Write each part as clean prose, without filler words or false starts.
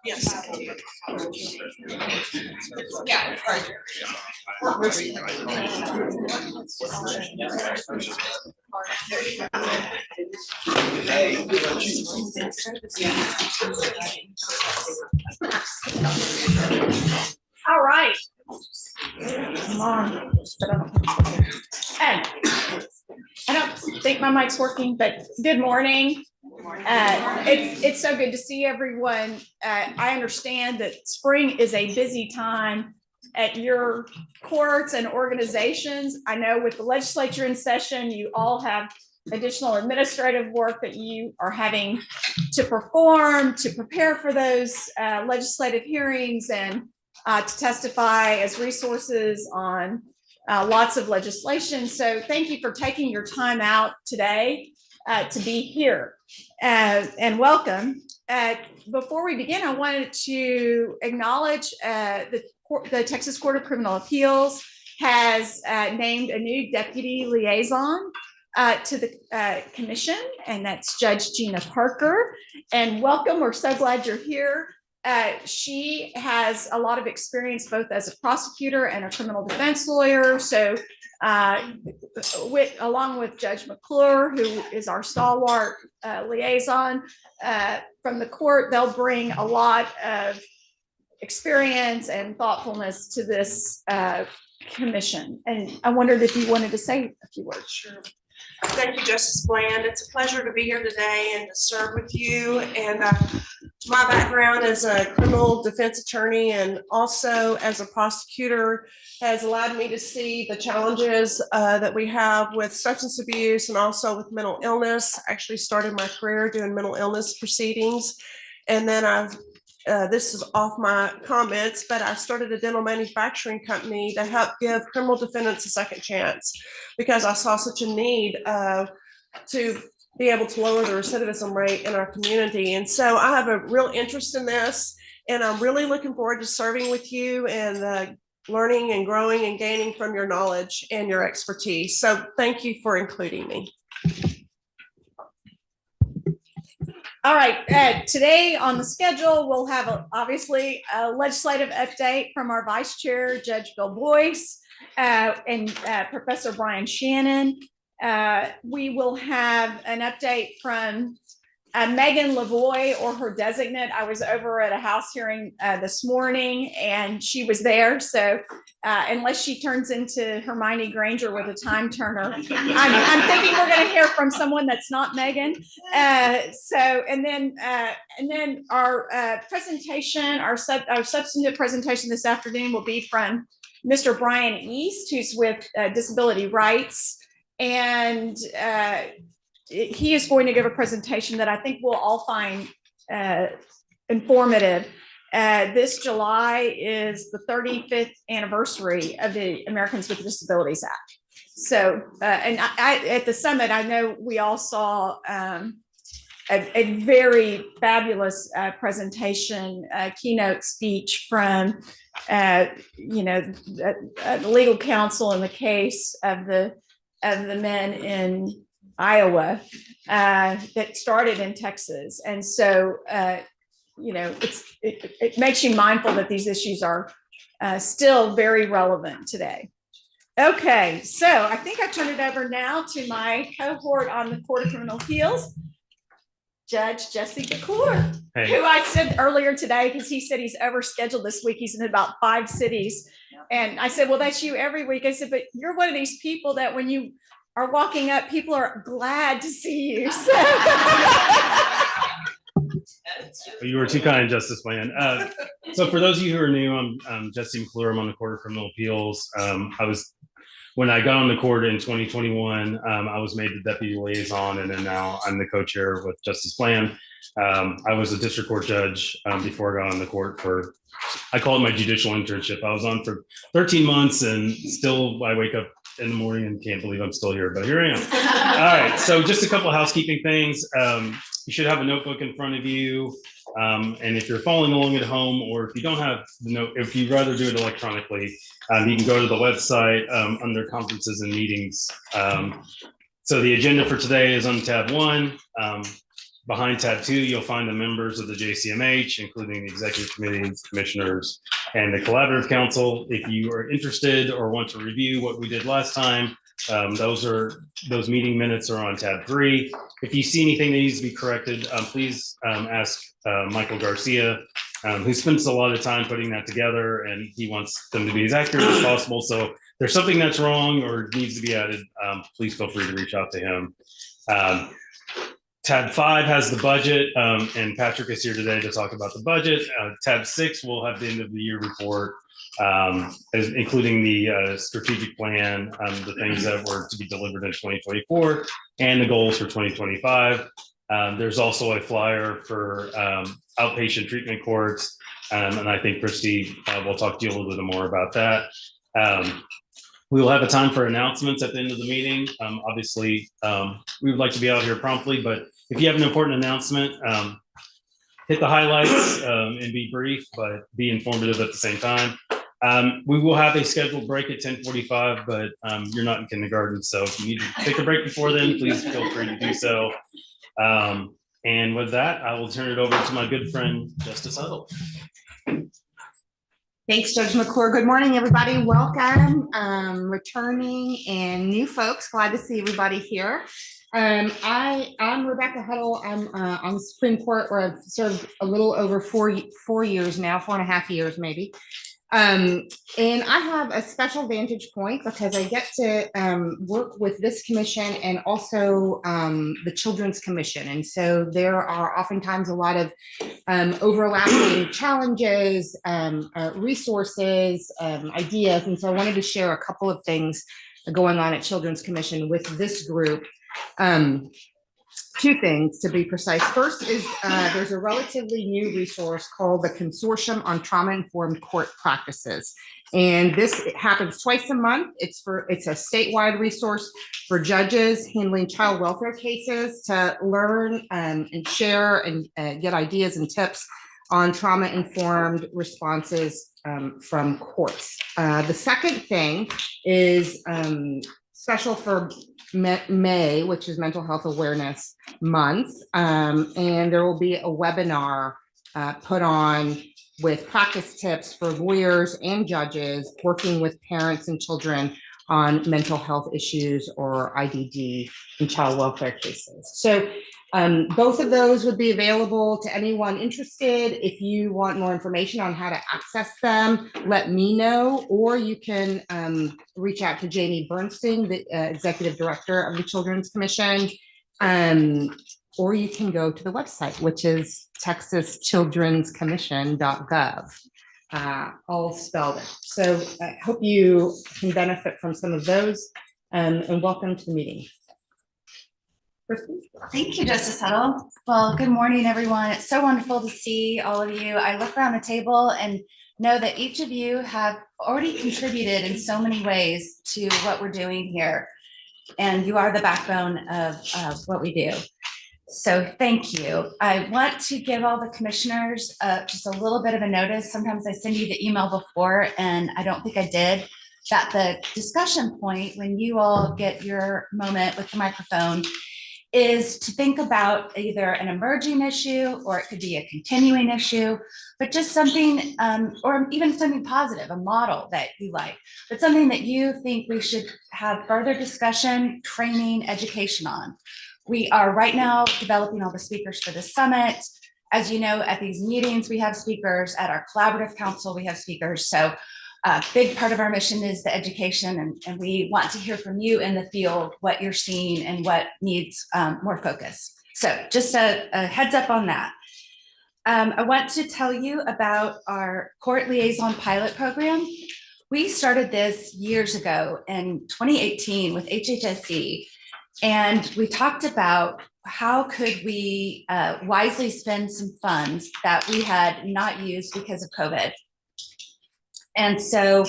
Yes. Yeah. All right. Come on. Hey, I don't think my mic's working, but good morning. It's so good to see everyone. I understand that spring is a busy time at your courts and organizations. I know with the legislature in session, you all have additional administrative work that you are having to perform to prepare for those legislative hearings and to testify as resources on lots of legislation. So thank you for taking your time out today to be here and welcome. Before we begin, I wanted to acknowledge the Texas Court of Criminal Appeals has named a new deputy liaison to the commission, and that's Judge Gina Parker. And welcome, we're so glad you're here. She has a lot of experience both as a prosecutor and a criminal defense lawyer. So along with Judge McClure, who is our stalwart liaison from the court, they'll bring a lot of experience and thoughtfulness to this commission. And I wondered if you wanted to say a few words. Sure. Thank you, Justice Bland. It's a pleasure to be here today and to serve with you. And my background as a criminal defense attorney and also as a prosecutor has allowed me to see the challenges that we have with substance abuse and also with mental illness. I actually started my career doing mental illness proceedings. And then this is off my comments, but I started a dental manufacturing company to help give criminal defendants a second chance because I saw such a need to be able to lower the recidivism rate in our community. And so I have a real interest in this, and I'm really looking forward to serving with you and learning and growing and gaining from your knowledge and your expertise. So thank you for including me. All right, today on the schedule, we'll have obviously a legislative update from our Vice Chair, Judge Bill Boyce, and Professor Brian Shannon. We will have an update from Megan Lavoie, or her designate. I was over at a House hearing this morning and she was there. So unless she turns into Hermione Granger with a time turner, I'm thinking we're going to hear from someone that's not Megan. And then our presentation, our substantive presentation this afternoon will be from Mr. Brian East, who's with Disability Rights. And he is going to give a presentation that I think we'll all find informative. This July is the 35th anniversary of the Americans with Disabilities Act. So, and at the summit, I know we all saw a very fabulous presentation, keynote speech from, the legal counsel in the case of the men in Iowa that started in Texas. And so, it makes you mindful that these issues are still very relevant today. Okay, so I think I turn it over now to my cohort on the Court of Criminal Appeals, Judge Jesse McClure, who I said earlier today, because he said he's overscheduled this week. He's in about 5 cities. And I said, well, that's you every week. I said, but you're one of these people that when you are walking up. People are glad to see you. So. You were too kind, Justice Bland. So for those of you who are new, I'm Jesse McClure. I'm on the Court of Criminal Appeals. When I got on the court in 2021, I was made the deputy liaison, and then now I'm the co-chair with Justice Bland. I was a district court judge before I got on the court I call it my judicial internship. I was on for 13 months, and still I wake up in the morning and can't believe I'm still here, but here I am. All right, so just a couple of housekeeping things. You should have a notebook in front of you. And if you're following along at home, or if you don't have the note, if you'd rather do it electronically, you can go to the website under conferences and meetings. So the agenda for today is on tab 1. Behind tab 2, you'll find the members of the JCMH, including the executive committees, commissioners, and the collaborative council. If you are interested or want to review what we did last time, those meeting minutes are on tab 3. If you see anything that needs to be corrected, please ask Michael Garcia, who spends a lot of time putting that together, and he wants them to be as accurate as possible. So if there's something that's wrong or needs to be added, please feel free to reach out to him. Tab 5 has the budget, and Patrick is here today to talk about the budget. Tab 6 will have the end of the year report, including the strategic plan, the things that were to be delivered in 2024, and the goals for 2025. There's also a flyer for outpatient treatment courts, and I think Christy will talk to you a little bit more about that. We will have a time for announcements at the end of the meeting. Obviously, we would like to be out here promptly, but if you have an important announcement, hit the highlights and be brief, but be informative at the same time. We will have a scheduled break at 10:45, but you're not in kindergarten, so if you need to take a break before then, please feel free to do so. And with that, I will turn it over to my good friend, Justice Huddle. Thanks, Judge McClure. Good morning, everybody. Welcome, returning and new folks. Glad to see everybody here. I'm Rebecca Huddle. I'm on the Supreme Court, where I've served a little over 4 years now, 4.5 years maybe. And I have a special vantage point because I get to work with this commission and also the Children's Commission. And so there are oftentimes a lot of overlapping challenges, resources, ideas. And so I wanted to share a couple of things going on at Children's Commission with this group. 2 things to be precise. First is there's a relatively new resource called the Consortium on Trauma-Informed Court Practices. And this happens twice a month. It's a statewide resource for judges handling child welfare cases to learn and share and get ideas and tips on trauma-informed responses from courts. The second thing is special for May, which is Mental Health Awareness Month, and there will be a webinar put on with practice tips for lawyers and judges working with parents and children on mental health issues or IDD in child welfare cases. So both of those would be available to anyone interested. If you want more information on how to access them, let me know, or you can reach out to Jamie Bernstein, the Executive Director of the Children's Commission, or you can go to the website, which is texaschildrenscommission.gov, all spelled out. So I hope you can benefit from some of those, and welcome to the meeting. Thank you, Justice Huddle. Well, good morning, everyone. It's so wonderful to see all of you. I look around the table and know that each of you have already contributed in so many ways to what we're doing here. And you are the backbone of what we do. So thank you. I want to give all the commissioners just a little bit of a notice. Sometimes I send you the email before, and I don't think I did, that the discussion point, when you all get your moment with the microphone, is to think about either an emerging issue, or it could be a continuing issue, but just something, or even something positive, a model that you like, but something that you think we should have further discussion, training, education on. We are right now developing all the speakers for the summit. As you know, at these meetings, we have speakers. At our collaborative council, we have speakers. So A big part of our mission is the education, and we want to hear from you in the field, what you're seeing and what needs more focus. So just a heads up on that. I want to tell you about our court liaison pilot program. We started this years ago in 2018 with HHSC, and we talked about how could we wisely spend some funds that we had not used because of COVID. And so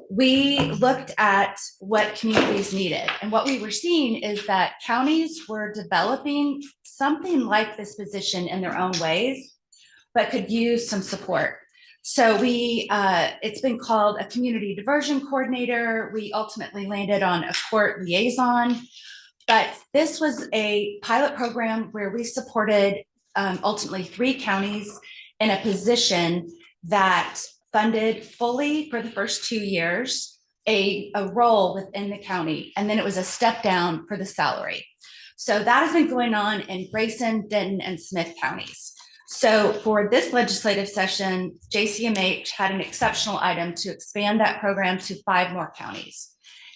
we looked at what communities needed. And what we were seeing is that counties were developing something like this position in their own ways, but could use some support. So it's been called a community diversion coordinator. We ultimately landed on a court liaison, but this was a pilot program where we supported ultimately 3 counties in a position that funded fully for the first 2 years a role within the county, and then it was a step down for the salary. So that has been going on in Grayson, Denton, and Smith counties. So for this legislative session, JCMH had an exceptional item to expand that program to 5 more counties.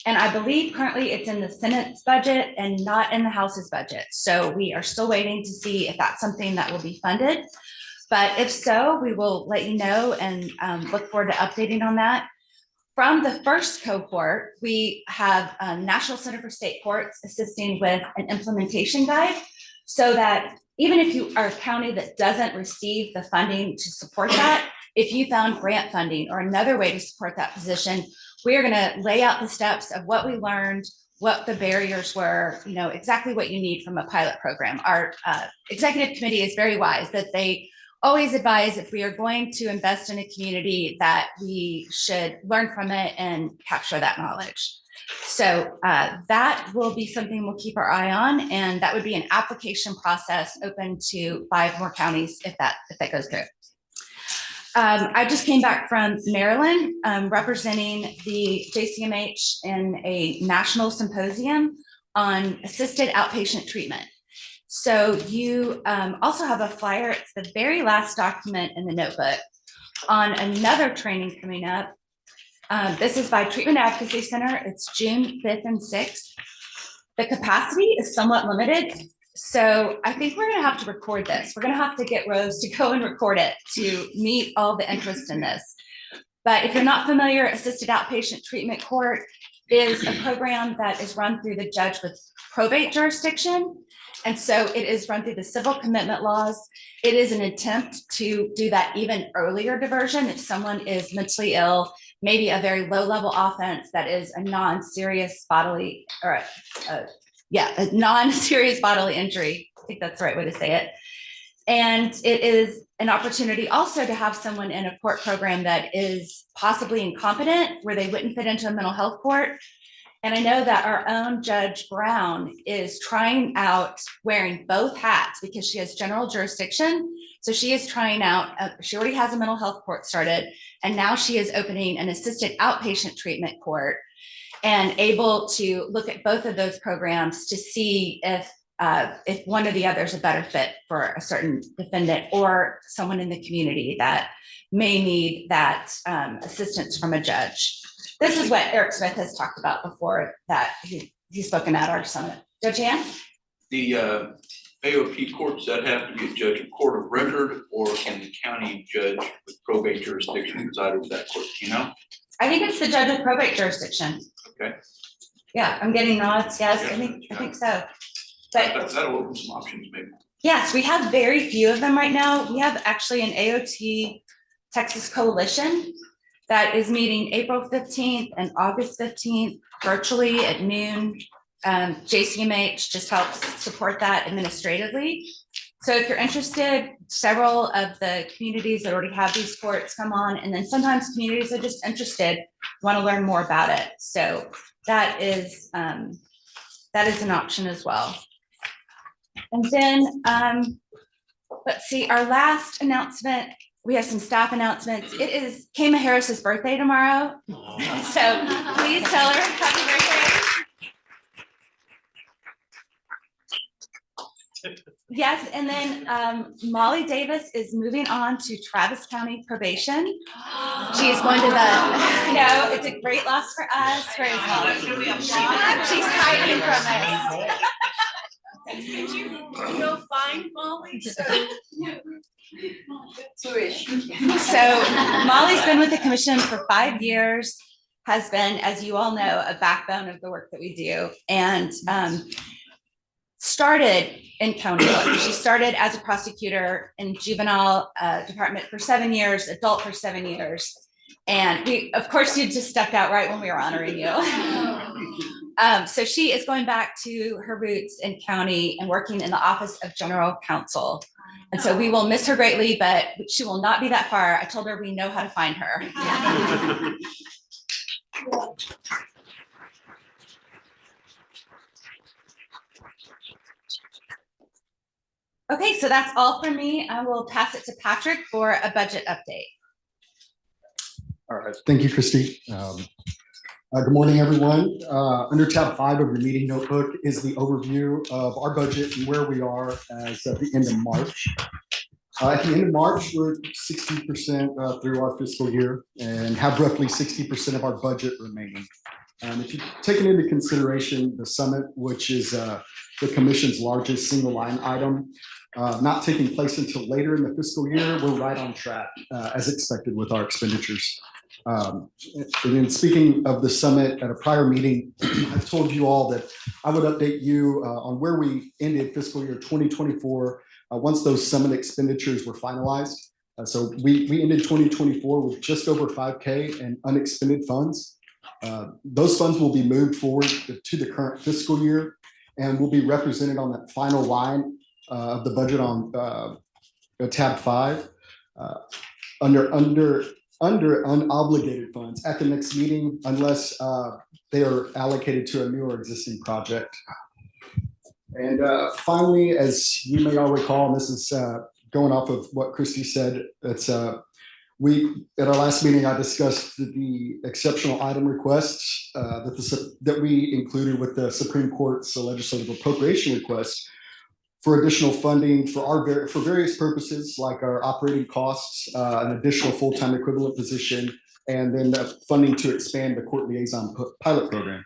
And I believe currently it's in the Senate's budget and not in the House's budget. So we are still waiting to see if that's something that will be funded. But if so, we will let you know and look forward to updating on that. From the first cohort, we have National Center for State Courts assisting with an implementation guide, so that even if you are a county that doesn't receive the funding to support that, if you found grant funding or another way to support that position, we are going to lay out the steps of what we learned, what the barriers were, exactly what you need from a pilot program. Our executive committee is very wise that they always advise, if we are going to invest in a community, that we should learn from it and capture that knowledge. So that will be something we'll keep our eye on, and that would be an application process open to 5 more counties if that goes through. I just came back from Maryland, representing the JCMH in a national symposium on assisted outpatient treatment. So you also have a flyer. It's the very last document in the notebook on another training coming up. This is by Treatment Advocacy Center. It's June 5th and 6th. The capacity is somewhat limited, so I think we're going to have to record this. We're going to have to get Rose to go and record it to meet all the interest in this. But if you're not familiar, Assisted Outpatient Treatment Court is a program that is run through the judge with probate jurisdiction. And so it is run through the civil commitment laws. It is an attempt to do that even earlier diversion if someone is mentally ill, maybe a very low level offense that is a non-serious bodily, or a non-serious bodily injury. I think that's the right way to say it. And it is an opportunity also to have someone in a court program that is possibly incompetent, where they wouldn't fit into a mental health court. And I know that our own Judge Brown is trying out wearing both hats because she has general jurisdiction. So she is trying out, she already has a mental health court started, and now she is opening an assisted outpatient treatment court and able to look at both of those programs to see if one or the other is a better fit for a certain defendant or someone in the community that may need that assistance from a judge. This is what Eric Smith has talked about before, that he's spoken at our summit. Judge Han? The AOP courts, that have to be a judge of court of record, or can the county judge with probate jurisdiction preside over that court? Do you know? I think it's the judge of probate jurisdiction. Okay. Yeah, I'm getting nods. Yes, I think so. But that'll open some options, maybe. yes, we have very few of them right now. We have actually an AOT Texas Coalition that is meeting April 15th and August 15th virtually at noon. JCMH just helps support that administratively. So if you're interested, several of the communities that already have these courts come on, and then sometimes communities are just interested, want to learn more about it. So that is an option as well. And then let's see, our last announcement, we have some staff announcements. It is Kama Harris's birthday tomorrow. So please tell her happy birthday. Yes, and then Molly Davis is moving on to Travis County probation. She is going to the, I know, it's a great loss for us. Where is Molly? She's hiding from us. Did you go find Molly? So Molly's been with the commission for 5 years, has been, as you all know, a backbone of the work that we do, and started in county. She started as a prosecutor in juvenile department for 7 years, adult for 7 years. And we, of course, you just stepped out right when we were honoring you. So she is going back to her roots in county and working in the Office of General Counsel. And so we will miss her greatly, but she will not be that far. I told her we know how to find her. Okay, so that's all from me. I will pass it to Patrick for a budget update. All right, thank you, Christy. Good morning, everyone. Under tab 5 of your meeting notebook is the overview of our budget and where we are as at the end of March. At the end of March, we're 60% through our fiscal year and have roughly 60% of our budget remaining. If you've taken into consideration the summit, which is the commission's largest single line item, not taking place until later in the fiscal year, we're right on track as expected with our expenditures. And then speaking of the summit, at a prior meeting, I told you all that I would update you on where we ended fiscal year 2024 once those summit expenditures were finalized. So we ended 2024 with just over 5K in unexpended funds. Those funds will be moved forward to the current fiscal year and will be represented on that final line of the budget on tab 5 under unobligated funds at the next meeting, unless they are allocated to a new or existing project. And finally, as you may all recall, and this is going off of what Christy said, that's we at our last meeting, I discussed the exceptional item requests that we included with the Supreme Court's legislative appropriation request for additional funding for various purposes, like our operating costs, an additional full-time equivalent position, and then funding to expand the court liaison pilot program.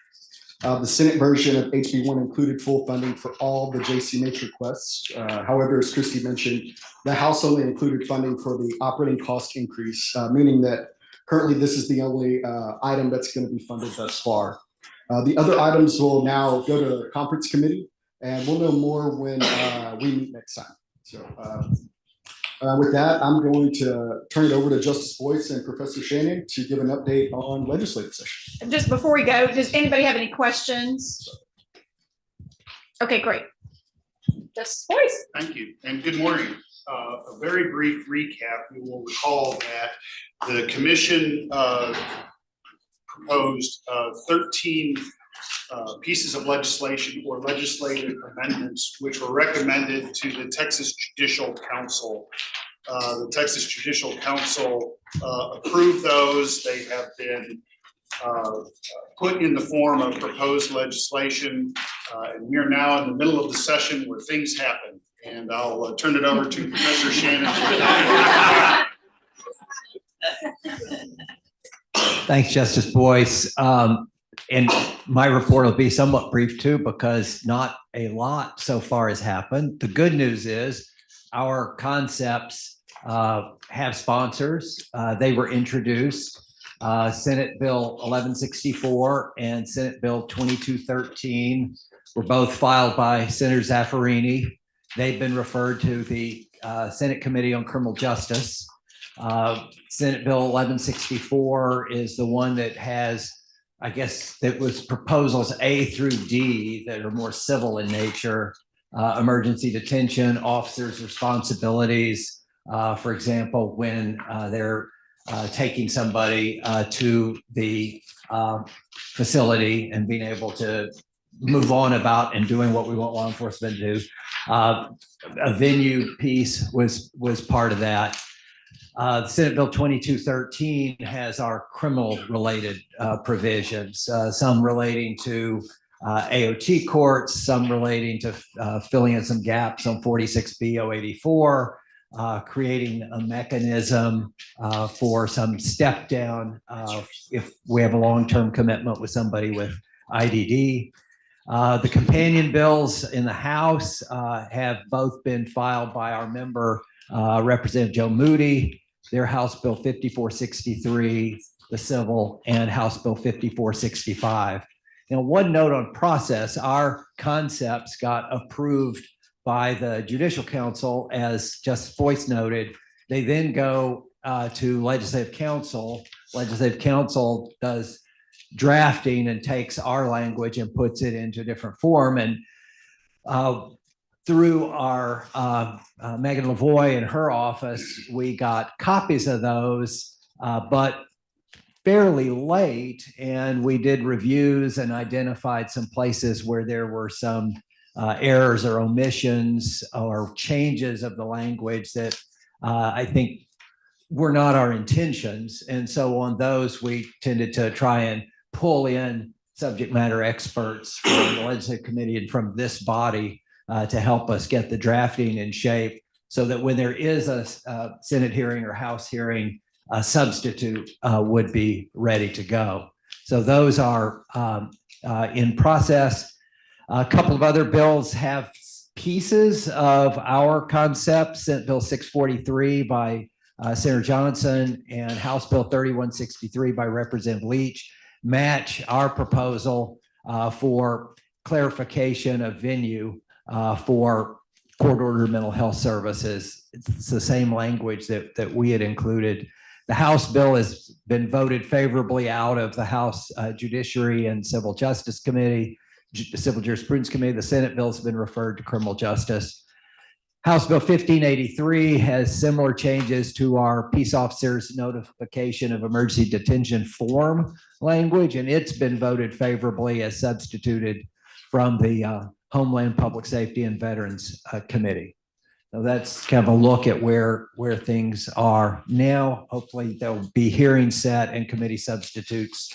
The Senate version of HB1 included full funding for all the JCMH requests. However, as Christy mentioned, the House only included funding for the operating cost increase, meaning that currently this is the only item that's going to be funded thus far. The other items will now go to the conference committee, and we'll know more when we meet next time. So with that, I'm going to turn it over to Justice Boyce and Professor Shannon to give an update on legislative session. Just before we go, does anybody have any questions? Okay, great. Justice Boyce. Thank you, and good morning. A very brief recap. You will recall that the commission proposed 13 pieces of legislation or legislative amendments which were recommended to the Texas Judicial Council. The Texas Judicial Council approved those. They have been put in the form of proposed legislation, and we are now in the middle of the session where things happen. And I'll turn it over to Professor Shannon. Thanks, Justice Boyce. And my report will be somewhat brief too, because not a lot so far has happened. The good news is our concepts have sponsors. They were introduced. Senate Bill 1164 and Senate Bill 2213 were both filed by Senator Zaffarini. They've been referred to the Senate Committee on Criminal Justice. Senate Bill 1164 is the one that has, I guess, that was proposals A through D that are more civil in nature, emergency detention, officers' responsibilities. For example, when they're taking somebody to the facility and being able to move on about and doing what we want law enforcement to do. A venue piece was part of that. Senate Bill 2213 has our criminal related provisions, some relating to AOT courts, some relating to filling in some gaps on 46B 084, creating a mechanism for some step down if we have a long-term commitment with somebody with IDD. The companion bills in the House have both been filed by our member, Representative Joe Moody. Their House Bill 5463, the civil, and House Bill 5465. Now, one note on process, our concepts got approved by the Judicial Council, as Justice Boyce noted. They then go to Legislative Council. Legislative Council does drafting and takes our language and puts it into a different form. And through our Megan Lavoie and her office, we got copies of those, but fairly late, and we did reviews and identified some places where there were some errors or omissions or changes of the language that I think were not our intentions. And so on those, we tended to try and pull in subject matter experts from the Legislative Committee and from this body to help us get the drafting in shape so that when there is a Senate hearing or House hearing, a substitute would be ready to go. So those are in process. A couple of other bills have pieces of our concept. Senate Bill 643 by Senator Johnson and House Bill 3163 by Representative Leach match our proposal for clarification of venue for court-ordered mental health services. It's the same language that we had included. The House bill has been voted favorably out of the House Judiciary and Civil Justice Committee, Civil Jurisprudence Committee. The Senate bill has been referred to Criminal Justice. House Bill 1583 has similar changes to our peace officers notification of emergency detention form language, and it's been voted favorably as substituted from the Homeland Public Safety and Veterans Committee. So that's kind of a look at where things are now. Hopefully there'll be hearings set and committee substitutes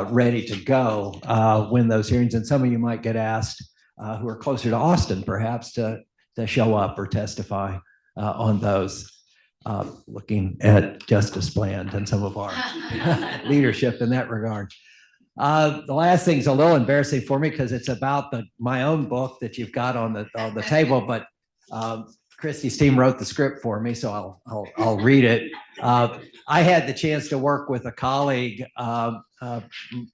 ready to go when those hearings, and some of you might get asked who are closer to Austin perhaps to show up or testify on those, looking at Justice Bland and some of our leadership in that regard. The last thing's a little embarrassing for me because it's about my own book that you've got on the table, but Christy's team wrote the script for me, so I'll read it. I had the chance to work with a colleague, the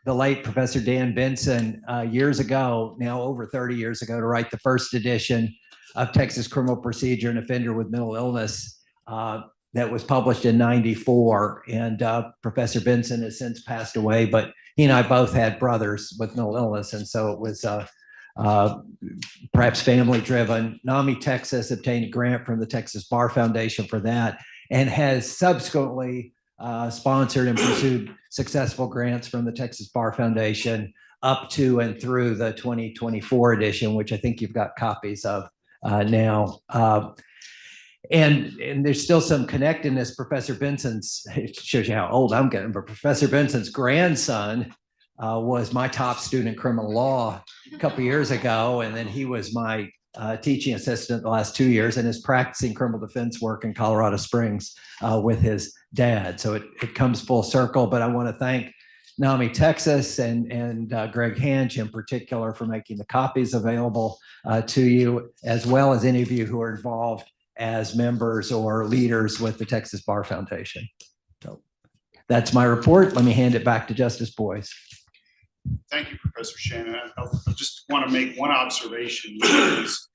late Professor Dan Benson, years ago, now over 30 years ago, to write the first edition of Texas Criminal Procedure and Offender with Mental Illness that was published in '94. And Professor Benson has since passed away, but he and I both had brothers with mental illness, and so it was perhaps family driven. NAMI Texas obtained a grant from the Texas Bar Foundation for that, and has subsequently sponsored and pursued successful grants from the Texas Bar Foundation up to and through the 2024 edition, which I think you've got copies of now. And there's still some connectedness. Professor Benson's, it shows you how old I'm getting, but Professor Benson's grandson was my top student in criminal law a couple years ago, and then he was my teaching assistant the last 2 years, and is practicing criminal defense work in Colorado Springs with his dad. So it comes full circle. But I want to thank NAMI Texas and Greg Hanch in particular for making the copies available to you, as well as any of you who are involved as members or leaders with the Texas Bar Foundation. So that's my report. Let me hand it back to Justice Boyce. Thank you, Professor Shannon. I just want to make one observation. Is,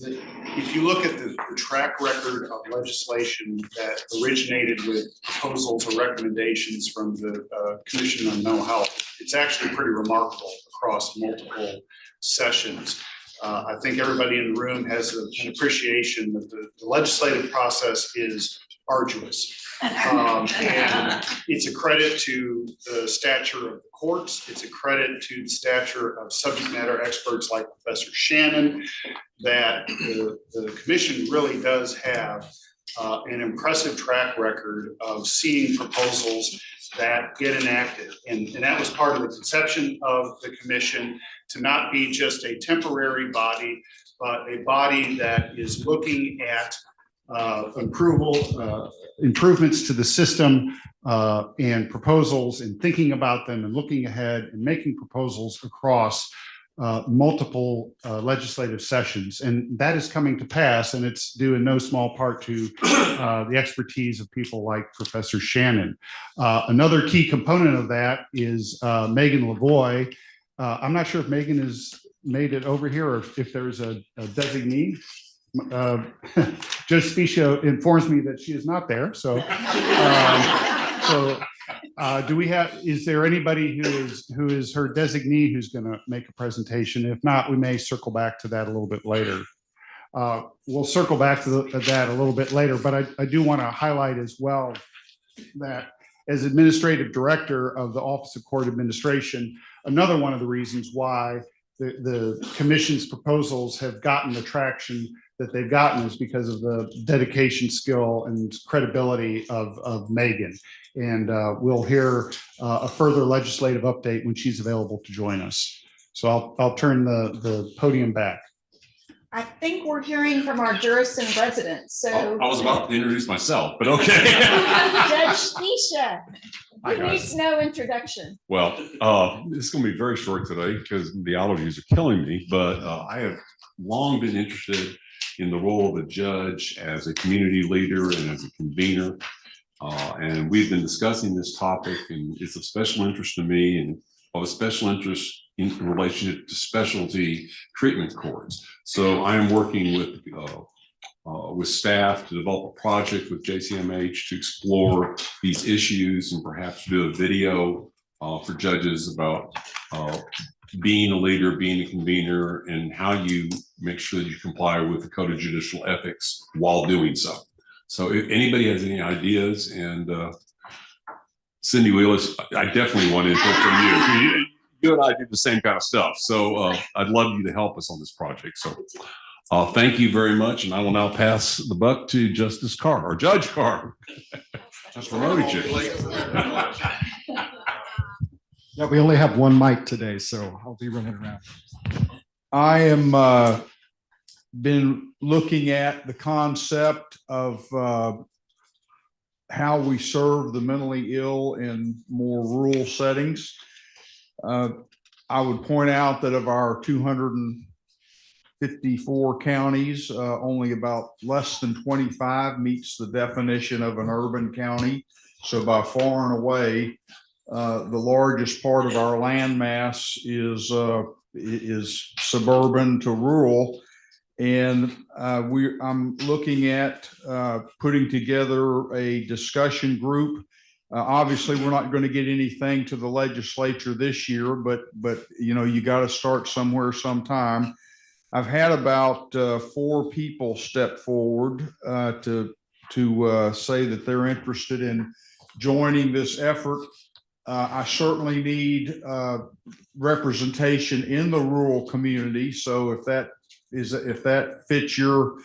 if you look at the track record of legislation that originated with proposals or recommendations from the Commission on Mental Health, it's actually pretty remarkable across multiple sessions. I think everybody in the room has an appreciation that the legislative process is arduous. And it's a credit to the stature of the courts. It's a credit to the stature of subject matter experts like Professor Shannon, that the commission really does have an impressive track record of seeing proposals that get enacted. And that was part of the conception of the commission, to not be just a temporary body, but a body that is looking at improvements to the system and proposals, and thinking about them and looking ahead and making proposals across multiple legislative sessions. And that is coming to pass, and it's due in no small part to the expertise of people like Professor Shannon. Another key component of that is Megan Lavoie. I'm not sure if Megan has made it over here or if there's a designee. Judge Spicia informs me that she is not there. So, do we have? Is there anybody who is her designee who's going to make a presentation? If not, we may circle back to that a little bit later. We'll circle back to that a little bit later. But I do want to highlight as well that as administrative director of the Office of Court Administration, another one of the reasons why the commission's proposals have gotten the traction that they've gotten is because of the dedication, skill, and credibility of Megan. And we'll hear a further legislative update when she's available to join us. So I'll turn the podium back. I think we're hearing from our jurist in residence, so. I was about to introduce myself, but okay. Judge Spicia, Hi, who guys. needs no introduction? Well, it's going to be very short today because the allergies are killing me, but I have long been interested in the role of a judge as a community leader and as a convener. And we've been discussing this topic, and it's of special interest to me, and of special interest in relation to specialty treatment courts. So I am working with staff to develop a project with JCMH to explore these issues and perhaps do a video for judges about being a leader, being a convener, and how you make sure that you comply with the Code of Judicial Ethics while doing so. So if anybody has any ideas, and Cindy Wheelis, I definitely want input from you. You and I do the same kind of stuff. So I'd love you to help us on this project. So thank you very much. And I will now pass the buck to Justice Carr, or Judge Carr. Just promoted you. Yeah, we only have one mic today, so I'll be running around. I am been looking at the concept of how we serve the mentally ill in more rural settings. I would point out that of our 254 counties, only about less than 25 meets the definition of an urban county. So by far and away, the largest part of our land mass is suburban to rural. And I'm looking at putting together a discussion group. Obviously, we're not going to get anything to the legislature this year, but you know, you got to start somewhere sometime. I've had about 4 people step forward to say that they're interested in joining this effort. I certainly need representation in the rural community. So if that fits your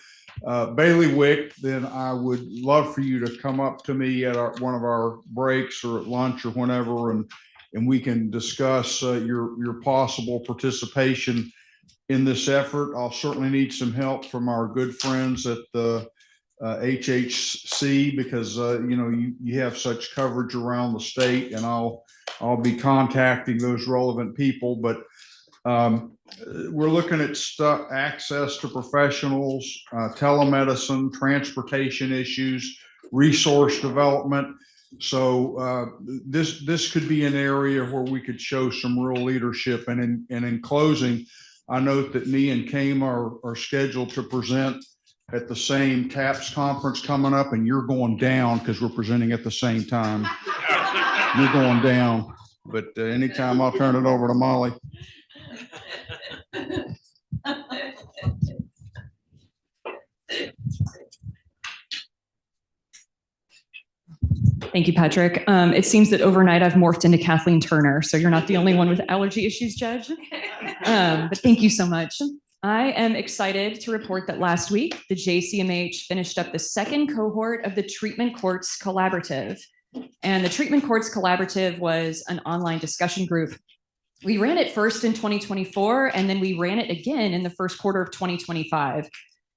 bailiwick, then I would love for you to come up to me at one of our breaks or at lunch or whenever, and we can discuss your possible participation in this effort. I'll certainly need some help from our good friends at the HHC, because you know, you have such coverage around the state, and I'll be contacting those relevant people. But we're looking at access to professionals, telemedicine, transportation issues, resource development. So this could be an area where we could show some real leadership. And in closing, I note that me and Kame are scheduled to present at the same TAPS conference coming up, and you're going down because we're presenting at the same time. You're going down, but anytime I'll turn it over to Molly. Thank you, Patrick. It seems that overnight I've morphed into Kathleen Turner, so you're not the only one with allergy issues, Judge. But thank you so much. I am excited to report that last week, the JCMH finished up the second cohort of the Treatment Courts Collaborative. And the Treatment Courts Collaborative was an online discussion group. We ran it first in 2024, and then we ran it again in the first quarter of 2025.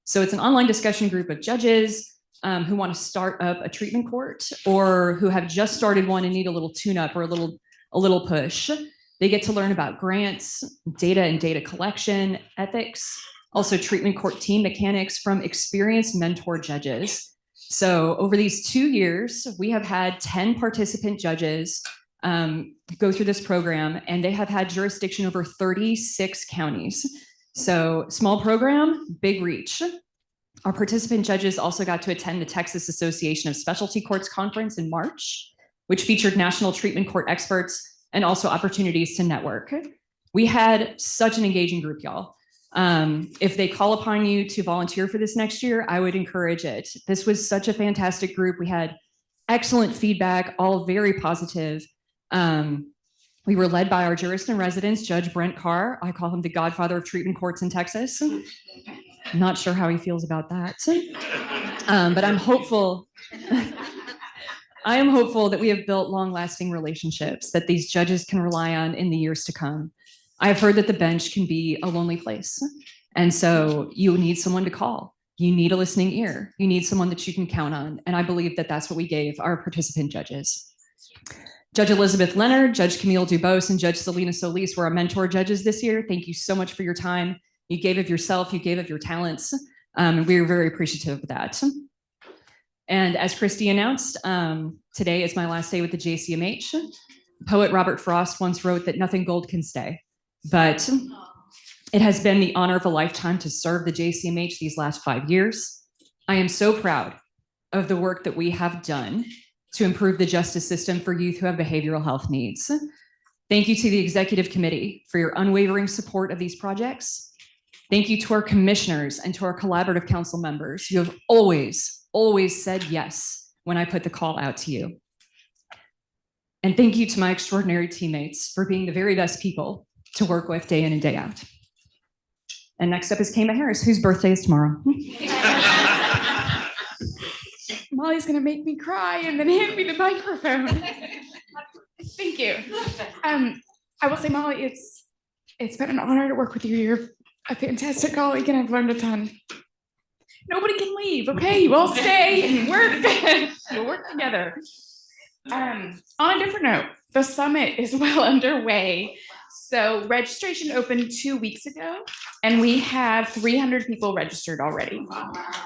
So it's an online discussion group of judges who want to start up a treatment court or who have just started one and need a little tune-up or a little push. They get to learn about grants, data and data collection, ethics, also treatment court team mechanics from experienced mentor judges. So over these 2 years, we have had 10 participant judges go through this program, and they have had jurisdiction over 36 counties. So small program, big reach. Our participant judges also got to attend the Texas Association of Specialty Courts Conference in March, which featured national treatment court experts and also opportunities to network. We had such an engaging group, y'all. If they call upon you to volunteer for this next year, I would encourage it. This was such a fantastic group. We had excellent feedback, all very positive. We were led by our jurist in residence, Judge Brent Carr. I call him the godfather of treatment courts in Texas. Not sure how he feels about that. But I'm hopeful. I am hopeful that we have built long-lasting relationships that these judges can rely on in the years to come. I have heard that the bench can be a lonely place. And so you need someone to call. You need a listening ear. You need someone that you can count on. And I believe that that's what we gave our participant judges. Judge Elizabeth Leonard, Judge Camille Dubose, and Judge Selena Solis were our mentor judges this year. Thank you so much for your time. You gave of yourself, you gave of your talents. And we are very appreciative of that. And as Christy announced, today is my last day with the JCMH. Poet Robert Frost once wrote that nothing gold can stay, but it has been the honor of a lifetime to serve the JCMH these last 5 years. I am so proud of the work that we have done to improve the justice system for youth who have behavioral health needs. Thank you to the executive committee for your unwavering support of these projects. Thank you to our commissioners and to our collaborative council members. You have always said yes when I put the call out to you. And thank you to my extraordinary teammates for being the very best people to work with day in and day out. And next up is Kama Harris, whose birthday is tomorrow. Molly's gonna make me cry and then hand me the microphone. Thank you. I will say, Molly, it's been an honor to work with you. You're a fantastic colleague and I've learned a ton. Nobody can leave, okay? You all stay and work. We'll work together. On a different note, the summit is well underway. So registration opened 2 weeks ago, and we have 300 people registered already.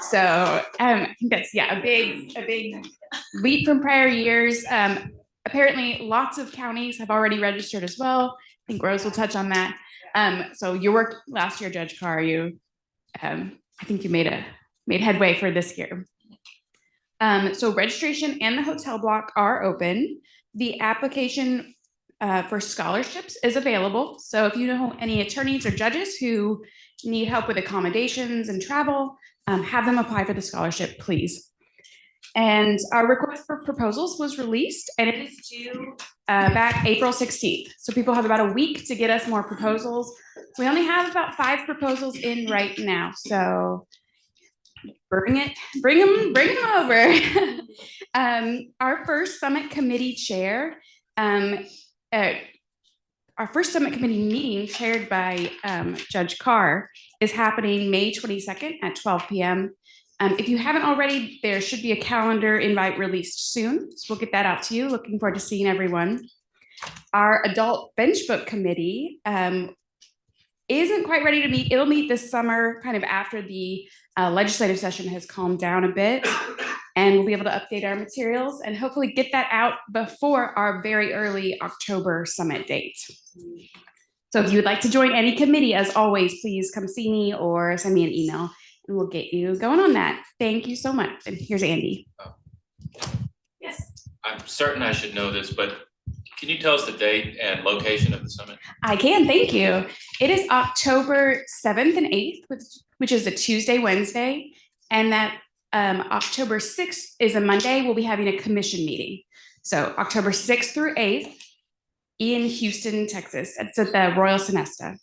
So I think that's a big leap from prior years. Apparently, lots of counties have already registered as well. I think Rose will touch on that. So your work last year, Judge Carr, I think you made headway for this year. So registration and the hotel block are open. The application for scholarships is available. So if you know any attorneys or judges who need help with accommodations and travel, have them apply for the scholarship, please. And our request for proposals was released, and it is due back April 16th. So people have about a week to get us more proposals. We only have about 5 proposals in right now. So bring them over. Our first summit committee chair, our first summit committee meeting chaired by Judge Carr is happening May 22nd at 12 p.m. If you haven't already, there should be a calendar invite released soon. So we'll get that out to you. Looking forward to seeing everyone. Our adult bench book committee isn't quite ready to meet. It'll meet this summer, kind of after the legislative session has calmed down a bit, and we'll be able to update our materials and hopefully get that out before our very early October summit date. So if you would like to join any committee, as always, please come see me or send me an email and we'll get you going on that. Thank you so much. And here's Andy. Yes. I'm certain I should know this, but can you tell us the date and location of the summit? I can, thank you. It is October 7th and 8th, which is a Tuesday, Wednesday, and that October 6th is a Monday. We'll be having a commission meeting. So October 6th through 8th in Houston, Texas. It's at the Royal Sonesta.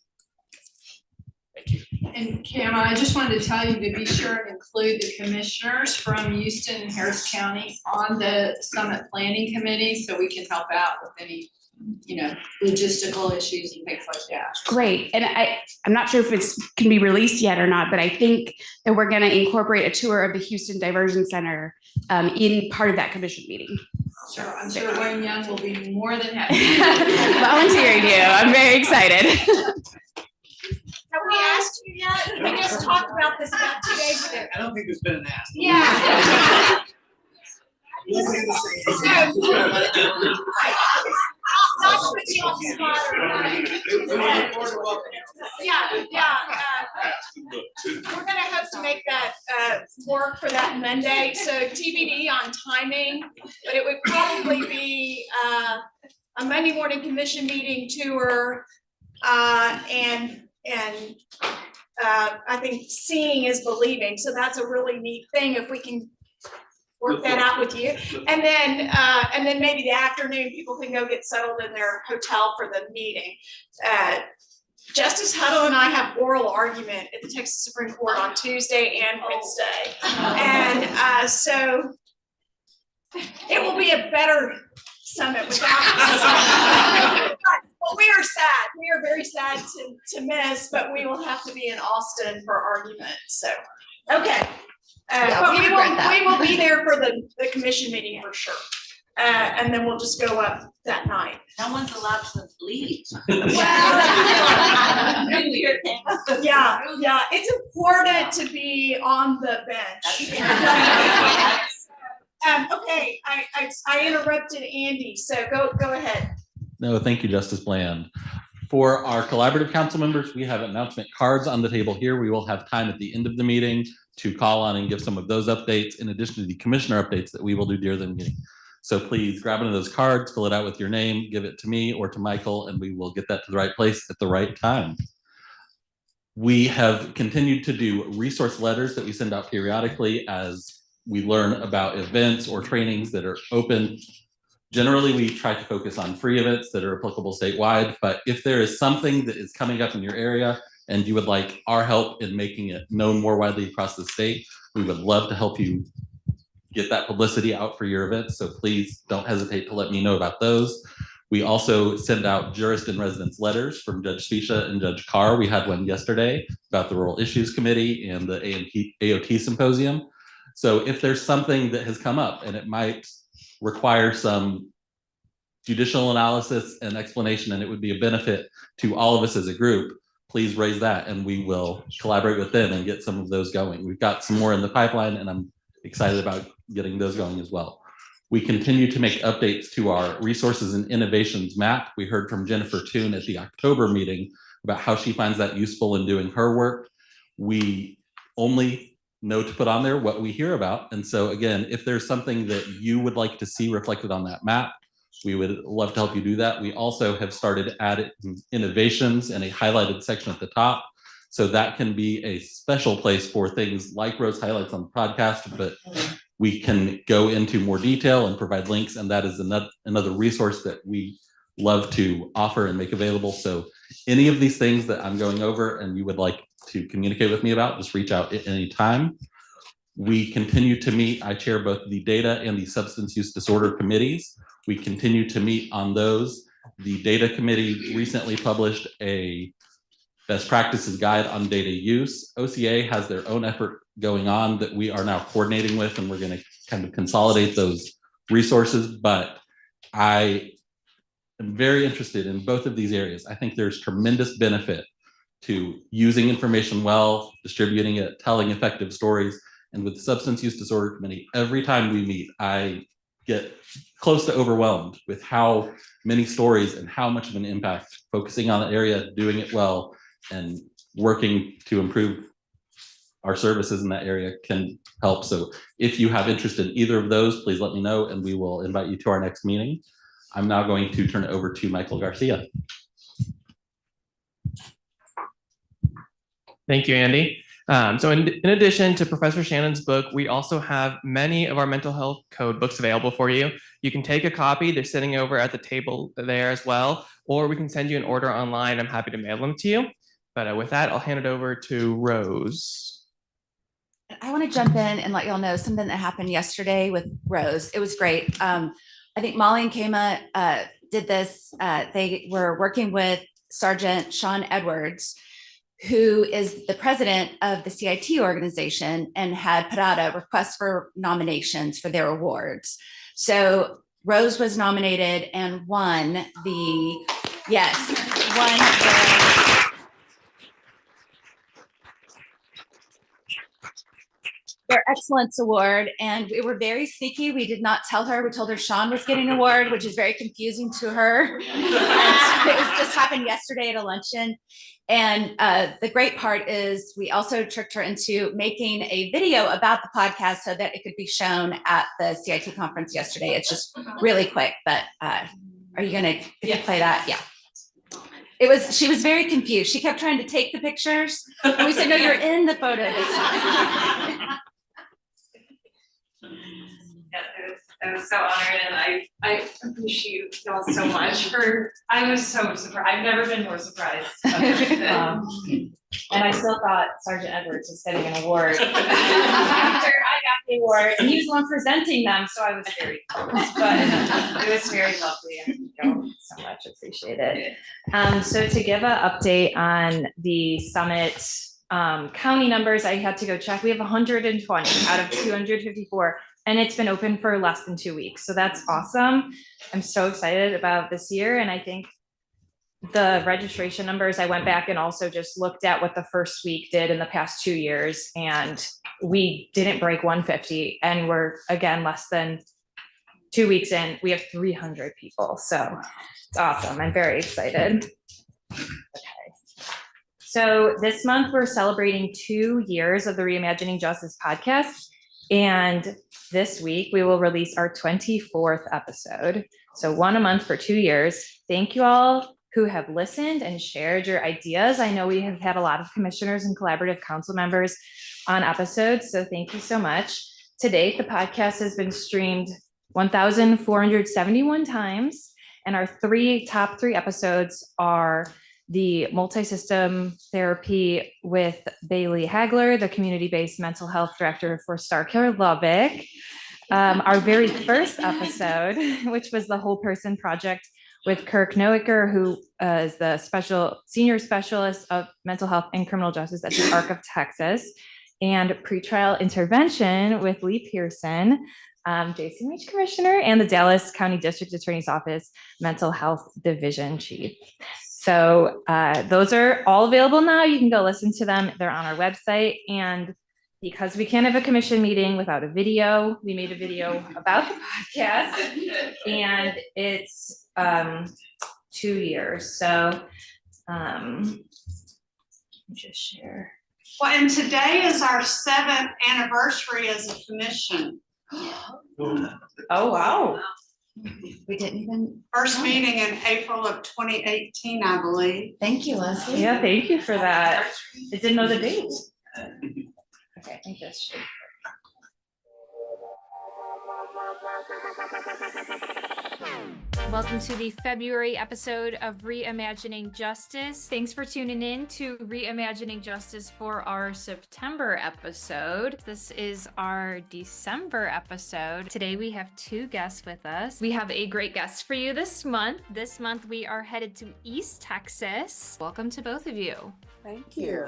Thank you. And Kim, I just wanted to tell you to be sure and include the commissioners from Houston and Harris County on the summit planning committee, so we can help out with any, logistical issues and things like that. Great. And I'm not sure if it's can be released yet or not, but I think that we're going to incorporate a tour of the Houston Diversion Center in part of that commission meeting. Sure, I'm sure Wayne Young will be more than happy. Volunteering you. I'm very excited. Have we asked you yet? We just talked about this about 2 days ago. I don't think there's been an ask. Yeah. Not to put you on the spot or not. Yeah. We're gonna hope to make that work for that Monday. So TBD on timing, but it would probably be a Monday morning commission meeting tour, and I think seeing is believing. So that's a really neat thing if we can work that out with you. And then maybe the afternoon, people can go get settled in their hotel for the meeting. Justice Huddle and I have oral argument at the Texas Supreme Court on Tuesday and Wednesday. And so it will be a better summit without us. But we are sad. We are very sad to miss, but we will have to be in Austin for argument. So, okay. But we will be there for the commission meeting for sure. And then we'll just go up that night. No one's allowed to leave. Yeah, it's important to be on the bench. Okay, I interrupted Andy, so go ahead. No, thank you, Justice Bland. For our collaborative council members, we have announcement cards on the table here. We will have time at the end of the meeting to call on and give some of those updates in addition to the commissioner updates that we will do during the meeting. So please grab one of those cards, fill it out with your name, give it to me or to Michael, and we will get that to the right place at the right time. We have continued to do resource letters that we send out periodically as we learn about events or trainings that are open. Generally, we try to focus on free events that are applicable statewide, but if there is something that is coming up in your area and you would like our help in making it known more widely across the state, we would love to help you get that publicity out for your events. So please don't hesitate to let me know about those. We also send out jurist in residence letters from Judge Spisha and Judge Carr. We had one yesterday about the Rural Issues Committee and the AOT Symposium. So if there's something that has come up and it might require some judicial analysis and explanation, and it would be a benefit to all of us as a group, please raise that and we will collaborate with them and get some of those going. We've got some more in the pipeline and I'm excited about getting those going as well. We continue to make updates to our resources and innovations map. We heard from Jennifer Toon at the October meeting about how she finds that useful in doing her work. We only know to put on there what we hear about. And so again, if there's something that you would like to see reflected on that map, we would love to help you do that. We also have started adding innovations in a highlighted section at the top. So that can be a special place for things like Rose highlights on the podcast, but we can go into more detail and provide links. And that is another resource that we love to offer and make available. So any of these things that I'm going over and you would like to communicate with me about, just reach out at any time. We continue to meet. I chair both the data and the substance use disorder committees. We continue to meet on those. The data committee recently published a best practices guide on data use. OCA has their own effort going on that we are now coordinating with, and we're going to kind of consolidate those resources. But I am very interested in both of these areas. I think there's tremendous benefit to using information well, distributing it, telling effective stories. And with the Substance Use Disorder Committee, every time we meet, I get close to overwhelmed with how many stories and how much of an impact focusing on the area, doing it well, and working to improve our services in that area can help. So if you have interest in either of those, please let me know and we will invite you to our next meeting. I'm now going to turn it over to Michael Garcia. Thank you, Andy. So in addition to Professor Shannon's book, we also have many of our mental health code books available for you. You can take a copy. They're sitting over at the table there as well, or we can send you an order online. I'm happy to mail them to you. But with that, I'll hand it over to Rose. I want to jump in and let y'all know something that happened yesterday with Rose. It was great. I think Molly and Kama did this. They were working with Sergeant Sean Edwards, who is the president of the CIT organization, and had put out a request for nominations for their awards. So Rose was nominated and won their excellence award. And we were very sneaky. We did not tell her. We told her Sean was getting an award, which is very confusing to her. It just happened yesterday at a luncheon. And the great part is we also tricked her into making a video about the podcast so that it could be shown at the CIT conference yesterday. It's just really quick, but are you gonna play that? Yeah. She was very confused. She kept trying to take the pictures. And we said, no, you're in the photo this time. I was so honored, and I appreciate y'all so much I was so surprised. I've never been more surprised. And I still thought Sergeant Edwards was getting an award after I got the award, and he was the one presenting them, so I was very close, but it was very lovely, and you so much appreciate it. So to give an update on the summit county numbers, I had to go check. We have 120 out of 254. And it's been open for less than 2 weeks. So that's awesome. I'm so excited about this year. And I think the registration numbers, I went back and also just looked at what the first week did in the past 2 years. And we didn't break 150. And we're, again, less than 2 weeks in, we have 300 people. So it's awesome. I'm very excited. Okay. So this month, we're celebrating 2 years of the Reimagining Justice podcast. And this week, we will release our 24th episode. So 1 a month for 2 years. Thank you all who have listened and shared your ideas. I know we have had a lot of commissioners and collaborative council members on episodes, so thank you so much. To date, the podcast has been streamed 1,471 times, and our top three episodes are the multi-system therapy with Bailey Hagler, the community-based mental health director for Star Care Lubbock. Our very first episode, which was the Whole Person Project with Kirk Noaker, who is the senior specialist of mental health and criminal justice at the ARC of Texas, and pretrial intervention with Lee Pearson, JCMH commissioner, and the Dallas County District Attorney's Office mental health division chief. So those are all available now. You can go listen to them. They're on our website. And because we can't have a commission meeting without a video, we made a video about the podcast, and it's 2 years. So just share. Well, and today is our 7th anniversary as a commission. Oh, wow. We didn't even. First meeting in April of 2018, I believe. Thank you, Leslie. Yeah, thank you for that. I didn't know the date. Okay, I think this should. Welcome to the February episode of Reimagining Justice. Thanks for tuning in to Reimagining Justice for our September episode. This is our December episode. Today we have 2 guests with us. We have a great guest for you this month. This month we are headed to East Texas. Welcome to both of you. Thank you.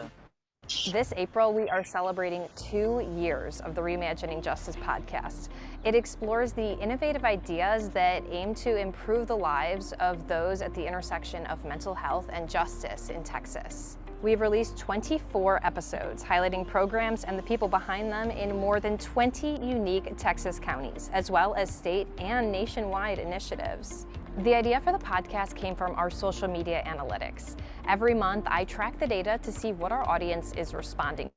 This April, we are celebrating 2 years of the Reimagining Justice podcast. It explores the innovative ideas that aim to improve the lives of those at the intersection of mental health and justice in Texas. We've released 24 episodes highlighting programs and the people behind them in more than 20 unique Texas counties, as well as state and nationwide initiatives. The idea for the podcast came from our social media analytics. Every month, I track the data to see what our audience is responding.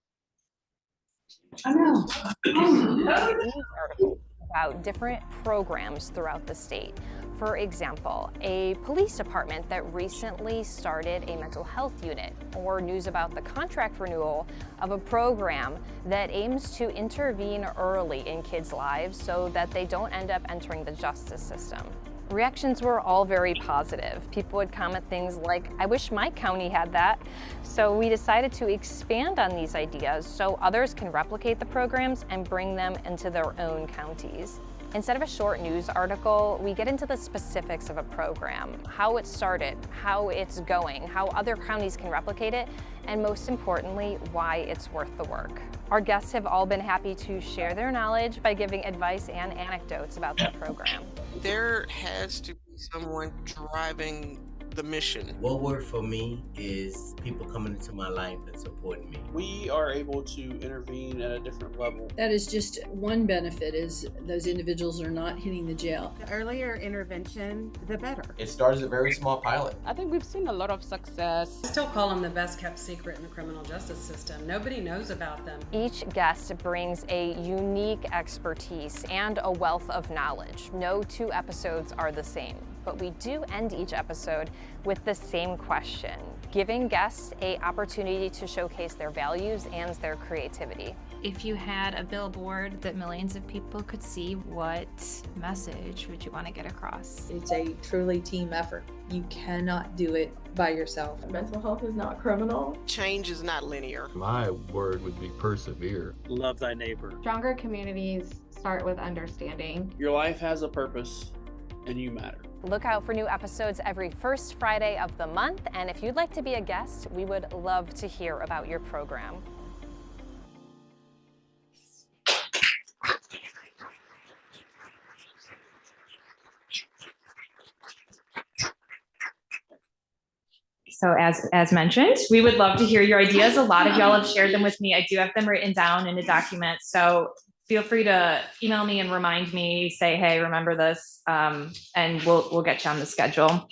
I know. News articles about different programs throughout the state. For example, a police department that recently started a mental health unit, or news about the contract renewal of a program that aims to intervene early in kids' lives so that they don't end up entering the justice system. Reactions were all very positive. People would comment things like, "I wish my county had that." So we decided to expand on these ideas so others can replicate the programs and bring them into their own counties. Instead of a short news article, we get into the specifics of a program, how it started, how it's going, how other counties can replicate it, and most importantly, why it's worth the work. Our guests have all been happy to share their knowledge by giving advice and anecdotes about the program. There has to be someone driving the mission. What worked for me is people coming into my life and supporting me. We are able to intervene at a different level. That is just one benefit, is those individuals are not hitting the jail. The earlier intervention, the better. It started as a very small pilot. I think we've seen a lot of success. I still call them the best kept secret in the criminal justice system. Nobody knows about them. Each guest brings a unique expertise and a wealth of knowledge. No two episodes are the same, but we do end each episode with the same question, giving guests an opportunity to showcase their values and their creativity. If you had a billboard that millions of people could see, what message would you want to get across? It's a truly team effort. You cannot do it by yourself. Mental health is not criminal. Change is not linear. My word would be persevere. Love thy neighbor. Stronger communities start with understanding. Your life has a purpose and you matter. Look out for new episodes every first Friday of the month, and if you'd like to be a guest, we would love to hear about your program. So as mentioned, we would love to hear your ideas. A lot of y'all have shared them with me. I do have them written down in a document. So feel free to email me and remind me, say, hey, remember this, and we'll get you on the schedule.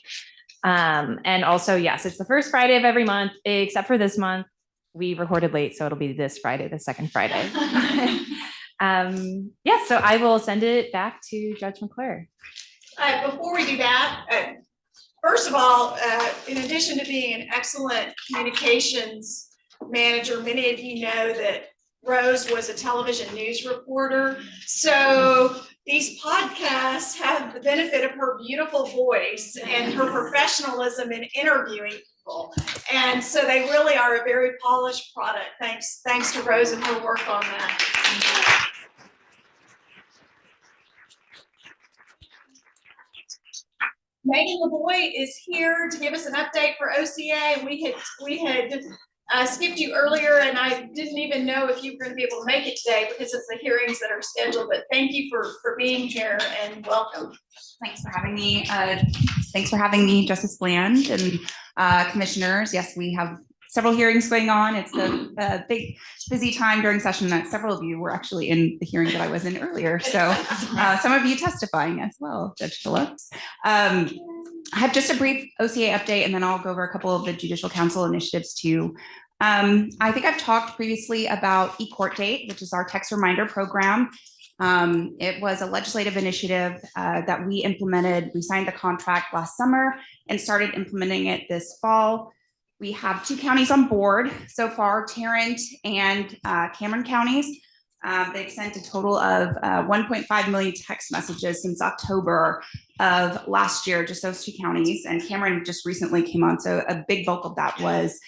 And also, yes, it's the first Friday of every month, except for this month. We recorded late, so it'll be this Friday, the second Friday. Yeah, so I will send it back to Judge McClure. Before we do that, first of all, in addition to being an excellent communications manager, many of you know that Rose was a television news reporter. So these podcasts have the benefit of her beautiful voice and her professionalism in interviewing people. And so they really are a very polished product. Thanks to Rose and her work on that. Megan LaVoy is here to give us an update for OCA. We had skipped you earlier, and I didn't even know if you were going to be able to make it today because of the hearings that are scheduled. But thank you for being here and welcome. Thanks for having me. Thanks for having me, Justice Bland and commissioners. Yes, we have several hearings going on. It's a big, busy time during session that several of you were actually in the hearing that I was in earlier. So some of you testifying as well, Judge Phillips. I have just a brief OCA update, and then I'll go over a couple of the Judicial Council initiatives too. I think I've talked previously about eCourt Date, which is our text reminder program. It was a legislative initiative that we implemented. We signed the contract last summer and started implementing it this fall. We have 2 counties on board so far, Tarrant and Cameron counties. They've sent a total of 1.5 million text messages since October of last year, just those 2 counties. And Cameron just recently came on, so a big bulk of that was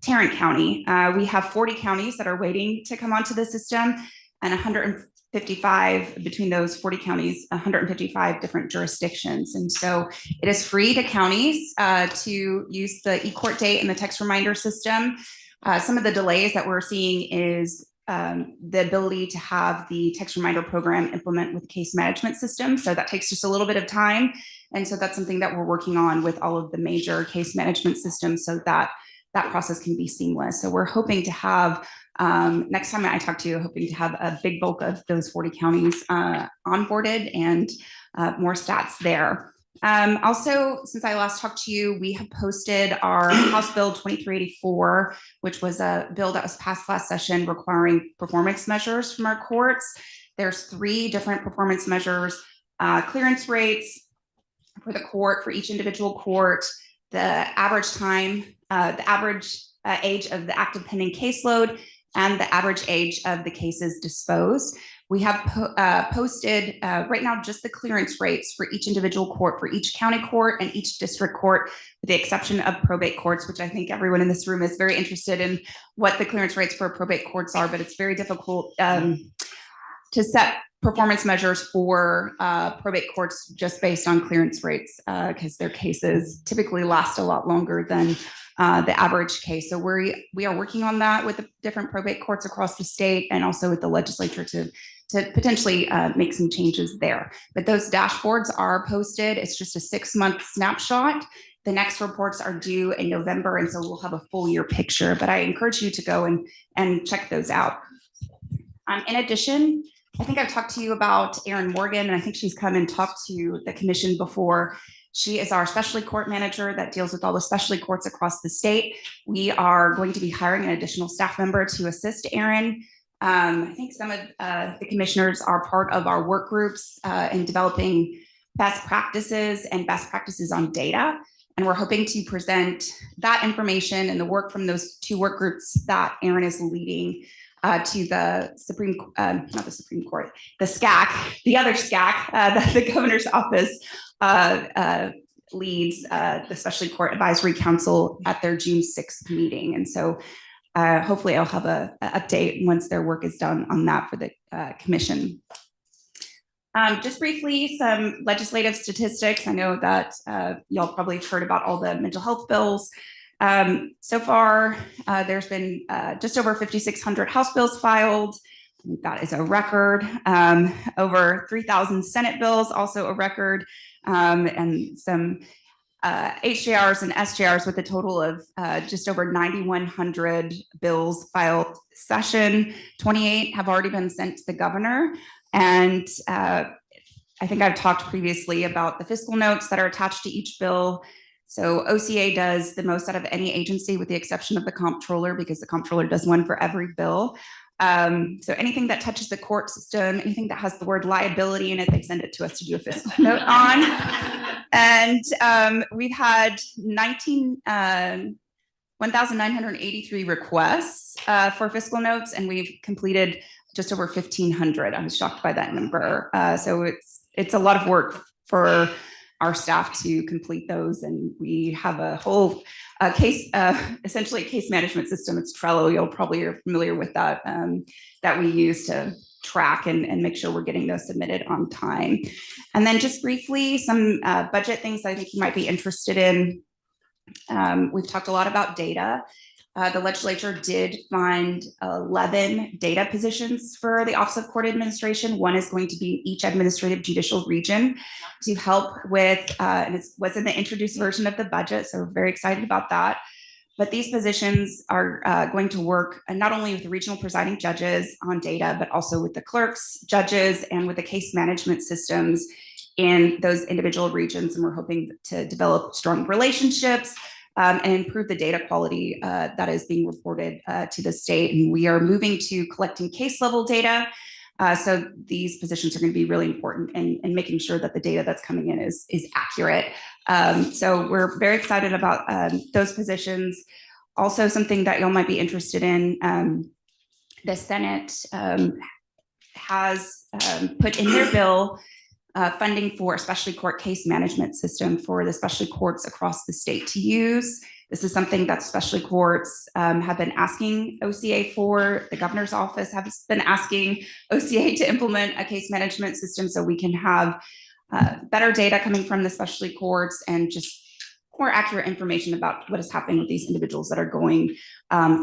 Tarrant County. We have 40 counties that are waiting to come onto the system, and 155 between those 40 counties, 155 different jurisdictions. And so it is free to counties to use the eCourt Date and the text reminder system. Some of the delays that we're seeing is the ability to have the text reminder program implement with case management system. So that takes just a little bit of time. And so that's something that we're working on with all of the major case management systems so that that process can be seamless. So we're hoping to have, next time I talk to you, hoping to have a big bulk of those 40 counties onboarded and more stats there. Also, since I last talked to you, we have posted our House Bill 2384, which was a bill that was passed last session requiring performance measures from our courts. There's 3 different performance measures, clearance rates for the court, for each individual court, the average time, the average age of the active pending caseload, and the average age of the cases disposed. We have posted right now just the clearance rates for each individual court, for each county court and each district court, with the exception of probate courts, which I think everyone in this room is very interested in what the clearance rates for probate courts are, but it's very difficult to set performance measures for probate courts just based on clearance rates because their cases typically last a lot longer than the average case. So we are working on that with the different probate courts across the state and also with the legislature to potentially make some changes there. But those dashboards are posted. It's just a 6-month snapshot. The next reports are due in November, and so we'll have a full year picture, but I encourage you to go and check those out. In addition, I think I've talked to you about Erin Morgan, and I think she's come and talked to the commission before. She is our specialty court manager that deals with all the specialty courts across the state. We are going to be hiring an additional staff member to assist Erin. I think some of the commissioners are part of our work groups in developing best practices and best practices on data. And we're hoping to present that information and the work from those 2 work groups that Erin is leading to the not the Supreme Court, the SCAC, the other SCAC that the governor's office leads, the Specialty Court Advisory Council at their June 6th meeting. And so hopefully I'll have an update once their work is done on that for the commission. Just briefly, some legislative statistics. I know that y'all probably have heard about all the mental health bills. So far, there's been just over 5,600 House bills filed. I think that is a record. Over 3,000 Senate bills, also a record, and some HJRs and SJRs with a total of just over 9,100 bills filed session. 28 have already been sent to the governor. And I think I've talked previously about the fiscal notes that are attached to each bill. So OCA does the most out of any agency with the exception of the comptroller, because the comptroller does one for every bill. So anything that touches the court system, anything that has the word liability in it, they send it to us to do a fiscal note on. And we've had 1,983 requests for fiscal notes, and we've completed just over 1,500. I was shocked by that number. So it's a lot of work for our staff to complete those, and we have a whole essentially a case management system. It's Trello. You'll probably are familiar with that, that we use to track and make sure we're getting those submitted on time. And then just briefly, some budget things I think you might be interested in. We've talked a lot about data. The legislature did find 11 data positions for the Office of Court Administration. One is going to be in each administrative judicial region to help with, and it was in the introduced version of the budget, so we're very excited about that. But these positions are going to work not only with the regional presiding judges on data, but also with the clerks, judges, and with the case management systems in those individual regions. And we're hoping to develop strong relationships and improve the data quality that is being reported to the state. And we are moving to collecting case level data. So these positions are going to be really important in making sure that the data that's coming in is accurate. So we're very excited about those positions. Also, something that y'all might be interested in, the Senate has put in their bill funding for a specialty court case management system for the specialty courts across the state to use. This is something that specialty courts have been asking OCA for. The governor's office has been asking OCA to implement a case management system so we can have better data coming from the specialty courts and just more accurate information about what is happening with these individuals that are going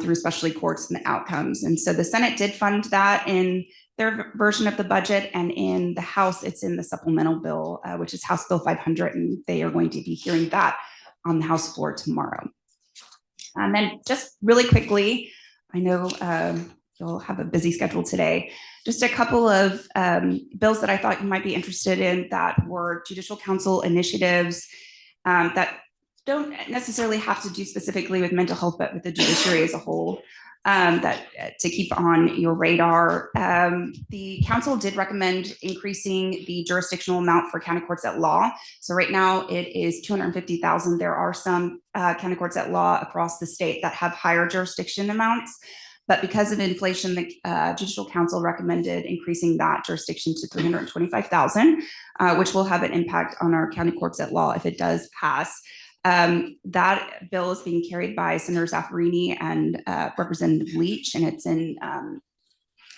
through specialty courts and the outcomes. And so the Senate did fund that in their version of the budget, and in the House, it's in the supplemental bill, which is House Bill 500, and they are going to be hearing that on the House floor tomorrow. And then just really quickly, I know you'll have a busy schedule today, just a couple of bills that I thought you might be interested in that were Judicial Council initiatives that don't necessarily have to do specifically with mental health, but with the judiciary as a whole. That to keep on your radar. The council did recommend increasing the jurisdictional amount for county courts at law. So right now it is $250,000. There are some county courts at law across the state that have higher jurisdiction amounts. But because of inflation, the Judicial Council recommended increasing that jurisdiction to 325,000, which will have an impact on our county courts at law if it does pass. That bill is being carried by Senator Zaffarini and Representative Leach, and it's in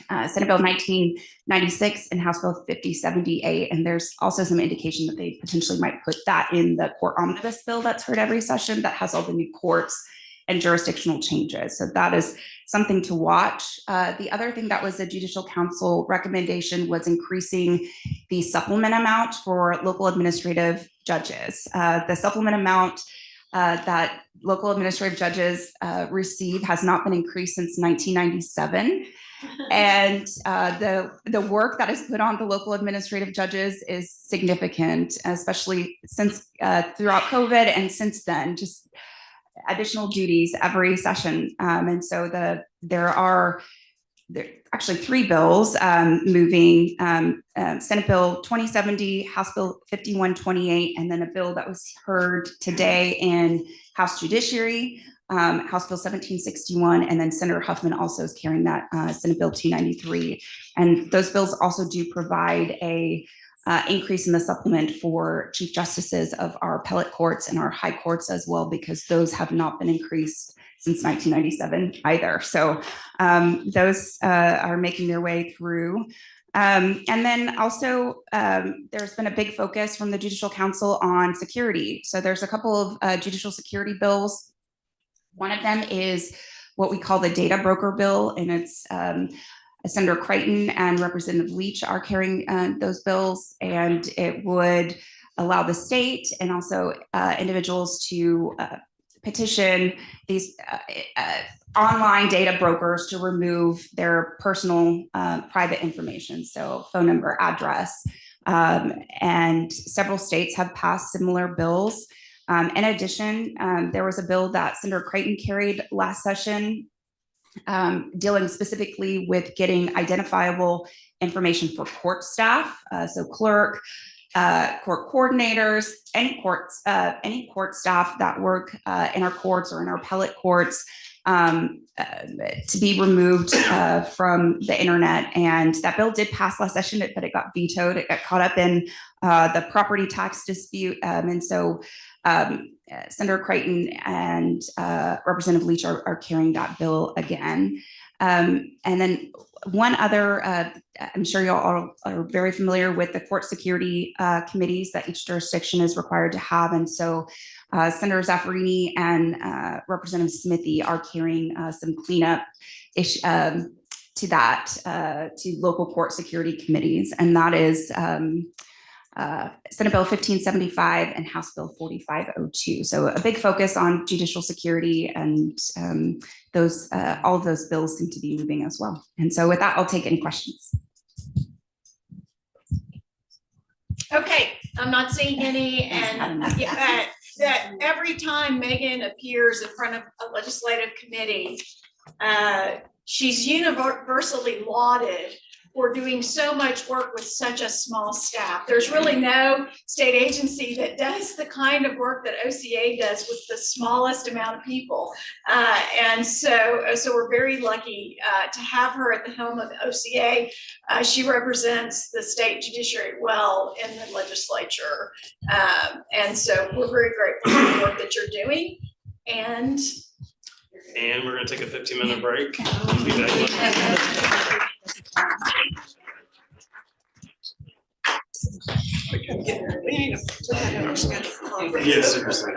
Senate Bill 1996 and House Bill 5078. And there's also some indication that they potentially might put that in the court omnibus bill that's heard every session that has all the new courts and jurisdictional changes. So that is something to watch. The other thing that was a Judicial Council recommendation was increasing the supplement amount for local administrative judges. The supplement amount that local administrative judges receive has not been increased since 1997. And the work that is put on the local administrative judges is significant, especially since throughout COVID and since then, just additional duties every session. And so there are actually three bills moving, Senate Bill 2070, House Bill 5128, and then a bill that was heard today in House Judiciary, House Bill 1761, and then Senator Huffman also is carrying that Senate Bill 293. And those bills also do provide a increase in the supplement for chief justices of our appellate courts and our high courts as well, because those have not been increased since 1997 either. So those are making their way through. And then also there's been a big focus from the Judicial Council on security. So there's a couple of judicial security bills. One of them is what we call the data broker bill, and it's Senator Creighton and Representative Leach are carrying those bills, and it would allow the state and also individuals to petition these online data brokers to remove their personal private information, so phone number, address, and several states have passed similar bills. In addition, there was a bill that Senator Creighton carried last session dealing specifically with getting identifiable information for court staff, so clerk, court coordinators, any court staff that work in our courts or in our appellate courts to be removed from the internet. And that bill did pass last session, but it got vetoed. It got caught up in the property tax dispute. And so Senator Creighton and Representative Leach are carrying that bill again. And then one other, I'm sure you all are very familiar with the court security committees that each jurisdiction is required to have. And so Senator Zaffarini and Representative Smithy are carrying some cleanup to that, to local court security committees. And that is Senate Bill 1575 and House Bill 4502. So a big focus on judicial security, and those all of those bills seem to be moving as well. And so with that, I'll take any questions. Okay, I'm not seeing any, and that every time Megan appears in front of a legislative committee, she's universally lauded for doing so much work with such a small staff. There's really no state agency that does the kind of work that OCA does with the smallest amount of people. And so we're very lucky to have her at the helm of OCA. She represents the state judiciary well in the legislature. And so we're very grateful for the work that you're doing. And we're gonna take a 15-minute break. We'll be back. Yes, seriously.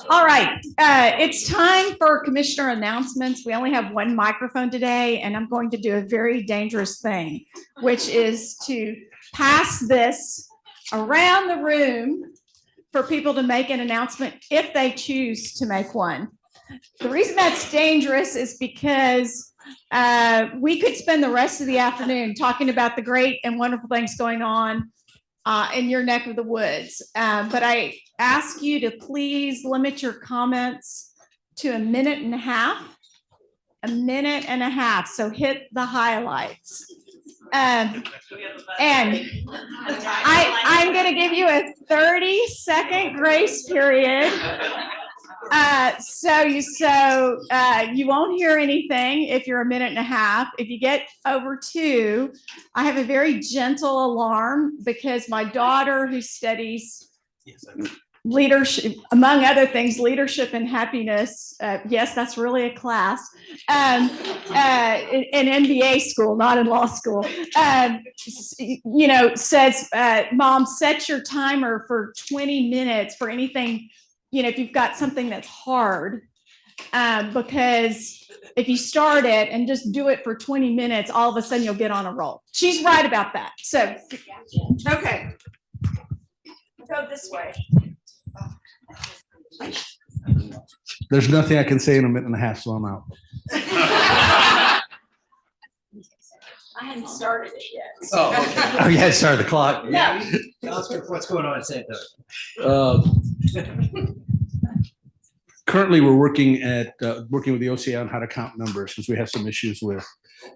All right, it's time for commissioner announcements. We only have one microphone today, and I'm going to do a very dangerous thing, which is to pass this around the room for people to make an announcement if they choose to make one. The reason that's dangerous is because we could spend the rest of the afternoon talking about the great and wonderful things going on in your neck of the woods. But I ask you to please limit your comments to a minute and a half. A minute and a half. So hit the highlights. And I'm going to give you a 30-second grace period. So you won't hear anything if you're a minute and a half. If you get over 2, I have a very gentle alarm because my daughter, who studies leadership, among other things, leadership and happiness. Yes, that's really a class. In MBA school, not in law school. Says, Mom, set your timer for 20 minutes for anything. If you've got something that's hard, because if you start it and just do it for 20 minutes, all of a sudden you'll get on a roll. She's right about that. So, okay. Go this way. There's nothing I can say in a minute and a half, so I'm out. I hadn't started it yet. Oh, okay. Oh, you had to start the clock. No. Oscar, what's going on at St. Doug? Currently, we're working with the OCA on how to count numbers because we have some issues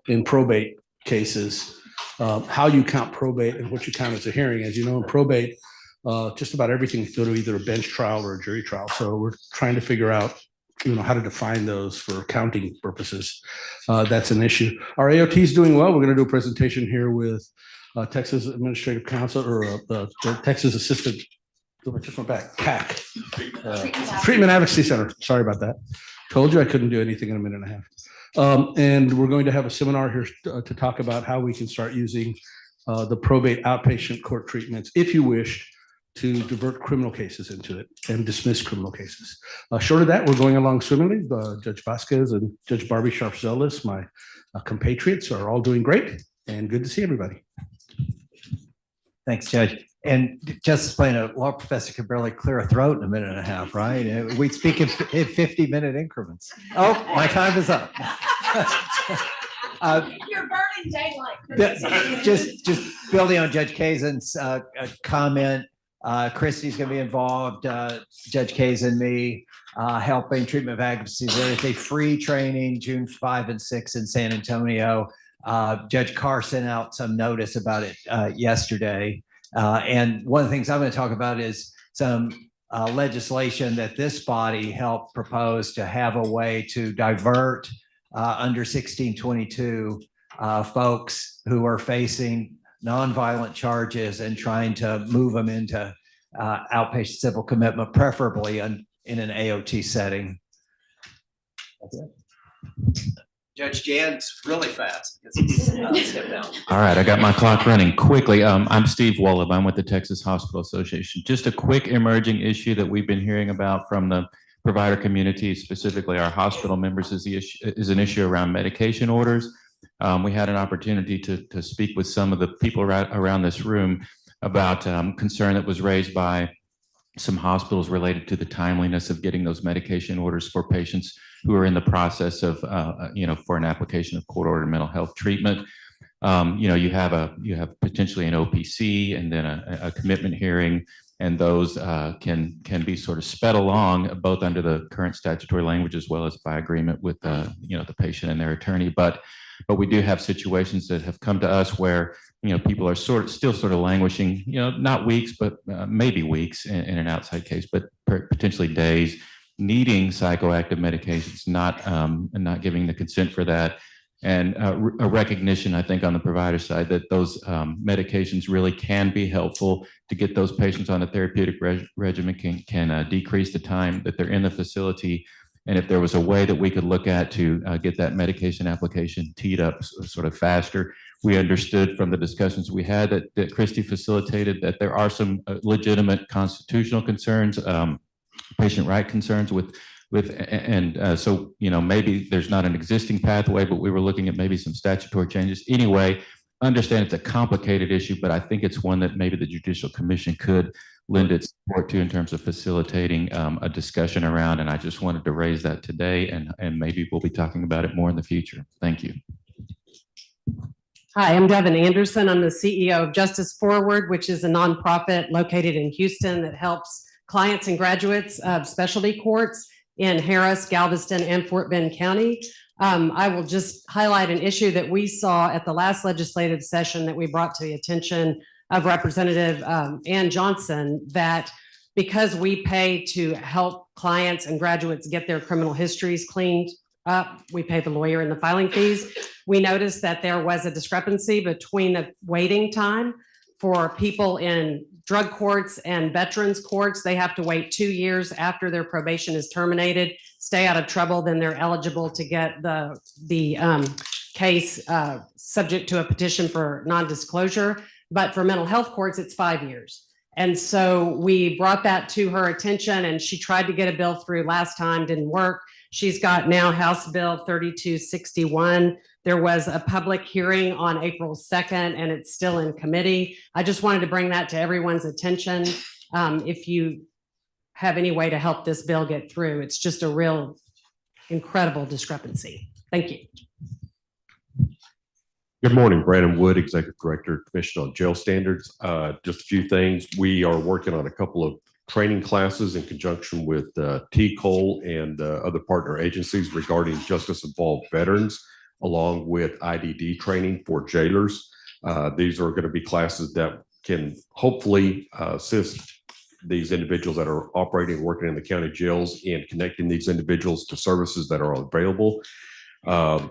in probate cases, how you count probate and what you count as a hearing. As you know, in probate, just about everything can go to either a bench trial or a jury trial. So we're trying to figure out, how to define those for counting purposes. That's an issue. Our AOT is doing well. We're going to do a presentation here with Texas Administrative Council or the Texas Assistant. I just went back. PAC, Treatment Advocacy Center. Sorry about that. Told you I couldn't do anything in a minute and a half. And we're going to have a seminar here to talk about how we can start using the probate outpatient court treatments, if you wish, to divert criminal cases into it and dismiss criminal cases. Short of that, we're going along swimmingly. Judge Vasquez and Judge Barbie Sharp-Zeldis, my compatriots, are all doing great, and good to see everybody. Thanks, Judge. And just explain, a law professor can barely clear a throat in a minute and a half, right? We speak in 50-minute increments. Oh, my time is up. You're burning daylight. Just building on Judge Kazan's comment, Christy's going to be involved, Judge Kazan, me, helping treatment of advocacy. There is a free training June 5 and 6 in San Antonio. Judge Carr sent out some notice about it yesterday. And one of the things I'm going to talk about is some legislation that this body helped propose to have a way to divert under 1622 folks who are facing nonviolent charges and trying to move them into outpatient civil commitment, preferably in an AOT setting. That's it. Judge Jan's really fast because he's stepped down. All right, I got my clock running quickly. I'm Steve Wolub. I'm with the Texas Hospital Association. Just a quick emerging issue that we've been hearing about from the provider community, specifically our hospital members, is an issue around medication orders. We had an opportunity to speak with some of the people around this room about concern that was raised by some hospitals related to the timeliness of getting those medication orders for patients who are in the process of, for an application of court-ordered mental health treatment. You have potentially an OPC and then a commitment hearing, and those can be sort of sped along both under the current statutory language as well as by agreement with the patient and their attorney. But we do have situations that have come to us where people are still sort of languishing, not weeks, but maybe weeks in an outside case, but potentially days, needing psychoactive medications, not giving the consent for that, and a recognition, I think, on the provider side that those medications really can be helpful to get those patients on a therapeutic regimen, can decrease the time that they're in the facility. And if there was a way that we could look at to get that medication application teed up sort of faster, we understood from the discussions we had that Christy facilitated that there are some legitimate constitutional concerns, patient right concerns so maybe there's not an existing pathway, but we were looking at maybe some statutory changes. Anyway, understand it's a complicated issue, but I think it's one that maybe the Judicial Commission could lend its support to in terms of facilitating a discussion around. And I just wanted to raise that today, and maybe we'll be talking about it more in the future. Thank you. Hi, I'm Devin Anderson. I'm the CEO of Justice Forward, which is a nonprofit located in Houston that helps clients and graduates of specialty courts in Harris, Galveston, and Fort Bend County. I will just highlight an issue that we saw at the last legislative session that we brought to the attention of Representative Ann Johnson, that because we pay to help clients and graduates get their criminal histories cleaned up, we pay the lawyer and the filing fees. We noticed that there was a discrepancy between the waiting time for people in drug courts and veterans courts. They have to wait 2 years after their probation is terminated, stay out of trouble, then they're eligible to get the case subject to a petition for non-disclosure. But for mental health courts, it's 5 years. And so we brought that to her attention, and she tried to get a bill through last time, didn't work. She's got now House Bill 3261. There was a public hearing on April 2nd, and it's still in committee. I just wanted to bring that to everyone's attention. If you have any way to help this bill get through, it's just a real incredible discrepancy. Thank you. Good morning, Brandon Wood, Executive Director, Commission on Jail Standards. Just a few things. We are working on a couple of training classes in conjunction with TCOL and other partner agencies regarding justice-involved veterans, along with IDD training for jailers. These are going to be classes that can hopefully assist these individuals that are operating and working in the county jails and connecting these individuals to services that are available.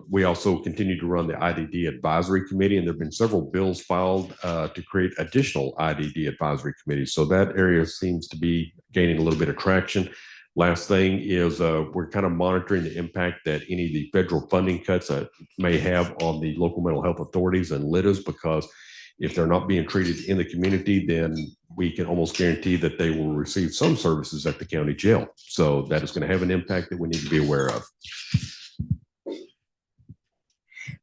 We also continue to run the IDD Advisory Committee, and there have been several bills filed to create additional IDD Advisory Committees. So that area seems to be gaining a little bit of traction. Last thing is we're kind of monitoring the impact that any of the federal funding cuts may have on the local mental health authorities and LIDAs, because if they're not being treated in the community, then we can almost guarantee that they will receive some services at the county jail. So that is going to have an impact that we need to be aware of.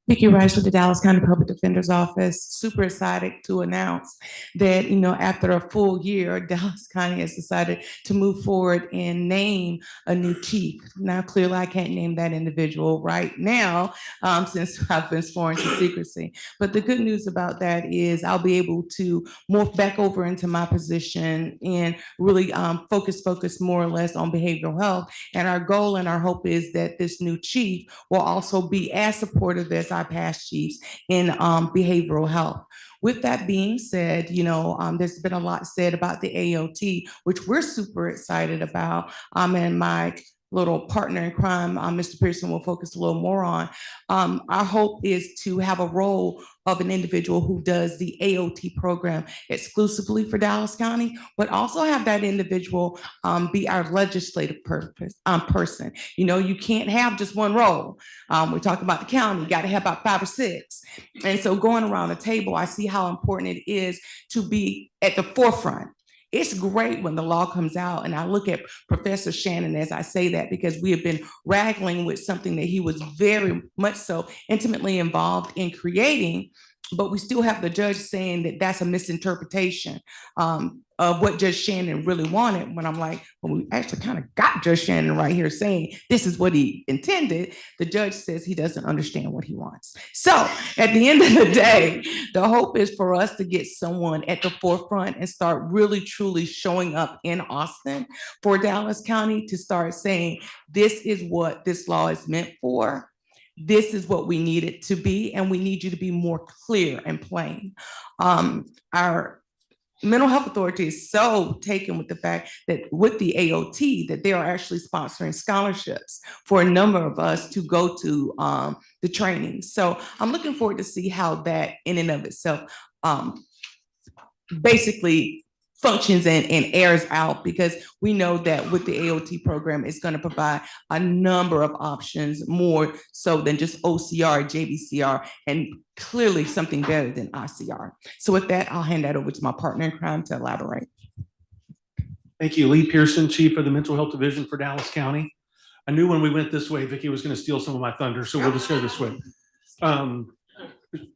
Vicki Rice with the Dallas County Public Defender's Office. Super excited to announce that, after a full year, Dallas County has decided to move forward and name a new chief. Now, clearly, I can't name that individual right now since I've been sworn to secrecy. But the good news about that is I'll be able to morph back over into my position and really focus more or less on behavioral health. And our goal and our hope is that this new chief will also be as supportive as our past chiefs in behavioral health. With that being said, there's been a lot said about the AOT, which we're super excited about. And my little partner in crime, Mr. Pearson, will focus a little more on. Our hope is to have a role of an individual who does the AOT program exclusively for Dallas County, but also have that individual be our legislative person. You can't have just one role. We're talking about the county, you got to have about 5 or 6. And so going around the table, I see how important it is to be at the forefront. It's great when the law comes out, and I look at Professor Shannon as I say that, because we have been wrangling with something that he was very much so intimately involved in creating, but we still have the judge saying that that's a misinterpretation of what Judge Shannon really wanted. When I'm like, when we actually kind of got Judge Shannon right here saying this is what he intended, the judge says he doesn't understand what he wants. So at the end of the day, the hope is for us to get someone at the forefront and start really truly showing up in Austin for Dallas County to start saying, this is what this law is meant for. This is what we need it to be, and we need you to be more clear and plain. Our mental health authority is so taken with the fact that with the AOT, that they are actually sponsoring scholarships for a number of us to go to the training. So I'm looking forward to see how that in and of itself basically functions and airs out, because we know that with the AOT program, it's going to provide a number of options, more so than just OCR, JBCR, and clearly something better than ICR. So with that, I'll hand that over to my partner in crime to elaborate. Thank you. Lee Pearson, Chief of the Mental Health Division for Dallas County. I knew when we went this way, Vicki was going to steal some of my thunder, so we'll just go this way.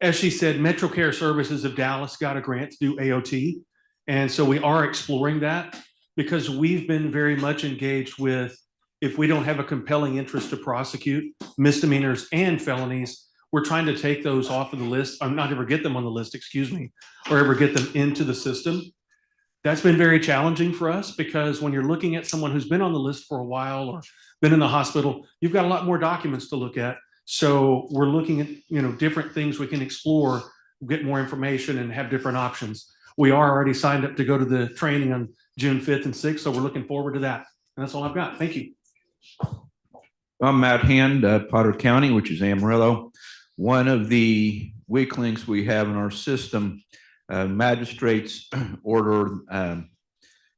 As she said, Metro Care Services of Dallas got a grant to do AOT. And so we are exploring that, because we've been very much engaged with, if we don't have a compelling interest to prosecute misdemeanors and felonies, we're trying to take those off of the list, or not ever get them on the list, excuse me, or ever get them into the system. That's been very challenging for us because when you're looking at someone who's been on the list for a while or been in the hospital, you've got a lot more documents to look at. So we're looking at, different things we can explore, get more information and have different options. We are already signed up to go to the training on June 5th and 6th. So we're looking forward to that. And that's all I've got. Thank you. I'm Matt Hand, Potter County, which is Amarillo. One of the weak links we have in our system, magistrates order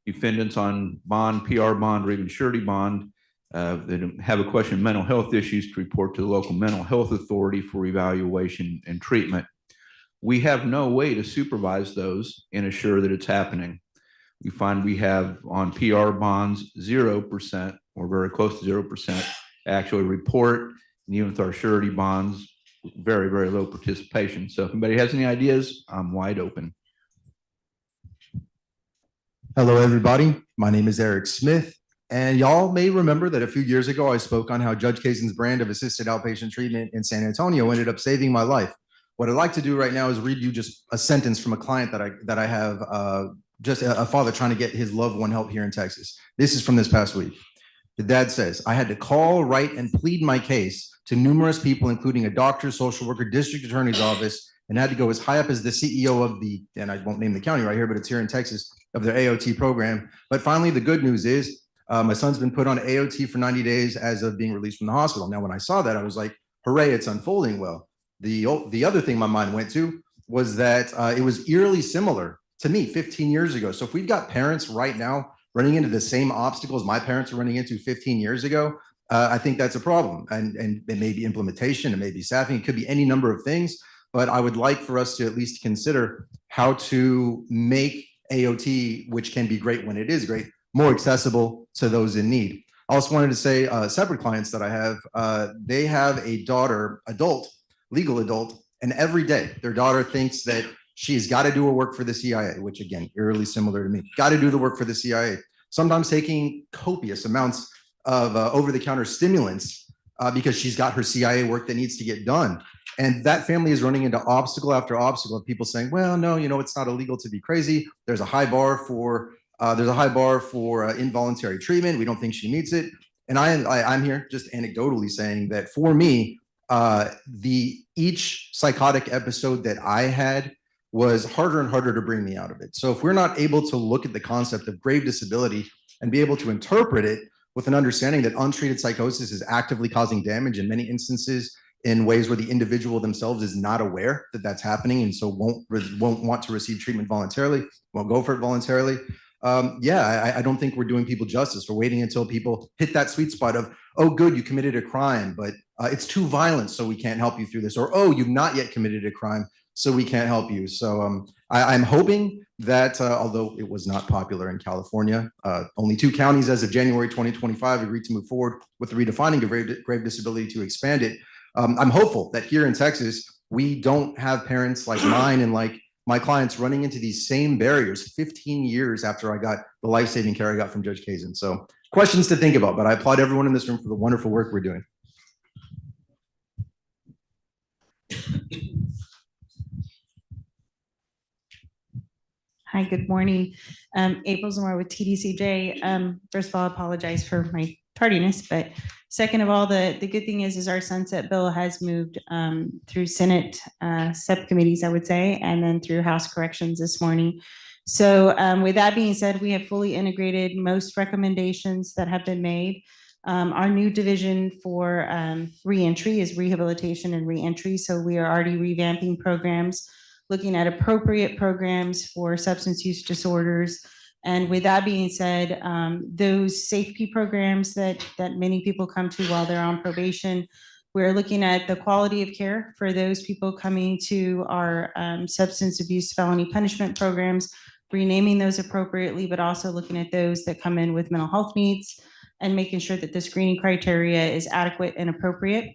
defendants on bond, PR bond, or even surety bond that have a question of mental health issues to report to the local mental health authority for evaluation and treatment. We have no way to supervise those and assure that it's happening. We find we have on PR bonds 0% or very close to 0% actually report, and even with our surety bonds, very, very low participation. So if anybody has any ideas, I'm wide open. Hello, everybody. My name is Eric Smith, and y'all may remember that a few years ago, I spoke on how Judge Kazan's brand of assisted outpatient treatment in San Antonio ended up saving my life. What I'd like to do right now is read you just a sentence from a client that I have, just a father trying to get his loved one help here in Texas. This is from this past week. The dad says, I had to call, write, and plead my case to numerous people, including a doctor, social worker, district attorney's office, and had to go as high up as the CEO of the, and I won't name the county right here, but it's here in Texas, of their AOT program. But finally, the good news is my son's been put on AOT for 90 days as of being released from the hospital. Now, when I saw that, I was like, hooray, it's unfolding well. The other thing my mind went to was that it was eerily similar to me 15 years ago. So if we've got parents right now running into the same obstacles my parents were running into 15 years ago, I think that's a problem. And it may be implementation, it may be staffing, it could be any number of things, but I would like for us to at least consider how to make AOT, which can be great when it is great, more accessible to those in need. I also wanted to say separate clients that I have, they have a daughter, legal adult, and every day their daughter thinks that she's got to do her work for the CIA, which again, eerily similar to me, got to do the work for the CIA. Sometimes taking copious amounts of over-the-counter stimulants because she's got her CIA work that needs to get done. And that family is running into obstacle after obstacle of people saying, well, no, it's not illegal to be crazy. There's a high bar for involuntary treatment. We don't think she meets it. And I'm here just anecdotally saying that for me, each psychotic episode that I had was harder and harder to bring me out of it. So if we're not able to look at the concept of grave disability and be able to interpret it with an understanding that untreated psychosis is actively causing damage in many instances in ways where the individual themselves is not aware that that's happening and so won't want to receive treatment voluntarily, won't go for it voluntarily. I don't think we're doing people justice for waiting until people hit that sweet spot of, oh, good, you committed a crime, but it's too violent, so we can't help you through this. Or, oh, you've not yet committed a crime, so we can't help you. So I'm hoping that although it was not popular in California, only 2 counties as of January 2025 agreed to move forward with the redefining of grave disability to expand it. I'm hopeful that here in Texas, we don't have parents like mine and like my clients running into these same barriers 15 years after I got the life-saving care I got from Judge Kazan. So questions to think about, but I applaud everyone in this room for the wonderful work we're doing. Hi, good morning. April Zamora with TDCJ. First of all, I apologize for my tardiness, but second of all, the good thing is our sunset bill has moved through Senate subcommittees, I would say, and then through House corrections this morning. So with that being said, we have fully integrated most recommendations that have been made. Our new division for reentry is rehabilitation and reentry. So we are already revamping programs, looking at appropriate programs for substance use disorders. And with that being said, those safety programs that many people come to while they're on probation, we're looking at the quality of care for those people coming to our substance abuse felony punishment programs, renaming those appropriately, but also looking at those that come in with mental health needs and making sure that the screening criteria is adequate and appropriate.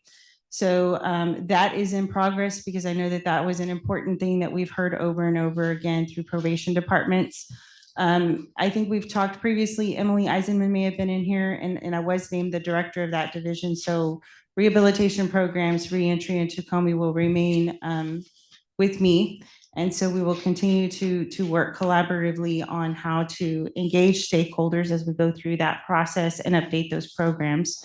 So that is in progress because I know that was an important thing that we've heard over and over again through probation departments. I think we've talked previously, Emily Eisenman may have been in here and I was named the director of that division. So rehabilitation programs, reentry into Comey will remain with me. And so we will continue to work collaboratively on how to engage stakeholders as we go through that process and update those programs.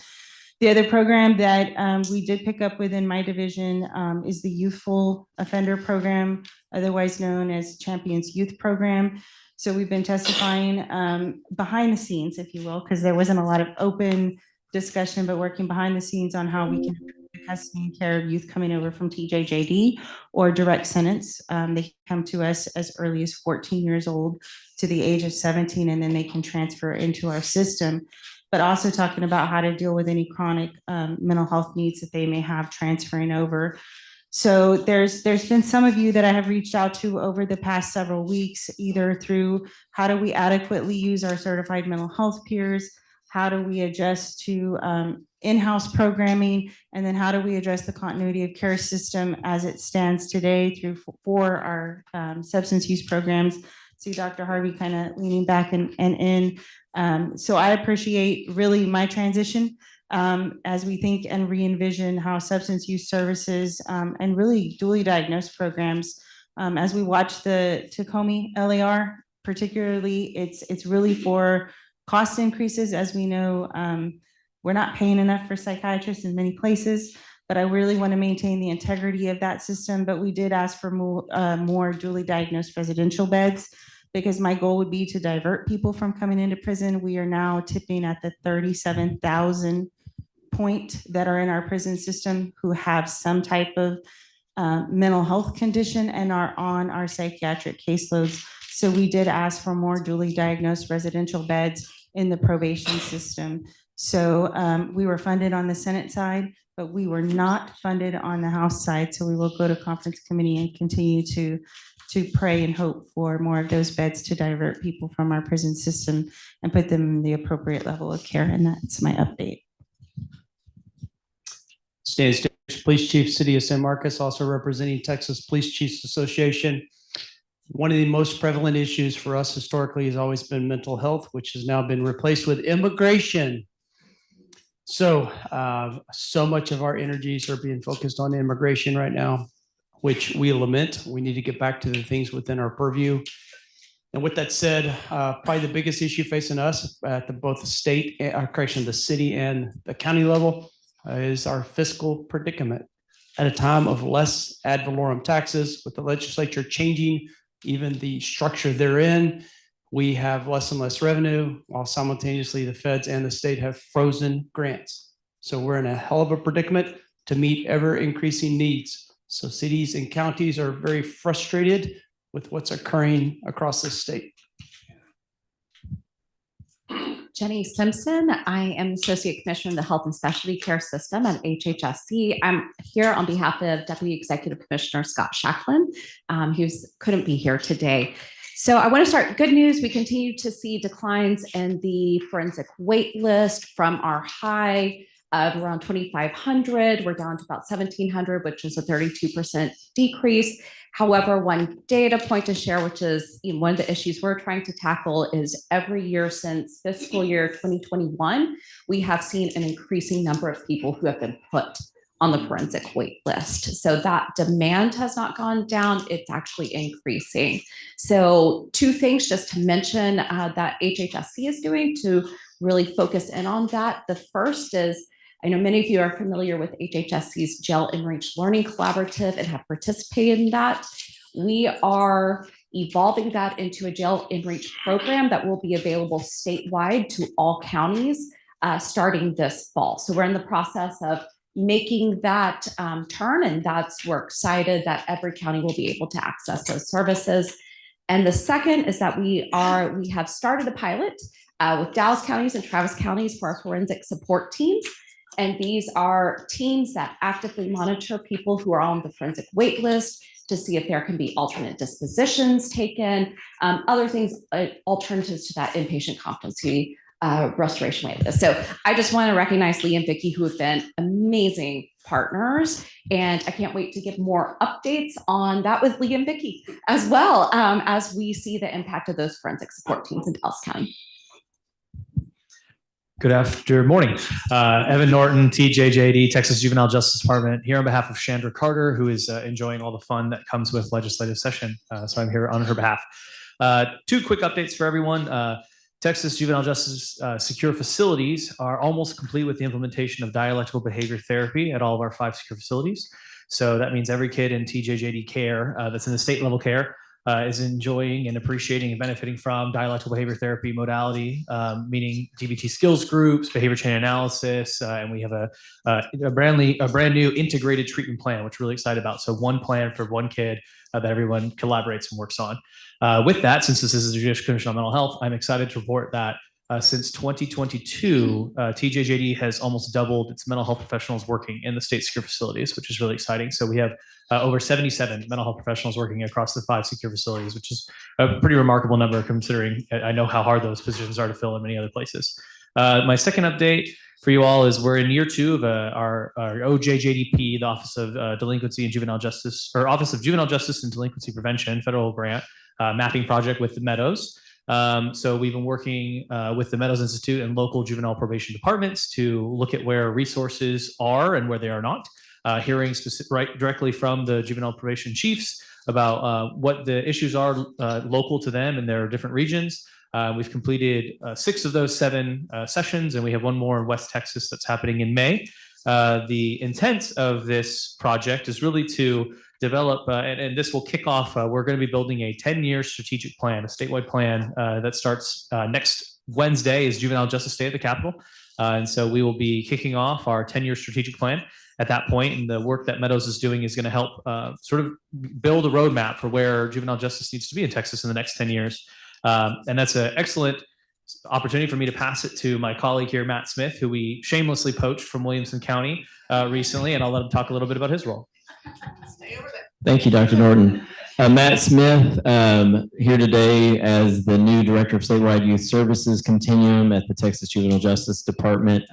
The other program that we did pick up within my division is the Youthful Offender Program, otherwise known as Champions Youth Program. So we've been testifying behind the scenes, if you will, because there wasn't a lot of open discussion, but working behind the scenes on how we can improve the custody and care of youth coming over from TJJD or direct sentence. They come to us as early as 14 years old to the age of 17, and then they can transfer into our system. But also talking about how to deal with any chronic mental health needs that they may have transferring over. So there's been some of you that I have reached out to over the past several weeks, either through how do we adequately use our certified mental health peers, how do we adjust to in-house programming, and then how do we address the continuity of care system as it stands today for our substance use programs. See Dr. Harvey kind of leaning back and in. So I appreciate really my transition as we think and re-envision how substance use services and really dually diagnosed programs, as we watch the Tacoma LAR, particularly, it's really for cost increases. As we know, we're not paying enough for psychiatrists in many places, but I really want to maintain the integrity of that system. But we did ask for more dually diagnosed residential beds, because my goal would be to divert people from coming into prison. We are now tipping at the 37,000 point that are in our prison system who have some type of mental health condition and are on our psychiatric caseloads. So we did ask for more dually diagnosed residential beds in the probation system. So we were funded on the Senate side, but we were not funded on the House side. So we will go to conference committee and continue to pray and hope for more of those beds to divert people from our prison system and put them in the appropriate level of care. And that's my update. Stan Stage Police Chief, City of San Marcos, also representing Texas Police Chiefs Association. One of the most prevalent issues for us historically has always been mental health, which has now been replaced with immigration. So much of our energies are being focused on immigration right now, which we lament. We need to get back to the things within our purview. And with that said, probably the biggest issue facing us at both the state, the city and the county level is our fiscal predicament. At a time of less ad valorem taxes, with the legislature changing even the structure they're in, we have less and less revenue, while simultaneously the feds and the state have frozen grants. So we're in a hell of a predicament to meet ever increasing needs. So cities and counties are very frustrated with what's occurring across the state. Jenny Simpson. I am Associate Commissioner in the Health and Specialty Care System at HHSC. I'm here on behalf of Deputy Executive Commissioner Scott Shacklin, who couldn't be here today. So I want to start good news. We continue to see declines in the forensic wait list from our high of around 2,500. We're down to about 1,700, which is a 32% decrease. However, one data point to share, which is one of the issues we're trying to tackle, is every year since fiscal year 2021, we have seen an increasing number of people who have been put on the forensic wait list. So that demand has not gone down, it's actually increasing. So two things just to mention that HHSC is doing to really focus in on that. The first is, I know many of you are familiar with HHSC's Jail Enriched Learning Collaborative and have participated in that. We are evolving that into a Jail Enriched program that will be available statewide to all counties starting this fall. So we're in the process of making that turn, and we're excited that every county will be able to access those services. And the second is that we have started a pilot with Dallas counties and Travis counties for our forensic support teams. And these are teams that actively monitor people who are on the forensic wait list to see if there can be alternate dispositions taken, other things, alternatives to that inpatient competency restoration wait list. So I just want to recognize Lee and Vicki, who have been amazing partners. And I can't wait to give more updates on that with Lee and Vicki as well, as we see the impact of those forensic support teams in Dallas County. Morning. Evan Norton, TJJD, Texas Juvenile Justice Department, here on behalf of Chandra Carter, who is enjoying all the fun that comes with legislative session. So I'm here on her behalf. Two quick updates for everyone. Texas Juvenile Justice secure facilities are almost complete with the implementation of dialectical behavior therapy at all of our 5 secure facilities. So that means every kid in TJJD care that's in the state level care is enjoying and appreciating and benefiting from dialectical behavior therapy modality, meaning DBT skills groups, behavior chain analysis, and we have a brand new integrated treatment plan, which we're really excited about. So one plan for one kid that everyone collaborates and works on. With that, since this is the Judicial Commission on Mental Health, I'm excited to report that since 2022, TJJD has almost doubled its mental health professionals working in the state secure facilities, which is really exciting. So we have over 77 mental health professionals working across the 5 secure facilities, which is a pretty remarkable number considering I know how hard those positions are to fill in many other places. My second update for you all is we're in year 2 of our OJJDP, the Office of Delinquency and Juvenile Justice, or Office of Juvenile Justice and Delinquency Prevention federal grant mapping project with the Meadows. So we've been working with the Meadows Institute and local juvenile probation departments to look at where resources are and where they are not, hearing directly from the juvenile probation chiefs about what the issues are local to them in their different regions. We've completed 6 of those 7 sessions, and we have one more in West Texas that's happening in May. The intent of this project is really to develop, and this will kick off, we're going to be building a 10-year strategic plan, a statewide plan that starts next Wednesday is Juvenile Justice Day at the Capitol. And so we will be kicking off our 10-year strategic plan at that point, and the work that Meadows is doing is going to help sort of build a roadmap for where juvenile justice needs to be in Texas in the next 10 years. And that's an excellent opportunity for me to pass it to my colleague here, Matt Smith, who we shamelessly poached from Williamson County recently, and I'll let him talk a little bit about his role. Thank you, Dr. Norton. Matt Smith here today as the new Director of Statewide Youth Services Continuum at the Texas Juvenile Justice Department.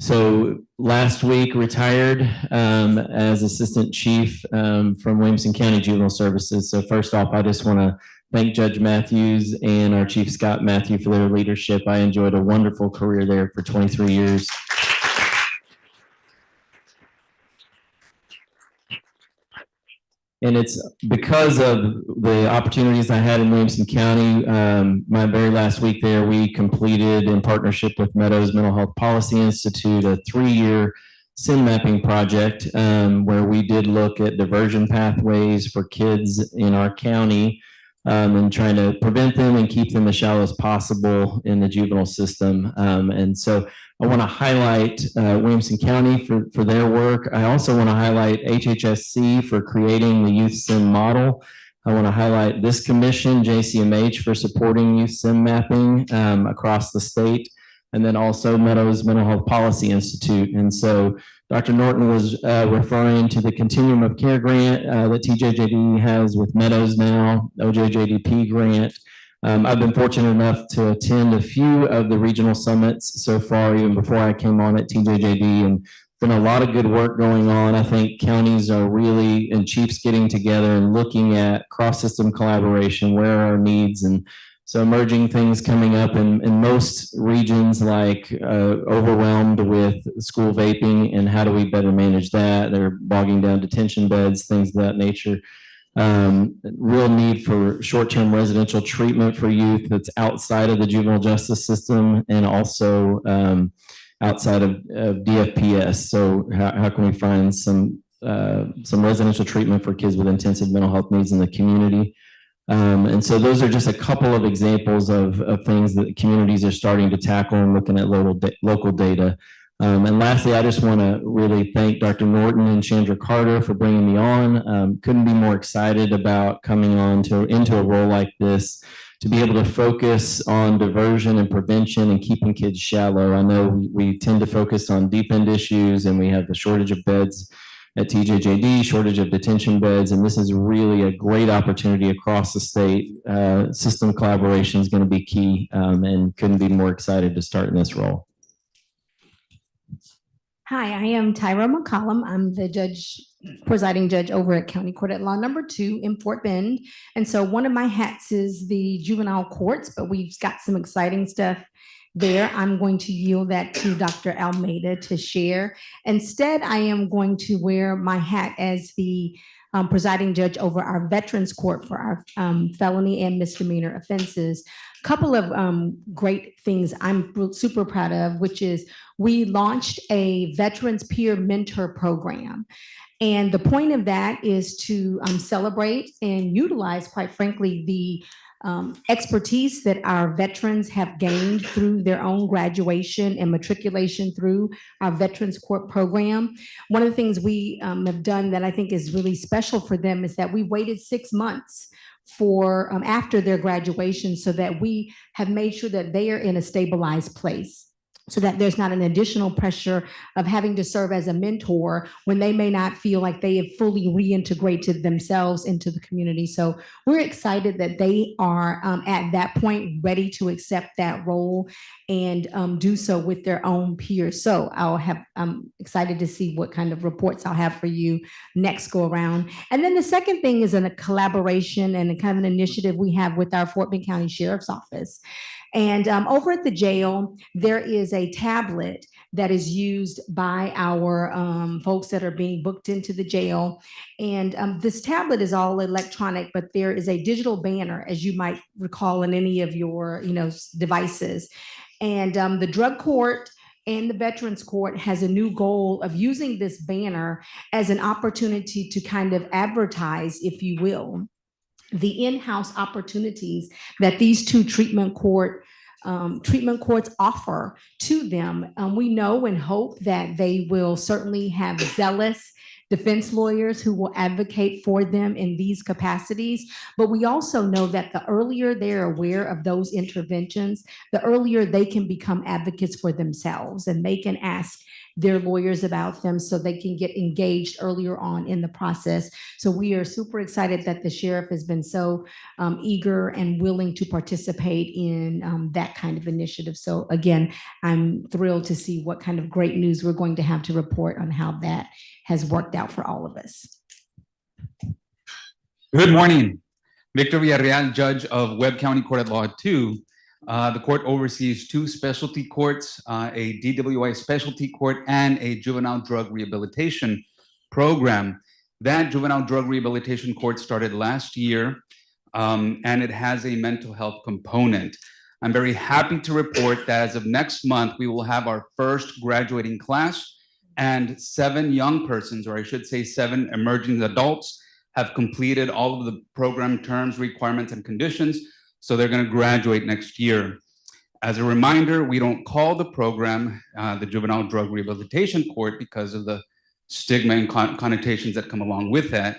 So last week retired as Assistant Chief from Williamson County Juvenile Services. So first off, I just want to thank Judge Matthews and our Chief Scott Matthew for their leadership. I enjoyed a wonderful career there for 23 years. And it's because of the opportunities I had in Williamson County. My very last week there, we completed in partnership with Meadows Mental Health Policy Institute a 3-year SIM mapping project where we did look at diversion pathways for kids in our county and trying to prevent them and keep them as shallow as possible in the juvenile system. And so I want to highlight Williamson County for their work. I also want to highlight HHSC for creating the Youth SIM model. I want to highlight this commission, JCMH, for supporting youth SIM mapping across the state, and then also Meadows Mental Health Policy Institute. And so Dr. Norton was referring to the Continuum of Care grant that TJJD has with Meadows now, OJJDP grant. I've been fortunate enough to attend a few of the regional summits so far, even before I came on at TJJD, and been a lot of good work going on. I think counties are really, and chiefs getting together and looking at cross-system collaboration, where are our needs, and so emerging things coming up in most regions, like overwhelmed with school vaping and how do we better manage that? They're bogging down detention beds, things of that nature. Real need for short-term residential treatment for youth that's outside of the juvenile justice system and also outside of DFPS. So how can we find some residential treatment for kids with intensive mental health needs in the community? And so those are just a couple of examples of things that communities are starting to tackle and looking at local data. And lastly, I just want to really thank Dr. Norton and Chandra Carter for bringing me on. Couldn't be more excited about coming on into a role like this, to be able to focus on diversion and prevention and keeping kids shallow. I know we tend to focus on deep end issues, and we have the shortage of beds at TJJD, shortage of detention beds, and this is really a great opportunity across the state. System collaboration is going to be key, and couldn't be more excited to start in this role. Hi, I am Tyra McCollum. I'm the presiding judge over at County Court at Law Number 2 in Fort Bend. And so one of my hats is the juvenile courts, but we've got some exciting stuff there. I'm going to yield that to Dr. Almeida to share. Instead, I am going to wear my hat as the presiding judge over our Veterans Court for our felony and misdemeanor offenses. Couple of great things I'm super proud of, which is we launched a Veterans Peer Mentor Program. And the point of that is to celebrate and utilize, quite frankly, the expertise that our veterans have gained through their own graduation and matriculation through our Veterans Court program. One of the things we have done that I think is really special for them is that we waited 6 months for after their graduation so that we have made sure that they are in a stabilized place, so that there's not an additional pressure of having to serve as a mentor when they may not feel like they have fully reintegrated themselves into the community. So we're excited that they are at that point ready to accept that role and do so with their own peers. So I'm excited to see what kind of reports I'll have for you next go around. And then the second thing is a collaboration and a kind of an initiative we have with our Fort Bend County Sheriff's Office. And over at the jail, there is a tablet that is used by our folks that are being booked into the jail. And this tablet is all electronic, but there is a digital banner, as you might recall in any of your devices. And the drug court and the Veterans Court has a new goal of using this banner as an opportunity to kind of advertise, if you will, the in-house opportunities that these two treatment courts offer to them. We know and hope that they will certainly have zealous defense lawyers who will advocate for them in these capacities. But we also know that the earlier they're aware of those interventions, the earlier they can become advocates for themselves, and they can ask their lawyers about them so they can get engaged earlier on in the process. So we are super excited that the sheriff has been so eager and willing to participate in that kind of initiative. So again, I'm thrilled to see what kind of great news we're going to have to report on how that has worked out for all of us. Good morning. Victor Villarreal, Judge of Webb County Court at Law 2. The court oversees 2 specialty courts, a DWI specialty court and a juvenile drug rehabilitation program. That juvenile drug rehabilitation court started last year, and it has a mental health component. I'm very happy to report that as of next month, we will have our first graduating class, and 7 young persons, or I should say 7 emerging adults, have completed all of the program terms, requirements, and conditions. So they're going to graduate next year. As a reminder, we don't call the program the Juvenile Drug Rehabilitation Court because of the stigma and connotations that come along with that.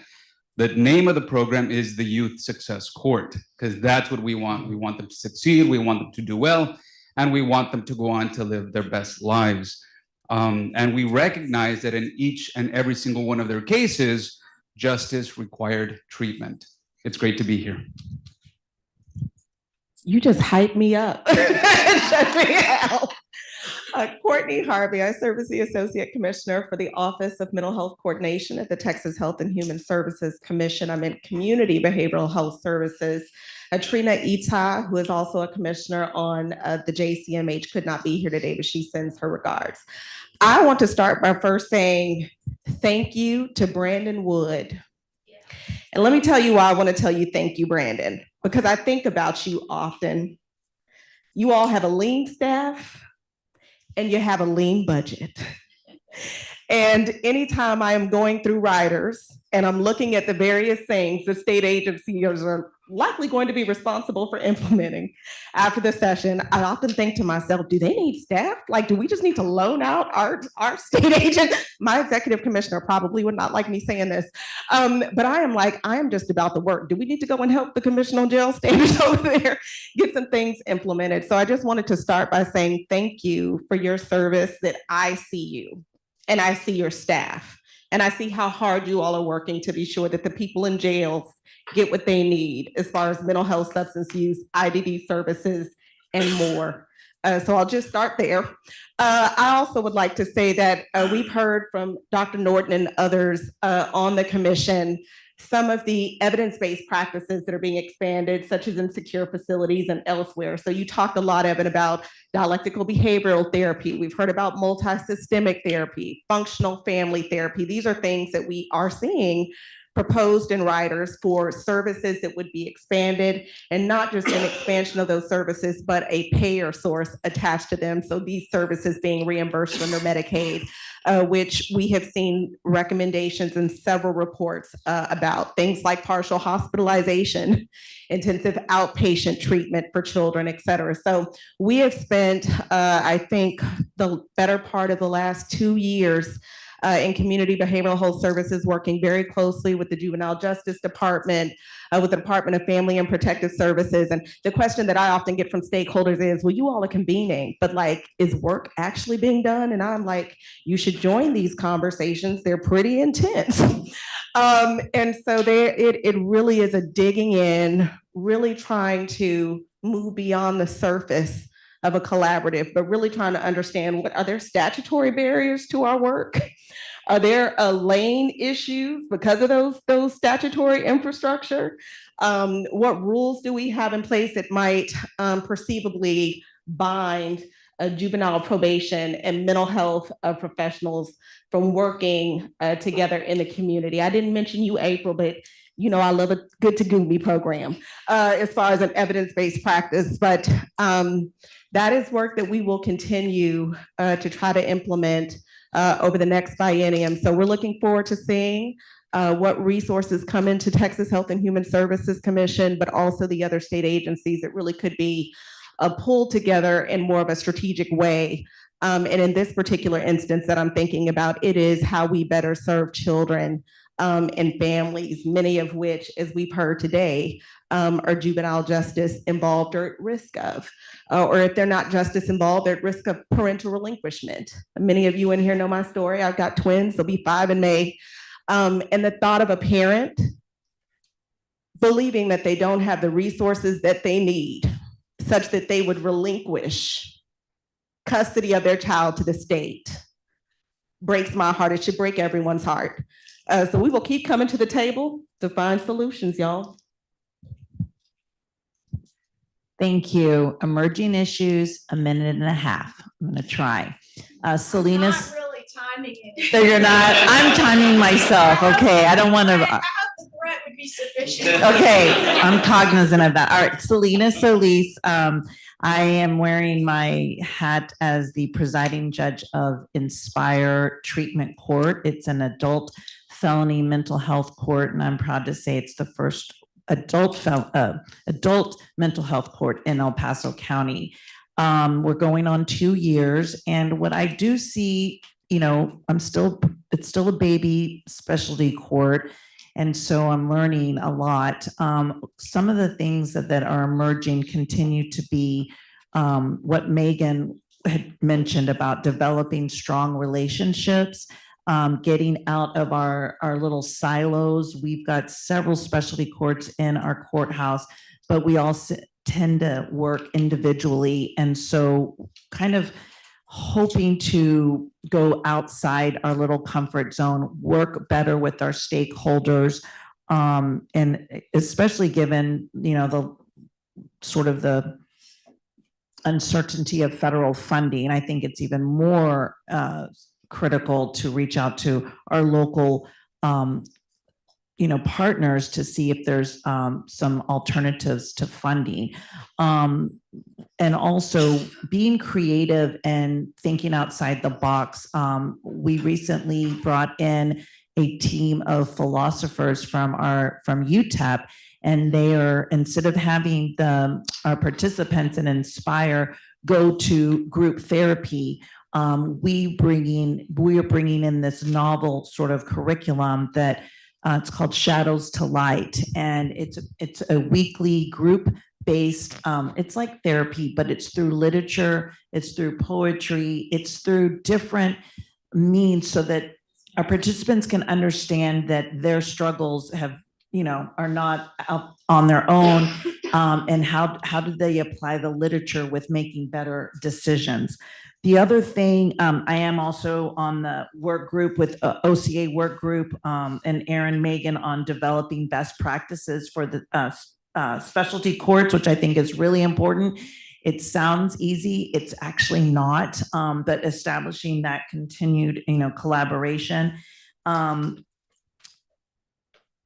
The name of the program is the Youth Success Court, because that's what we want. We want them to succeed, we want them to do well, and we want them to go on to live their best lives. And we recognize that in each and every single one of their cases, justice required treatment. It's great to be here. You just hyped me up. Shut me out. Courtney Harvey, I serve as the Associate Commissioner for the Office of Mental Health Coordination at the Texas Health and Human Services Commission. I'm in Community Behavioral Health Services. Trina Ita, who is also a commissioner on the JCMH, could not be here today, but she sends her regards. I want to start by first saying thank you to Brandon Wood. And let me tell you why I want to tell you thank you, Brandon, because I think about you often. You all have a lean staff and you have a lean budget. And anytime I am going through riders and I'm looking at the various things the state agencies are likely going to be responsible for implementing after the session, I often think to myself, do they need staff? Like, do we just need to loan out our state agent? My executive commissioner probably would not like me saying this, but I am just about the work. Do we need to go and help the Commission on Jail Standards over there get some things implemented? So I just wanted to start by saying thank you for your service, that I see you and I see your staff and I see how hard you all are working to be sure that the people in jails get what they need as far as mental health, substance use, IDD services, and more. So I'll just start there. I also would like to say that we've heard from Dr. Norton and others on the commission some of the evidence-based practices that are being expanded, such as in secure facilities and elsewhere. So you talked a lot, Evan, about dialectical behavioral therapy. We've heard about multi-systemic therapy, functional family therapy. These are things that we are seeing proposed in riders for services that would be expanded, and not just an expansion of those services, but a payer source attached to them. So these services being reimbursed under Medicaid, which we have seen recommendations in several reports about things like partial hospitalization, intensive outpatient treatment for children, et cetera. So we have spent, I think, the better part of the last 2 years in community behavioral health services, working very closely with the Juvenile Justice Department, with the Department of Family and Protective Services. And the question that I often get from stakeholders is, well, you all are convening, but like, is work actually being done? And I'm like, you should join these conversations. They're pretty intense. And so it really is a digging in, really trying to move beyond the surface of a collaborative, but really trying to understand, what are there statutory barriers to our work? Are there lane issues because of those statutory infrastructure? What rules do we have in place that might perceivably bind juvenile probation and mental health professionals from working together in the community? I didn't mention you, April, but you know I love a good to Google program as far as an evidence-based practice, but that is work that we will continue to try to implement over the next biennium. So we're looking forward to seeing what resources come into Texas Health and Human Services Commission, but also the other state agencies that really could be pulled together in more of a strategic way. And in this particular instance that I'm thinking about, it is how we better serve children and families, many of which, as we've heard today, are juvenile justice involved or at risk of, or if they're not justice involved, they're at risk of parental relinquishment. Many of you in here know my story. I've got twins, they'll be 5 in May. And the thought of a parent believing that they don't have the resources that they need, such that they would relinquish custody of their child to the state, breaks my heart. It should break everyone's heart. So we will keep coming to the table to find solutions, y'all. Thank you. Emerging issues, a minute and a half. I'm going to try. Salinas. Not really timing it. So you're not, I'm timing myself. Okay. I don't want to. I hope the threat would be sufficient. Okay. I'm cognizant of that. All right. Salinas Solis. I am wearing my hat as the presiding judge of Inspire Treatment Court. It's an adult felony mental health court, and I'm proud to say it's the first adult mental health court in El Paso County. We're going on 2 years, and what I do see, you know, it's still a baby specialty court, and so I'm learning a lot. Some of the things that are emerging continue to be what Megan had mentioned about developing strong relationships, getting out of our little silos. We've got several specialty courts in our courthouse, but we all tend to work individually. And so kind of hoping to go outside our little comfort zone, work better with our stakeholders, and especially given, you know, the sort of the uncertainty of federal funding, I think it's even more critical to reach out to our local, you know, partners to see if there's some alternatives to funding. And also being creative and thinking outside the box. We recently brought in a team of philosophers from UTEP, and they are, instead of having our participants in Inspire go to group therapy, we are bringing in this novel sort of curriculum that it's called Shadows to Light, and it's a weekly group based. It's like therapy, but it's through literature, it's through poetry, it's through different means, so that our participants can understand that their struggles are not out on their own, and how do they apply the literature with making better decisions. The other thing, I am also on the work group with OCA work group and Aaron Megan on developing best practices for the specialty courts, which I think is really important. It sounds easy, it's actually not, but establishing that continued, collaboration.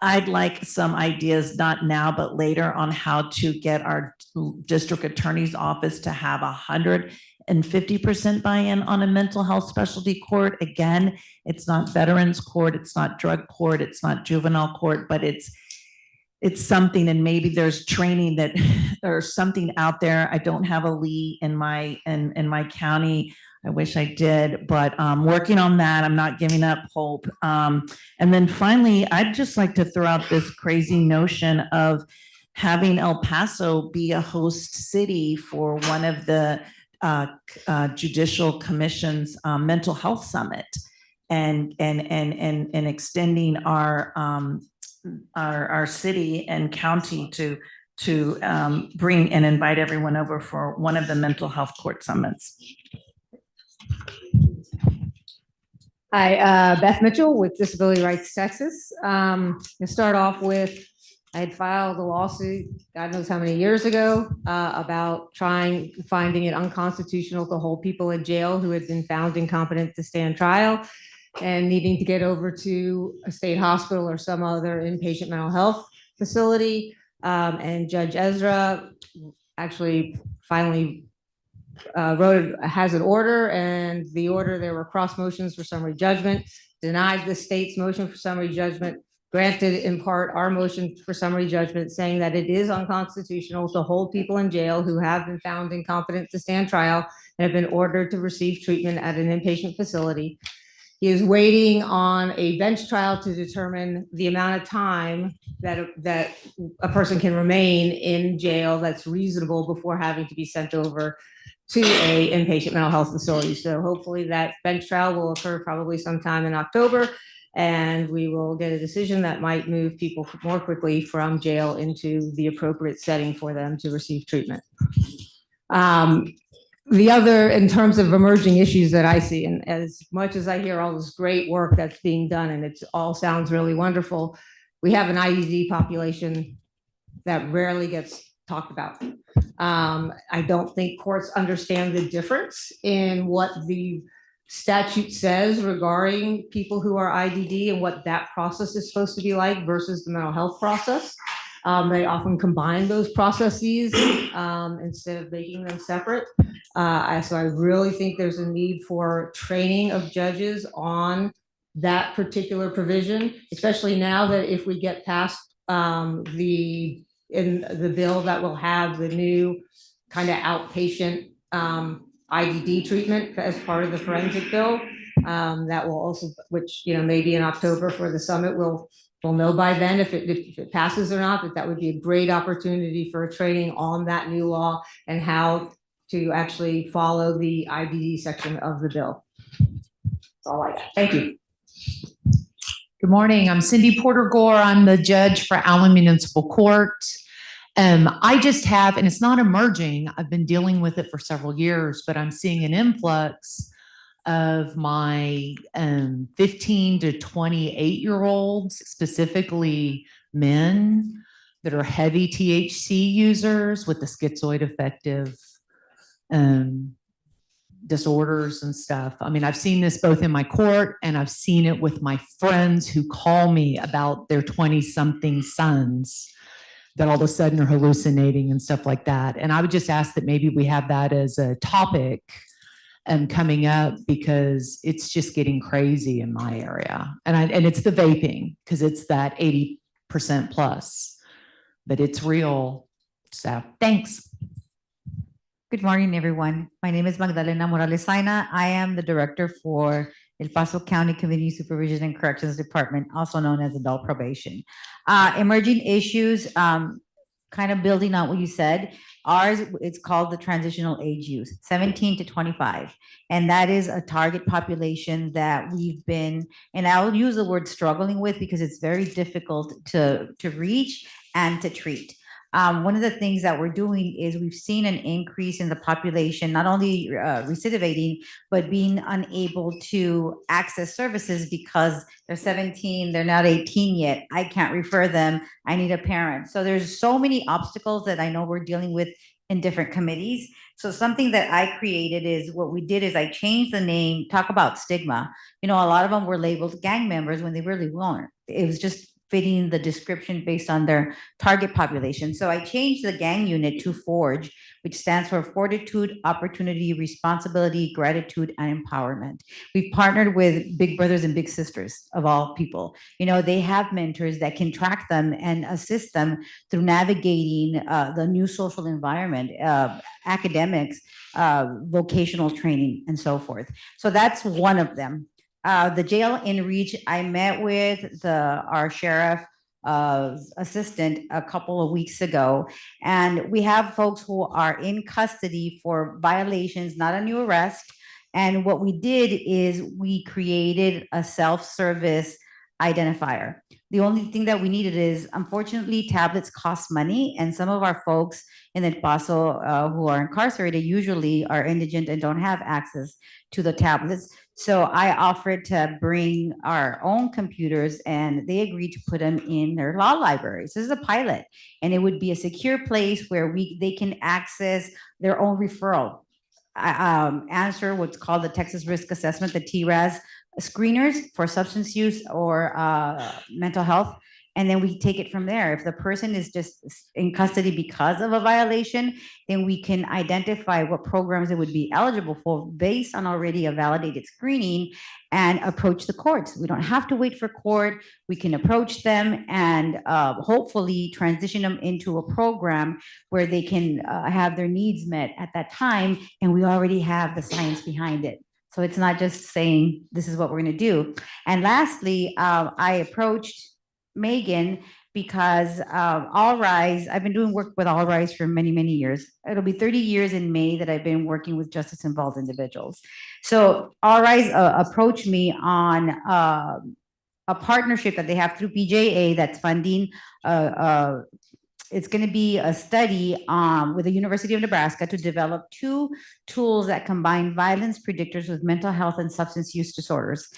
I'd like some ideas, not now, but later, on how to get our district attorney's office to have 150% buy-in on a mental health specialty court. Again, it's not veterans court, it's not drug court, it's not juvenile court, but it's something, and maybe there's training that there's something out there. I don't have a Lee in my county. I wish I did, but working on that. I'm not giving up hope. And then finally, I'd just like to throw out this crazy notion of having El Paso be a host city for one of the Judicial Commission's mental health summit, and extending our city and county to bring and invite everyone over for one of the mental health court summits. Hi, Beth Mitchell with Disability Rights Texas. To start off with, I had filed a lawsuit, God knows how many years ago, about finding it unconstitutional to hold people in jail who had been found incompetent to stand trial and needing to get over to a state hospital or some other inpatient mental health facility. And Judge Ezra actually finally has an order, and the order, there were cross motions for summary judgment, denied the state's motion for summary judgment, granted in part our motion for summary judgment, saying that it is unconstitutional to hold people in jail who have been found incompetent to stand trial and have been ordered to receive treatment at an inpatient facility. He is waiting on a bench trial to determine the amount of time that a person can remain in jail that's reasonable before having to be sent over to a inpatient mental health facility. So hopefully that bench trial will occur probably sometime in October, and we will get a decision that might move people more quickly from jail into the appropriate setting for them to receive treatment. The other, in terms of emerging issues that I see, and as much as I hear all this great work that's being done, and it all sounds really wonderful, we have an IDD population that rarely gets talked about. I don't think courts understand the difference in what the statute says regarding people who are IDD and what that process is supposed to be like versus the mental health process. They often combine those processes instead of making them separate. So I really think there's a need for training of judges on that particular provision, especially now that if we get past the bill that will have the new kind of outpatient IDD treatment as part of the forensic bill, that will also, which maybe in October for the summit, we'll know by then if it passes or not. But that would be a great opportunity for a training on that new law and how to actually follow the IDD section of the bill. That's all I got. Thank you. Good morning. I'm Cindy Porter Gore. I'm the judge for Allen Municipal Court. I just have, and it's not emerging, I've been dealing with it for several years, but I'm seeing an influx of my 15 to 28-year-olds, specifically men that are heavy THC users with the schizoid affective disorders and stuff. I mean, I've seen this both in my court and I've seen it with my friends who call me about their 20-something sons that all of a sudden are hallucinating and stuff like that. And I would just ask that maybe we have that as a topic coming up, because it's just getting crazy in my area. And it's the vaping, because it's that 80% plus, but it's real. So thanks. Good morning, everyone. My name is Magdalena Morales Saina. I am the director for El Paso County Community Supervision and Corrections Department, also known as adult probation. Emerging issues, kind of building on what you said. Ours, it's called the transitional age youth, 17 to 25. And that is a target population that we've been, and I'll use the word struggling with because it's very difficult to reach and to treat. One of the things that we're doing is we've seen an increase in the population, not only recidivating, but being unable to access services because they're 17, they're not 18 yet. I can't refer them. I need a parent. So there's so many obstacles that I know we're dealing with in different committees. So something that I created is what we did is I changed the name, talk about stigma. You know, a lot of them were labeled gang members when they really weren't. It was just fitting the description based on their target population. So I changed the gang unit to FORGE, which stands for Fortitude, Opportunity, Responsibility, Gratitude, and Empowerment. We've partnered with Big Brothers and Big Sisters of all people. You know, they have mentors that can track them and assist them through navigating the new social environment, academics, vocational training, and so forth. So that's one of them. The jail in Reach, I met with our sheriff assistant a couple of weeks ago, and we have folks who are in custody for violations, not a new arrest. And what we did is we created a self-service identifier. The only thing that we needed is, unfortunately, tablets cost money, and some of our folks in El Paso who are incarcerated usually are indigent and don't have access to the tablets. So I offered to bring our own computers, and they agreed to put them in their law libraries. This is a pilot, and it would be a secure place where they can access their own referral, answer what's called the Texas Risk Assessment, the TRAS screeners for substance use or mental health. And then we take it from there. If the person is just in custody because of a violation, then we can identify what programs it would be eligible for based on already a validated screening and approach the courts. We don't have to wait for court. We can approach them and hopefully transition them into a program where they can have their needs met at that time. And we already have the science behind it. So it's not just saying this is what we're going to do. And lastly, I approached Megan because All Rise, I've been doing work with All Rise for many, many years. It'll be 30 years in May that I've been working with justice involved individuals. So All Rise approached me on a partnership that they have through PJA that's funding it's going to be a study with the University of Nebraska to develop 2 tools that combine violence predictors with mental health and substance use disorders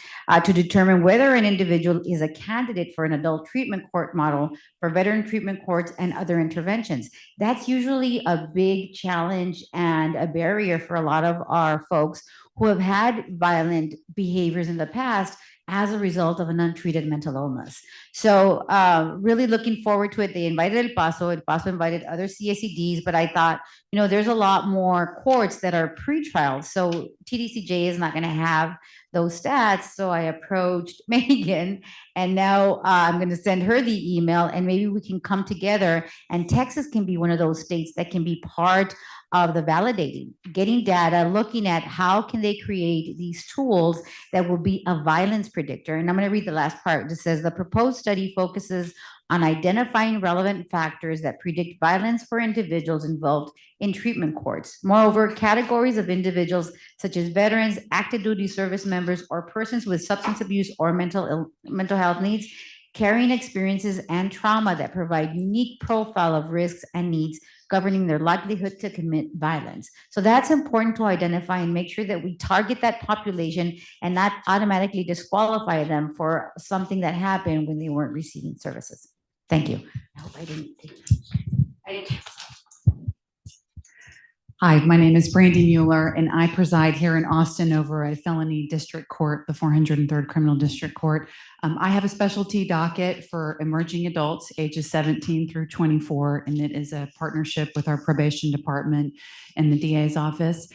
to determine whether an individual is a candidate for an adult treatment court model for veteran treatment courts and other interventions. That's usually a big challenge and a barrier for a lot of our folks who have had violent behaviors in the past as a result of an untreated mental illness. So really looking forward to it. They invited El Paso invited other CACDs, but I thought, you know, there's a lot more courts that are pretrial. So TDCJ is not gonna have those stats. So I approached Megan, and now I'm gonna send her the email, and maybe we can come together, and Texas can be one of those states that can be part of the validating, getting data, looking at how can they create these tools that will be a violence predictor. And I'm going to read the last part. It says the proposed study focuses on identifying relevant factors that predict violence for individuals involved in treatment courts. Moreover, categories of individuals such as veterans, active duty service members, or persons with substance abuse or mental health needs carrying experiences and trauma that provide unique profile of risks and needs governing their likelihood to commit violence. So that's important to identify and make sure that we target that population and not automatically disqualify them for something that happened when they weren't receiving services. Thank you. I hope I didn't. Hi, my name is Brandy Mueller, and I preside here in Austin over at Felony District Court, the 403rd Criminal District Court. I have a specialty docket for emerging adults ages 17 through 24, and it is a partnership with our probation department and the DA's office.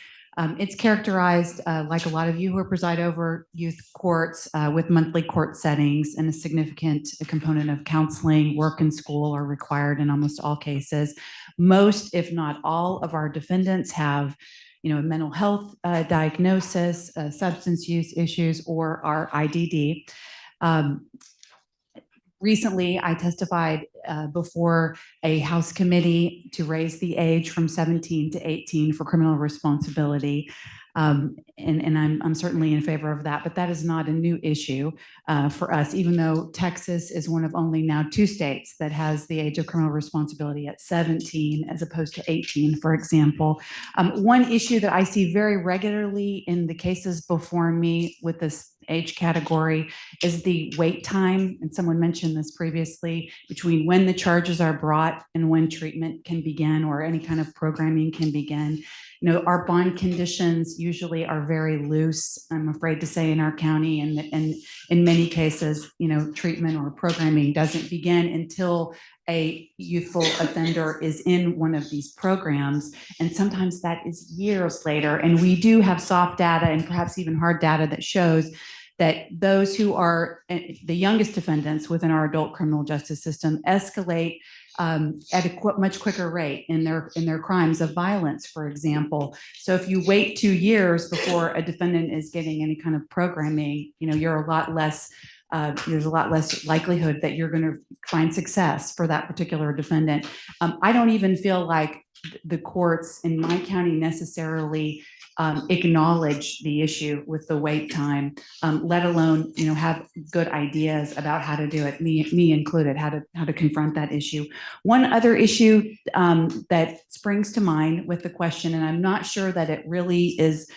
It's characterized, like a lot of you who preside over youth courts, with monthly court settings, and a significant component of counseling, work, and school are required in almost all cases. Most, if not all, of our defendants have, you know, mental health diagnosis, substance use issues, or are IDD. Recently, I testified before a House committee to raise the age from 17 to 18 for criminal responsibility. And I'm certainly in favor of that, but that is not a new issue for us, even though Texas is one of only now 2 states that has the age of criminal responsibility at 17 as opposed to 18, for example. One issue that I see very regularly in the cases before me with this age category is the wait time, and someone mentioned this previously, between when the charges are brought and when treatment can begin or any kind of programming can begin. You know, our bond conditions usually are very loose, I'm afraid to say, in our county, and in many cases, you know, treatment or programming doesn't begin until a youthful offender is in one of these programs. And sometimes that is years later. And we do have soft data and perhaps even hard data that shows that those who are the youngest defendants within our adult criminal justice system escalate at a much quicker rate in their crimes of violence, for example. So if you wait 2 years before a defendant is getting any kind of programming, you know, you're a lot less there's a lot less likelihood that you're going to find success for that particular defendant. I don't even feel like the courts in my county necessarily acknowledge the issue with the wait time, let alone, you know, have good ideas about how to do it, me included, how to confront that issue. One other issue that springs to mind with the question, and I'm not sure that it really is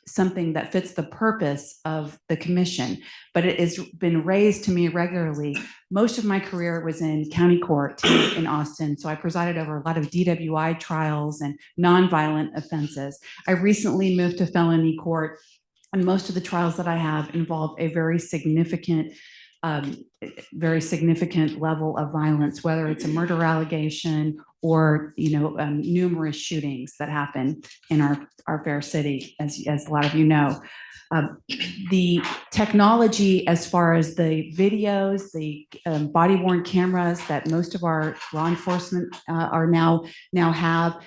something that fits the purpose of the commission, but it has been raised to me regularly. Most of my career was in county court in Austin, so I presided over a lot of DWI trials and nonviolent offenses. I recently moved to felony court, and most of the trials that I have involve a very significant level of violence, whether it's a murder allegation or, you know, numerous shootings that happen in our fair city, as a lot of you know. The technology, as far as the videos, the body-worn cameras that most of our law enforcement are now have,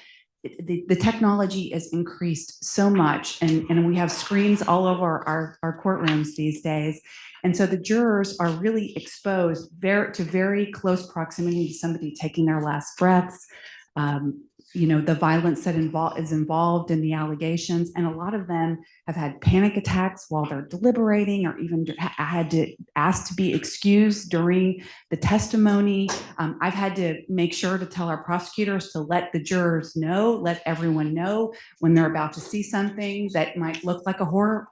the technology has increased so much, and we have screens all over our courtrooms these days. And so the jurors are really exposed to very close proximity to somebody taking their last breaths, you know, the violence that is involved in the allegations. And a lot of them have had panic attacks while they're deliberating, or even had to ask to be excused during the testimony. I've had to make sure to tell our prosecutors to let the jurors know, let everyone know when they're about to see something that might look like a horror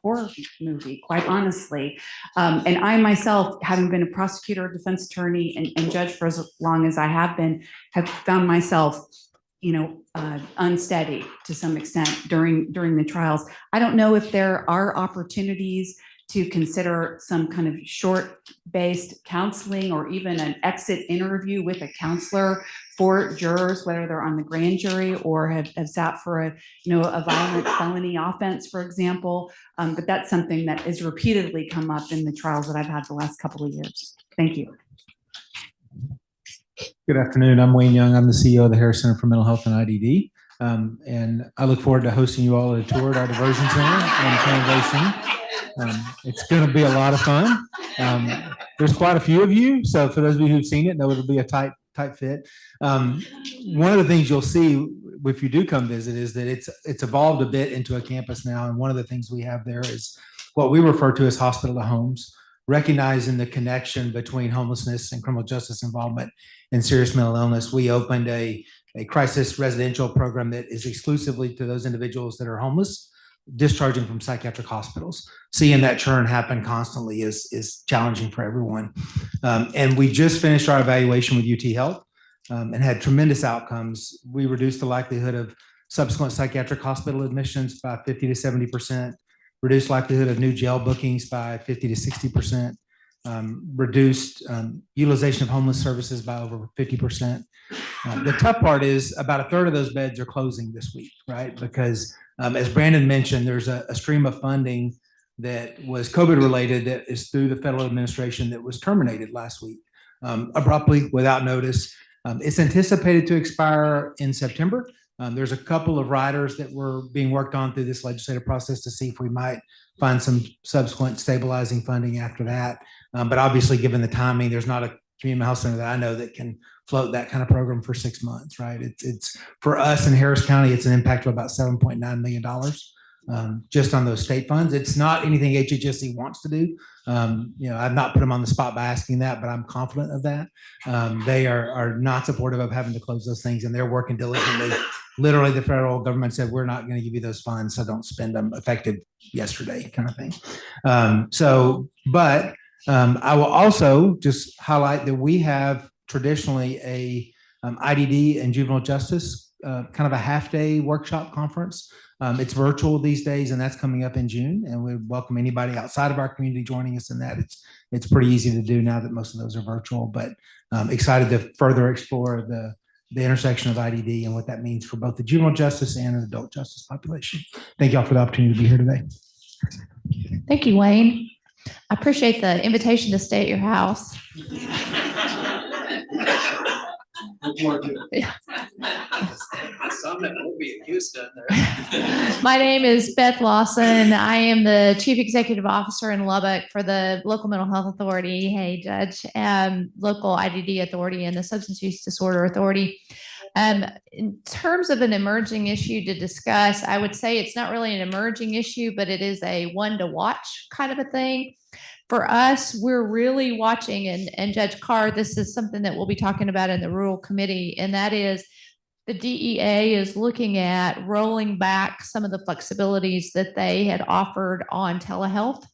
movie, quite honestly. And I myself, having been a prosecutor, defense attorney, and judge for as long as I have been, have found myself, you know, unsteady to some extent during the trials. I don't know if there are opportunities to consider some kind of short-based counseling or even an exit interview with a counselor for jurors, whether they're on the grand jury or have sat for a violent felony offense, for example. But that's something that has repeatedly come up in the trials that I've had the last couple of years. Thank you. Good afternoon. I'm Wayne Young. I'm the CEO of the Harris Center for Mental Health and IDD. And I look forward to hosting you all at a tour at our diversion center in Canada. It's going to be a lot of fun. There's quite a few of you. So for those of you who've seen it, know it'll be a tight fit. One of the things you'll see if you do come visit is that it's evolved a bit into a campus now. And one of the things we have there is what we refer to as hospital to homes, recognizing the connection between homelessness and criminal justice involvement and serious mental illness. We opened a crisis residential program that is exclusively to those individuals that are homeless, discharging from psychiatric hospitals. Seeing that churn happen constantly is challenging for everyone. And we just finished our evaluation with UT Health and had tremendous outcomes. We reduced the likelihood of subsequent psychiatric hospital admissions by 50 to 70%. Reduced likelihood of new jail bookings by 50 to 60%, reduced utilization of homeless services by over 50%. The tough part is about a third of those beds are closing this week, right? Because as Brandon mentioned, there's a stream of funding that was COVID related that is through the federal administration that was terminated last week abruptly without notice. It's anticipated to expire in September. There's a couple of riders that were being worked on through this legislative process to see if we might find some subsequent stabilizing funding after that. But obviously, given the timing, there's not a community health center that I know that can float that kind of program for 6 months, right? It's for us in Harris County, it's an impact of about $7.9 million just on those state funds. It's not anything HHSC wants to do. I've not put them on the spot by asking that, but I'm confident of that. They are not supportive of having to close those things, and they're working diligently. Literally, the federal government said, we're not going to give you those funds, so don't spend them, effective yesterday kind of thing. I will also just highlight that we have traditionally a IDD and juvenile justice kind of a half-day workshop conference. It's virtual these days, and that's coming up in June. And we welcome anybody outside of our community joining us in that. It's pretty easy to do now that most of those are virtual, but excited to further explore the intersection of IDD and what that means for both the juvenile justice and an adult justice population. Thank you all for the opportunity to be here today. Thank you, Wayne. I appreciate the invitation to stay at your house. My name is Beth Lawson. I am the Chief Executive Officer in Lubbock for the Local Mental Health Authority, hey Judge, Local IDD Authority, and the Substance Use Disorder Authority. In terms of an emerging issue to discuss, I would say it's not really an emerging issue, but it is a one to watch kind of a thing. For us, we're really watching, and Judge Carr, this is something that we'll be talking about in the Rural Committee, and that is the DEA is looking at rolling back some of the flexibilities that they had offered on telehealth.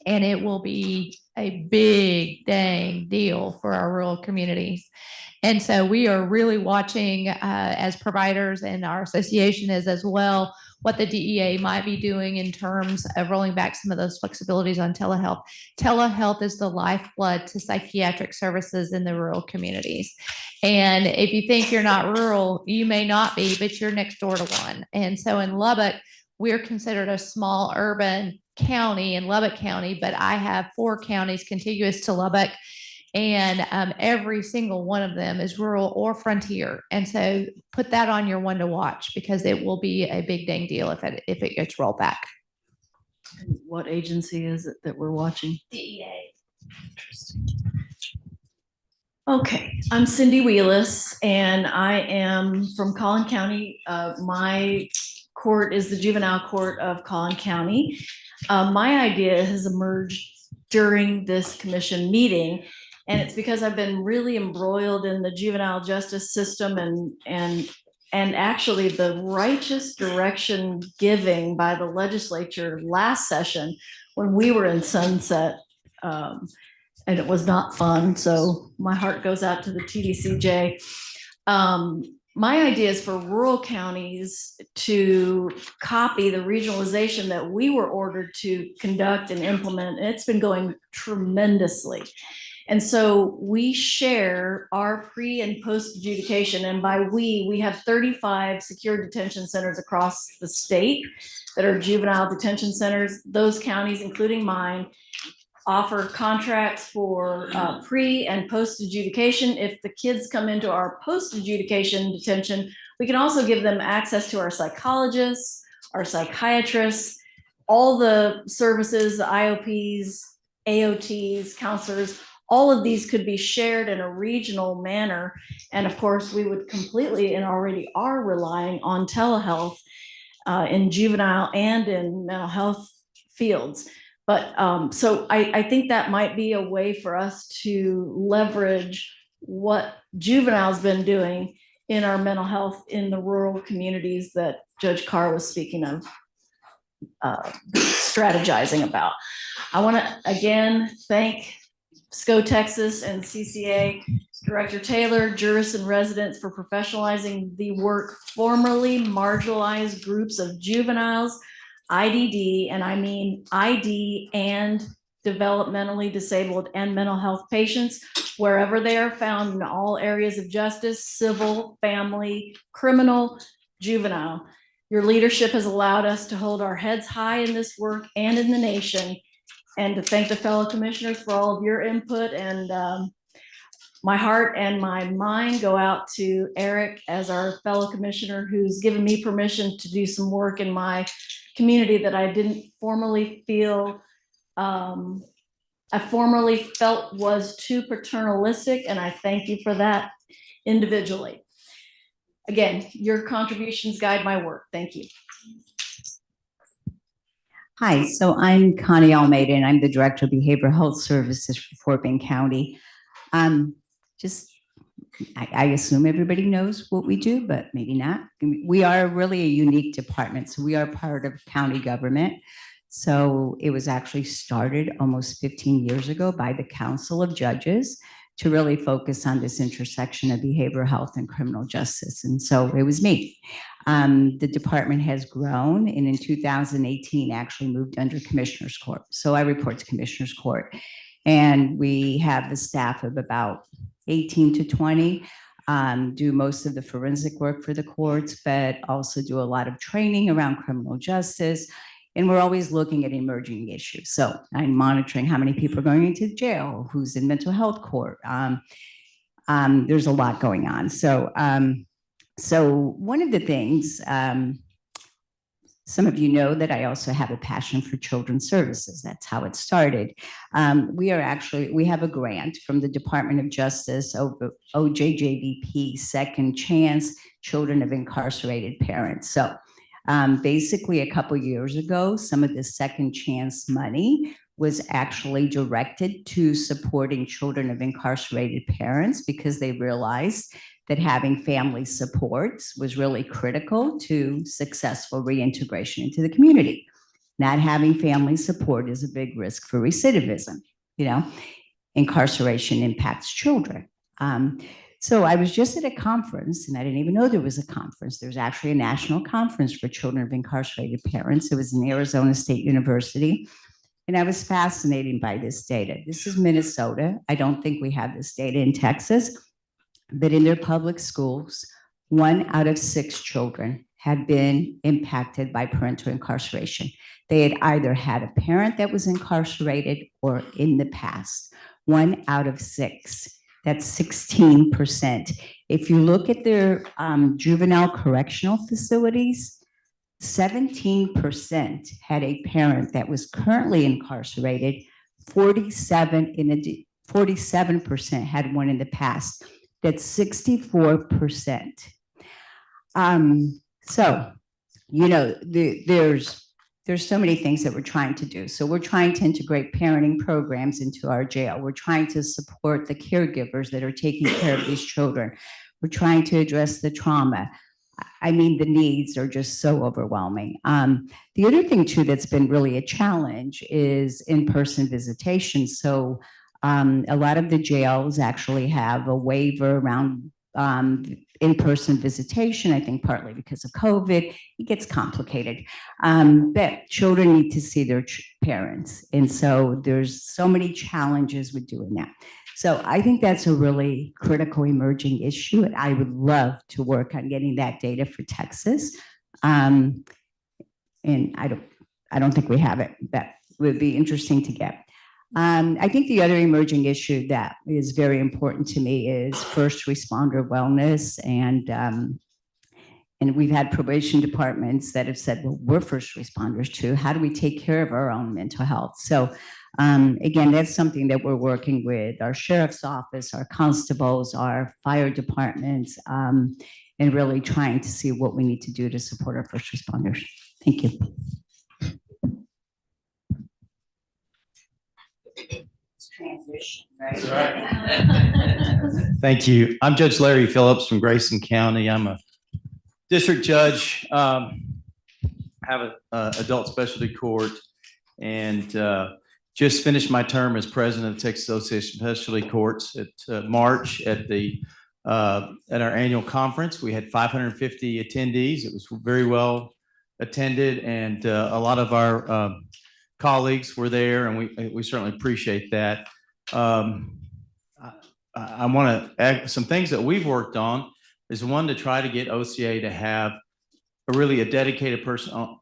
And it will be a big dang deal for our rural communities. And so we are really watching as providers, and our association is as well, what the DEA might be doing in terms of rolling back some of those flexibilities on telehealth. Telehealth is the lifeblood to psychiatric services in the rural communities. And if you think you're not rural, you may not be, but you're next door to one. And so in Lubbock, we're considered a small urban county in Lubbock County, but I have 4 counties contiguous to Lubbock, and every single one of them is rural or frontier. And so put that on your one to watch, because it will be a big dang deal if it gets rolled back. What agency is it that we're watching? DEA. Interesting. Okay, I'm Cindy Wheelis, and I am from Collin County. My court is the Juvenile Court of Collin County. My idea has emerged during this commission meeting, and it's because I've been really embroiled in the juvenile justice system and actually the righteous direction giving by the legislature last session when we were in sunset, and it was not fun. So my heart goes out to the TDCJ. My idea is for rural counties to copy the regionalization that we were ordered to conduct and implement. It's been going tremendously. And so we share our pre and post adjudication. And by we have 35 secure detention centers across the state that are juvenile detention centers. Those counties, including mine, offer contracts for pre and post adjudication. If the kids come into our post adjudication detention, we can also give them access to our psychologists, our psychiatrists, all the services, the IOPs, AOTs, counselors. All of these could be shared in a regional manner. And of course, we would completely, and already are, relying on telehealth in juvenile and in mental health fields. But so I think that might be a way for us to leverage what juvenile's been doing in our mental health in the rural communities that Judge Carr was speaking of, strategizing about. I want to again thank SCO Texas and CCA Director Taylor, jurists and residents for professionalizing the work formerly marginalized groups of juveniles, IDD, and I mean ID and developmentally disabled and mental health patients, wherever they are found in all areas of justice, civil, family, criminal, juvenile. Your leadership has allowed us to hold our heads high in this work and in the nation, and to thank the fellow commissioners for all of your input. And my heart and my mind go out to Eric as our fellow commissioner, who's given me permission to do some work in my community that I didn't formally feel, I formerly felt was too paternalistic, and I thank you for that individually. Again, your contributions guide my work. Thank you. Hi, so I'm Connie Almeida, and I'm the Director of Behavioral Health Services for Fort Bend County. Just, I assume everybody knows what we do, but maybe not. We are really a unique department, so we are part of county government. So it was actually started almost 15 years ago by the Council of Judges to really focus on this intersection of behavioral health and criminal justice. And so it was me. The department has grown, and in 2018 actually moved under Commissioner's Court. So I report to Commissioner's Court, and we have the staff of about 18 to 20, do most of the forensic work for the courts, but also do a lot of training around criminal justice. And we're always looking at emerging issues. So I'm monitoring how many people are going into jail, who's in mental health court. There's a lot going on. So one of the things, some of you know that I also have a passion for children's services. That's how it started. We have a grant from the Department of Justice, OJJVP, Second Chance Children of Incarcerated Parents. So basically a couple years ago, some of the second chance money was actually directed to supporting children of incarcerated parents because they realized that having family supports was really critical to successful reintegration into the community. Not having family support is a big risk for recidivism. Incarceration impacts children. So I was just at a conference, and I didn't even know there was a conference. There's actually a national conference for children of incarcerated parents. It was in Arizona State University. And I was fascinated by this data. This is Minnesota. I don't think we have this data in Texas, but in their public schools, 1 out of 6 children had been impacted by parental incarceration. They had either had a parent that was incarcerated or in the past. 1 out of 6. That's 16%. If you look at their juvenile correctional facilities, 17% had a parent that was currently incarcerated. 47% had one in the past. That's 64%. There's so many things that we're trying to do. So we're trying to integrate parenting programs into our jail. We're trying to support the caregivers that are taking care of these children. We're trying to address the trauma. I mean, the needs are just so overwhelming. The other thing too that's been really a challenge is in-person visitation. So a lot of the jails actually have a waiver around in-person visitation, I think partly because of COVID. It gets complicated. But children need to see their parents. And so there's so many challenges with doing that. So I think that's a really critical emerging issue. And I would love to work on getting that data for Texas. And I don't think we have it. That would be interesting to get. I think the other emerging issue that is very important to me is first responder wellness. And we've had probation departments that have said, well, we're first responders too. How do we take care of our own mental health? So again, that's something that we're working with our sheriff's office, our constables, our fire departments, and really trying to see what we need to do to support our first responders. Thank you. Transition, right? Thank you. I'm Judge Larry Phillips from Grayson County. I'm a district judge. Have an adult specialty court, and just finished my term as president of Texas Association of Specialty Courts at March at our annual conference. We had 550 attendees. It was very well attended, and a lot of our colleagues were there, and we certainly appreciate that. I want to add some things that we've worked on is one to try to get OCA to have a dedicated person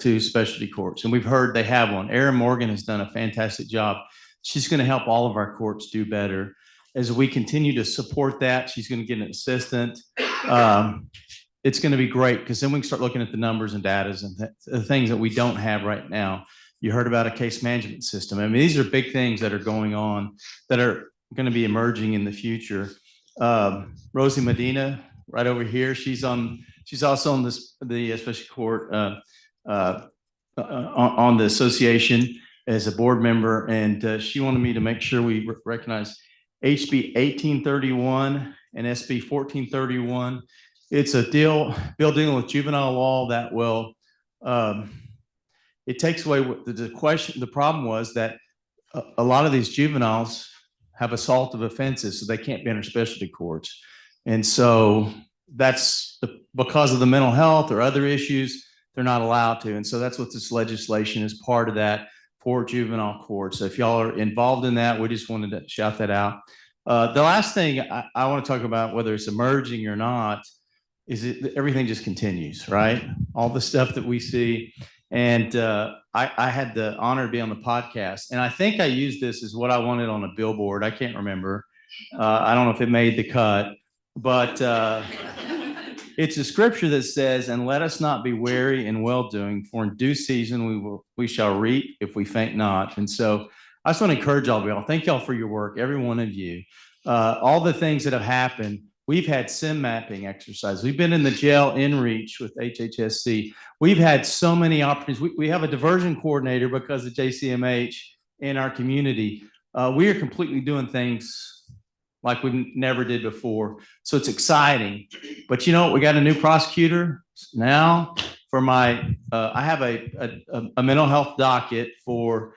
to specialty courts. And we've heard they have one. Erin Morgan has done a fantastic job. She's going to help all of our courts do better. As we continue to support that, she's going to get an assistant. It's going to be great because then we can start looking at the numbers and data and the things that we don't have right now. You heard about a case management system. I mean, these are big things that are going on that are going to be emerging in the future. Rosie Medina, right over here, she's also on the special court on the association as a board member, and she wanted me to make sure we recognize HB 1831 and SB 1431. It's a bill dealing with juvenile law that will, it takes away what the question. The problem was that a lot of these juveniles have assaultive offenses, so they can't be under specialty courts. And so that's because of the mental health or other issues, they're not allowed to. And so that's what this legislation is part of that for juvenile courts. So if y'all are involved in that, we just wanted to shout that out. The last thing I want to talk about, whether it's emerging or not, is everything just continues, right? All the stuff that we see. And I had the honor to be on the podcast. And I think I used this as what I wanted on a billboard. I can't remember. I don't know if it made the cut, but it's a scripture that says, "And let us not be weary in well-doing, for in due season we shall reap if we faint not." And so I just want to encourage all of y'all. Thank y'all for your work, every one of you. All the things that have happened. We've had sim mapping exercises. We've been in the jail in reach with HHSC. We've had so many opportunities. We have a diversion coordinator because of JCMH in our community. We are completely doing things like we never did before. So it's exciting. But you know what? We got a new prosecutor now for my, I have a mental health docket for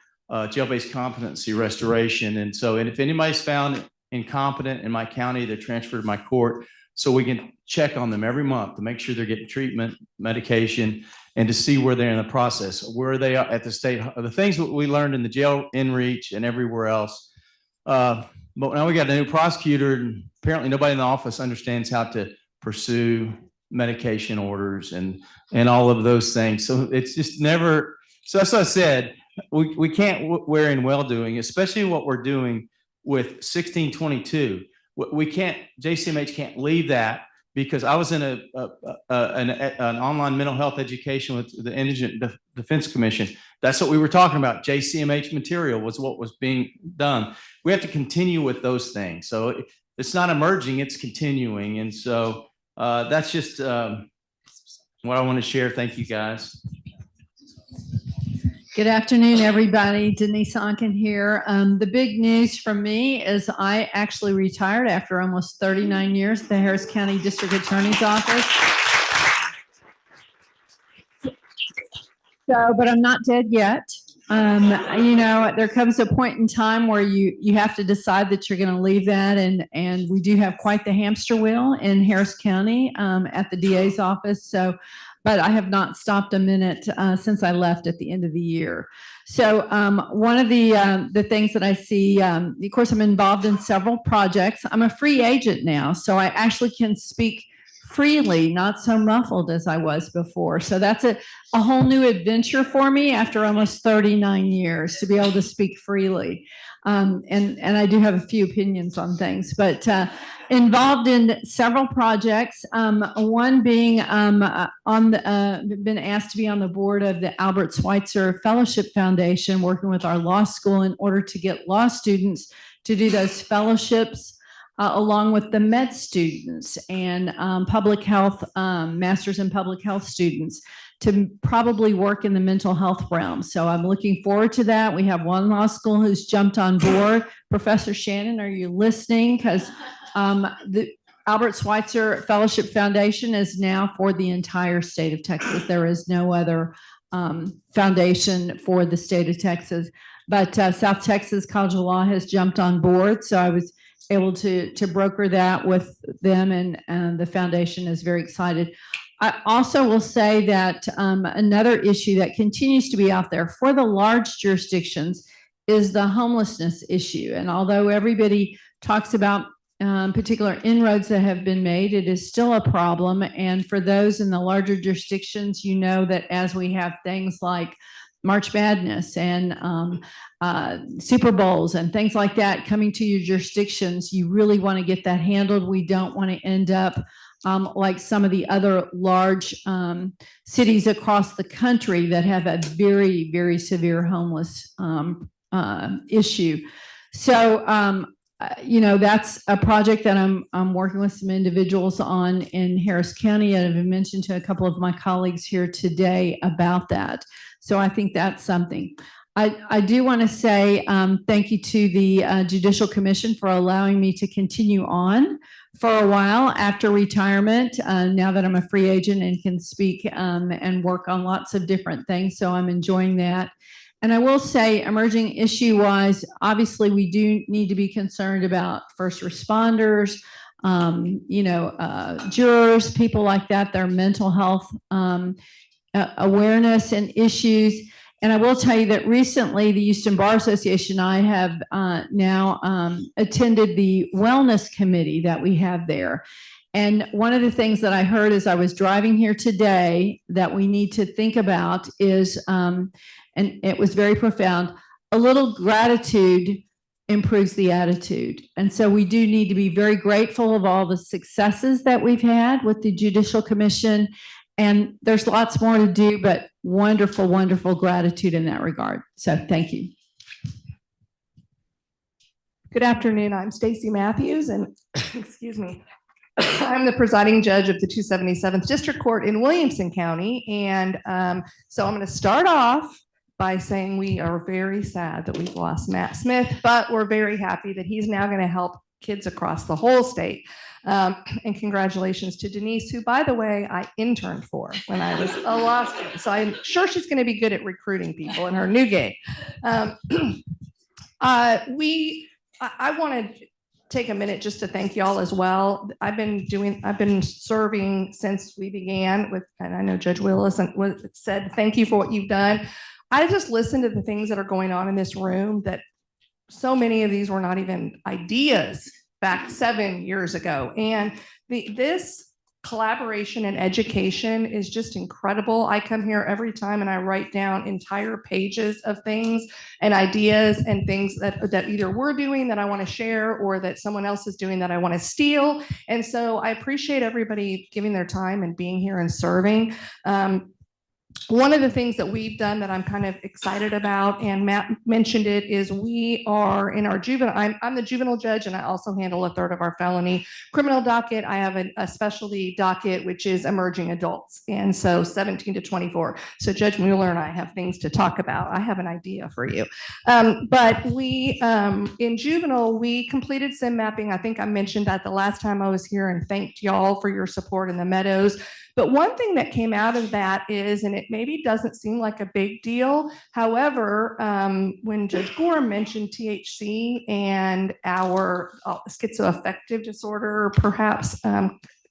jail-based competency restoration. And so, and if anybody's found incompetent in my county, they're transferred to my court, so we can check on them every month to make sure they're getting treatment, medication, and to see where they're in the process, where they are at the state, the things that we learned in the jail in reach and everywhere else. But now we got a new prosecutor, and apparently nobody in the office understands how to pursue medication orders and all of those things. So it's just never, so that's what I said, we can't wear in well-doing, especially what we're doing with 1622. We can't, JCMH can't leave that, because I was in an online mental health education with the Indigent Defense Commission. That's what we were talking about. JCMH material was what was being done. We have to continue with those things. So it's not emerging, it's continuing. And so that's just what I want to share. Thank you, guys. Good afternoon, everybody. Denise Onken here. The big news from me is I actually retired after almost 39 years at the Harris County District Attorney's Office. So, but I'm not dead yet. You know, there comes a point in time where you have to decide that you're going to leave that, and we do have quite the hamster wheel in Harris County at the DA's office. So, but I have not stopped a minute since I left at the end of the year. So one of the things that I see, of course, I'm involved in several projects. I'm a free agent now, so I actually can speak freely, not so muffled as I was before. So that's a whole new adventure for me after almost 39 years to be able to speak freely. And I do have a few opinions on things, but involved in several projects. One being been asked to be on the board of the Albert Schweitzer Fellowship Foundation, working with our law school in order to get law students to do those fellowships along with the med students and public health, masters in public health students, to probably work in the mental health realm. So I'm looking forward to that. We have one law school who's jumped on board. Professor Shannon, are you listening? Because the Albert Schweitzer Fellowship Foundation is now for the entire state of Texas. There is no other foundation for the state of Texas. But South Texas College of Law has jumped on board. So I was able to broker that with them, and the foundation is very excited. I also will say that another issue that continues to be out there for the large jurisdictions is the homelessness issue. And although everybody talks about particular inroads that have been made, it is still a problem. And for those in the larger jurisdictions, you know that as we have things like March Madness and Super Bowls and things like that coming to your jurisdictions, you really want to get that handled. We don't want to end up like some of the other large cities across the country that have a very, very severe homeless issue. So, you know, that's a project that I'm working with some individuals on in Harris County, and I've mentioned to a couple of my colleagues here today about that. So I think that's something. I do want to say thank you to the Judicial Commission for allowing me to continue on for a while after retirement, now that I'm a free agent and can speak and work on lots of different things. So I'm enjoying that. And I will say, emerging issue-wise, obviously we do need to be concerned about first responders, jurors, people like that, their mental health awareness and issues. And I will tell you that recently the Houston Bar Association and I have now attended the wellness committee that we have there. And one of the things that I heard as I was driving here today that we need to think about is, and it was very profound, a little gratitude improves the attitude. And so we do need to be very grateful of all the successes that we've had with the Judicial Commission. And there's lots more to do, but wonderful, wonderful gratitude in that regard. So thank you. Good afternoon. I'm Stacy Matthews, and excuse me, I'm the presiding judge of the 277th District Court in Williamson County. And so I'm going to start off by saying we are very sad that we've lost Matt Smith, but we're very happy that he's now going to help kids across the whole state. And congratulations to Denise, who, by the way, I interned for when I was a law student. So I'm sure she's going to be good at recruiting people in her new gig. I want to take a minute just to thank y'all as well. I've been serving since we began with, and I know Judge Willis said, thank you for what you've done. I just listened to the things that are going on in this room, that so many of these were not even ideas back 7 years ago. And this collaboration and education is just incredible. I come here every time and I write down entire pages of things and ideas and things that either we're doing that I want to share or that someone else is doing that I want to steal. And so I appreciate everybody giving their time and being here and serving. One of the things that we've done that I'm kind of excited about, and Matt mentioned it, is we are in our juvenile, I'm the juvenile judge, and I also handle a third of our felony criminal docket. I have a specialty docket, which is emerging adults, and so 17 to 24. So Judge Mueller and I have things to talk about. I have an idea for you. But we, in juvenile, we completed SIM mapping. I think I mentioned that the last time I was here, and thanked y'all for your support in the Meadows. But one thing that came out of that is, and it maybe doesn't seem like a big deal, however, when Judge Gore mentioned THC and our schizoaffective disorder, perhaps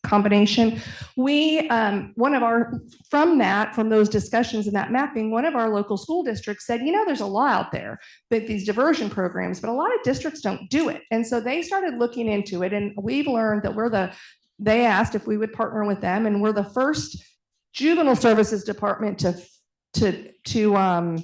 combination, we, from those discussions and that mapping, one of our local school districts said, there's a law out there, but these diversion programs, but a lot of districts don't do it. And so they started looking into it, and we've learned that they asked if we would partner with them, and we're the first juvenile services department to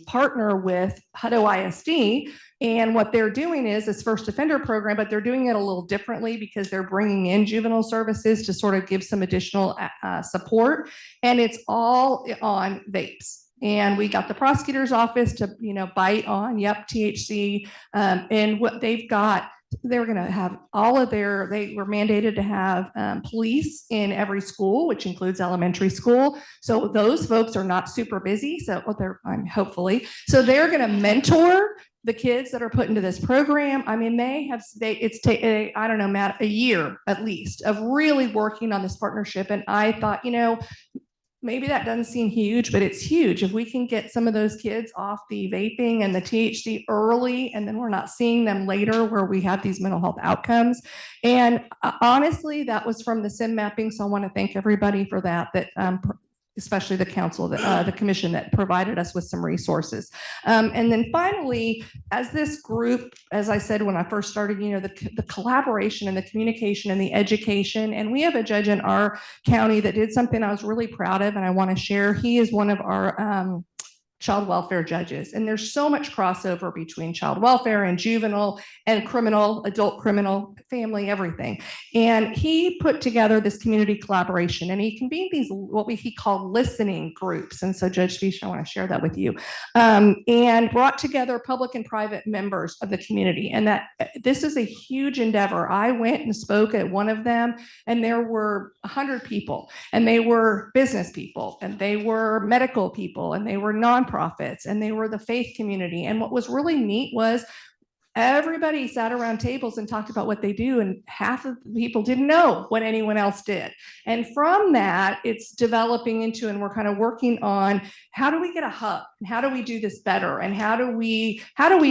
partner with Hutto ISD. And what they're doing is this first offender program, but they're doing it a little differently because they're bringing in juvenile services to sort of give some additional support. And it's all on vapes. And we got the prosecutor's office to, bite on, THC. And what they've got, they were going to have they were mandated to have police in every school, which includes elementary school. So those folks are not super busy. So hopefully, so they're going to mentor the kids that are put into this program. I mean, I don't know, Matt, a year at least of really working on this partnership. And I thought, maybe that doesn't seem huge, but it's huge. If we can get some of those kids off the vaping and the THC early, and then we're not seeing them later where we have these mental health outcomes. And honestly, that was from the SIM mapping. So I want to thank everybody for that, especially the council, the commission that provided us with some resources. And then finally, as this group, as I said when I first started, the collaboration and the communication and the education, and we have a judge in our county that did something I was really proud of and I want to share. He is one of our child welfare judges. And there's so much crossover between child welfare and juvenile and criminal, adult criminal, family, everything. And he put together this community collaboration, and he convened these, he called listening groups. And so Judge Speech, I want to share that with you, and brought together public and private members of the community. And that this is a huge endeavor. I went and spoke at one of them, and there were 100 people, and they were business people, and they were medical people, and they were nonprofit nonprofits and they were the faith community. And what was really neat was everybody sat around tables and talked about what they do, and half of the people didn't know what anyone else did. And from that, it's developing into, and we're kind of working on, how do we get a hub? How do we do this better? And how do we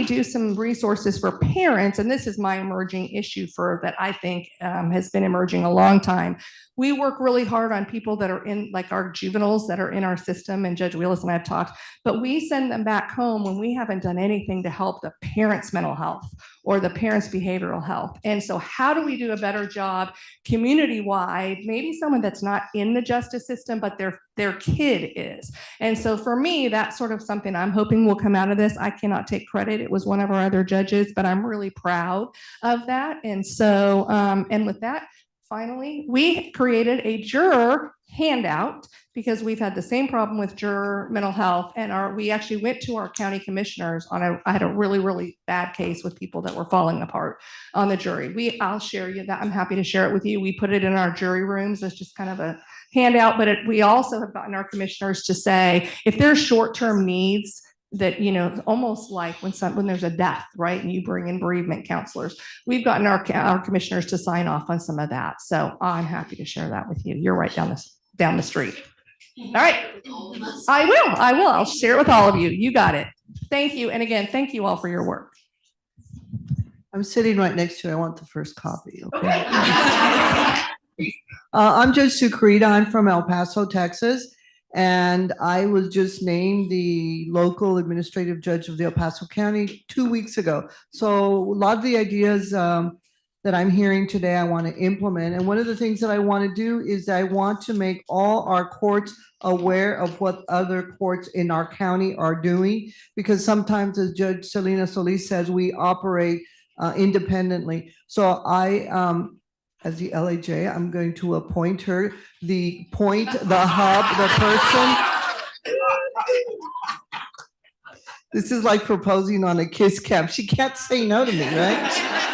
do some resources for parents? And this is my emerging issue for that I think has been emerging a long time. We work really hard on people that are in, like our juveniles that are in our system, and Judge Wheelis and I have talked, but we send them back home when we haven't done anything to help the parents' mental health or the parents' behavioral health. And so how do we do a better job community-wide? Maybe someone that's not in the justice system, but their kid is. And so for me, that's sort of something I'm hoping will come out of this. I cannot take credit. It was one of our other judges, but I'm really proud of that. And so, and with that, finally, we created a juror handout because we've had the same problem with juror mental health, and we actually went to our county commissioners I had a really, really bad case with people that were falling apart on the jury. I'll share you that. I'm happy to share it with you. We put it in our jury rooms as just kind of a handout, but we also have gotten our commissioners to say, if there's short-term needs, that, you know, almost like when there's a death, right? And you bring in bereavement counselors. We've gotten our commissioners to sign off on some of that. So I'm happy to share that with you. You're right down the street. All right. I will. I'll share it with all of you. You got it. Thank you. And again, thank you all for your work. I'm sitting right next to you. I want the first copy. Okay. I'm Judge Sucreta. I'm from El Paso, Texas. And I was just named the local administrative judge of the El Paso County 2 weeks ago. So a lot of the ideas that I'm hearing today, I want to implement. And one of the things that I want to do is I want to make all our courts aware of what other courts in our county are doing, because sometimes, as Judge Selena Solis says, we operate independently. So as the LAJ, I'm going to appoint her the hub, the person. This is like proposing on a kiss cam. She can't say no to me, right?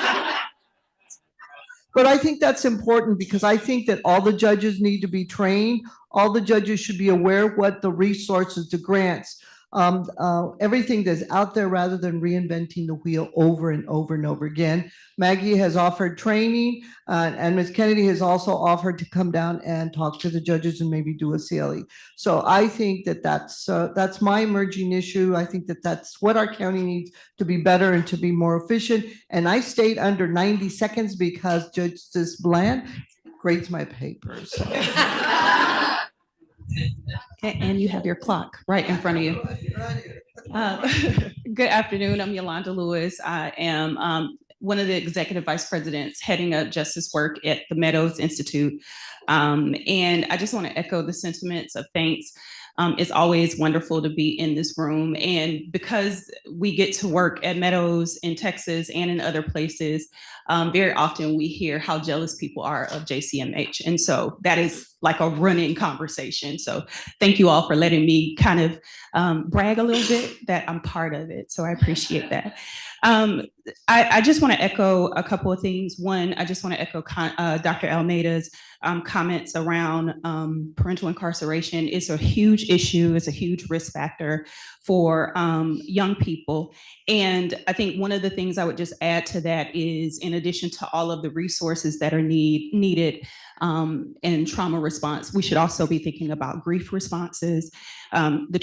But I think that's important because I think that all the judges need to be trained. All the judges should be aware what the resources, the grants, everything that's out there, rather than reinventing the wheel over and over and over again. Maggie has offered training, and Ms. Kennedy has also offered to come down and talk to the judges and maybe do a CLE. So I think that that's my emerging issue. I think that that's what our county needs to be better and to be more efficient. And I stayed under 90 seconds because Justice Bland grades my papers. So. And you have your clock right in front of you. Good afternoon. I'm Yolanda Lewis. I am one of the executive vice presidents heading up justice work at the Meadows Institute. And I just want to echo the sentiments of thanks. It's always wonderful to be in this room. And because we get to work at Meadows in Texas and in other places, very often we hear how jealous people are of JCMH. And so that is like a running conversation. So thank you all for letting me kind of brag a little bit that I'm part of it. So I appreciate that. I just want to echo a couple of things. One, I just want to echo Dr. Almeida's comments around parental incarceration. It's a huge issue. It's a huge risk factor for young people. And I think one of the things I would just add to that is, in addition to all of the resources that are needed in trauma response, we should also be thinking about grief responses. The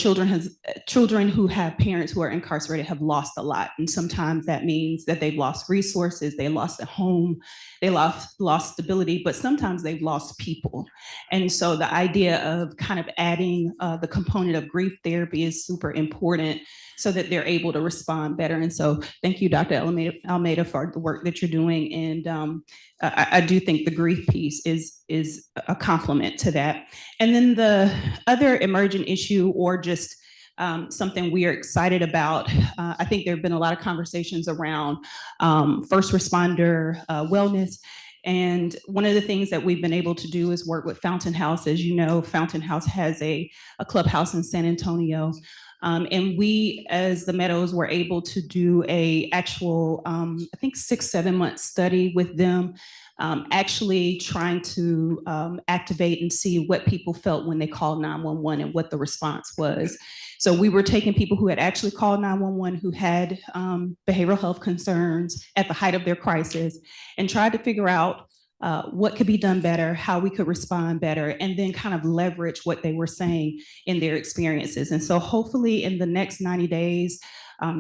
children who have parents who are incarcerated have lost a lot. And sometimes that means that they've lost resources, they lost a home, they lost stability, but sometimes they've lost people. And so the idea of kind of adding the component of grief therapy is super important so that they're able to respond better. And so thank you, Dr. Almeida, for the work that you're doing. And I do think the grief piece is a complement to that. And then the other emergent issue, or just something we are excited about, I think there have been a lot of conversations around first responder wellness. And one of the things that we've been able to do is work with Fountain House. As you know, Fountain House has a clubhouse in San Antonio. And we, as the Meadows, were able to do a actual, I think 6-7 month study with them, actually trying to activate and see what people felt when they called 911 and what the response was. So we were taking people who had actually called 911, who had behavioral health concerns at the height of their crisis, and tried to figure out what could be done better, how we could respond better, and then kind of leverage what they were saying in their experiences. And so hopefully in the next 90 days,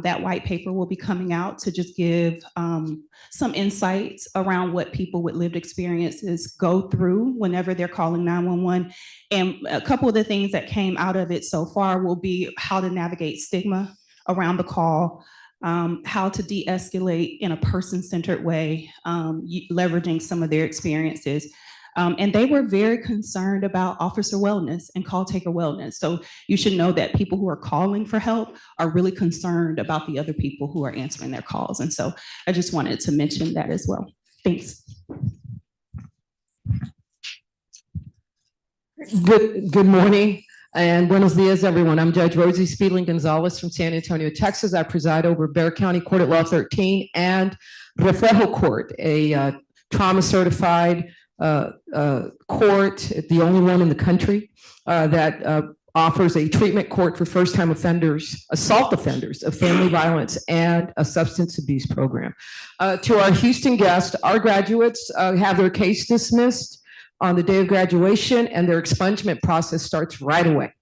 that white paper will be coming out to just give some insights around what people with lived experiences go through whenever they're calling 911. And a couple of the things that came out of it so far will be how to navigate stigma around the call, how to de-escalate in a person-centered way, leveraging some of their experiences. And they were very concerned about officer wellness and call taker wellness. So you should know that people who are calling for help are really concerned about the other people who are answering their calls. And so I just wanted to mention that as well. Thanks. Good morning and buenos dias, everyone. I'm Judge Rosie Speedling Gonzalez from San Antonio, Texas. I preside over Bexar County Court at Law 13 and Reflejo Court, a trauma certified court, the only one in the country that offers a treatment court for first-time offenders, assault offenders of family violence, and a substance abuse program. To our Houston guests, our graduates have their case dismissed on the day of graduation, and their expungement process starts right away.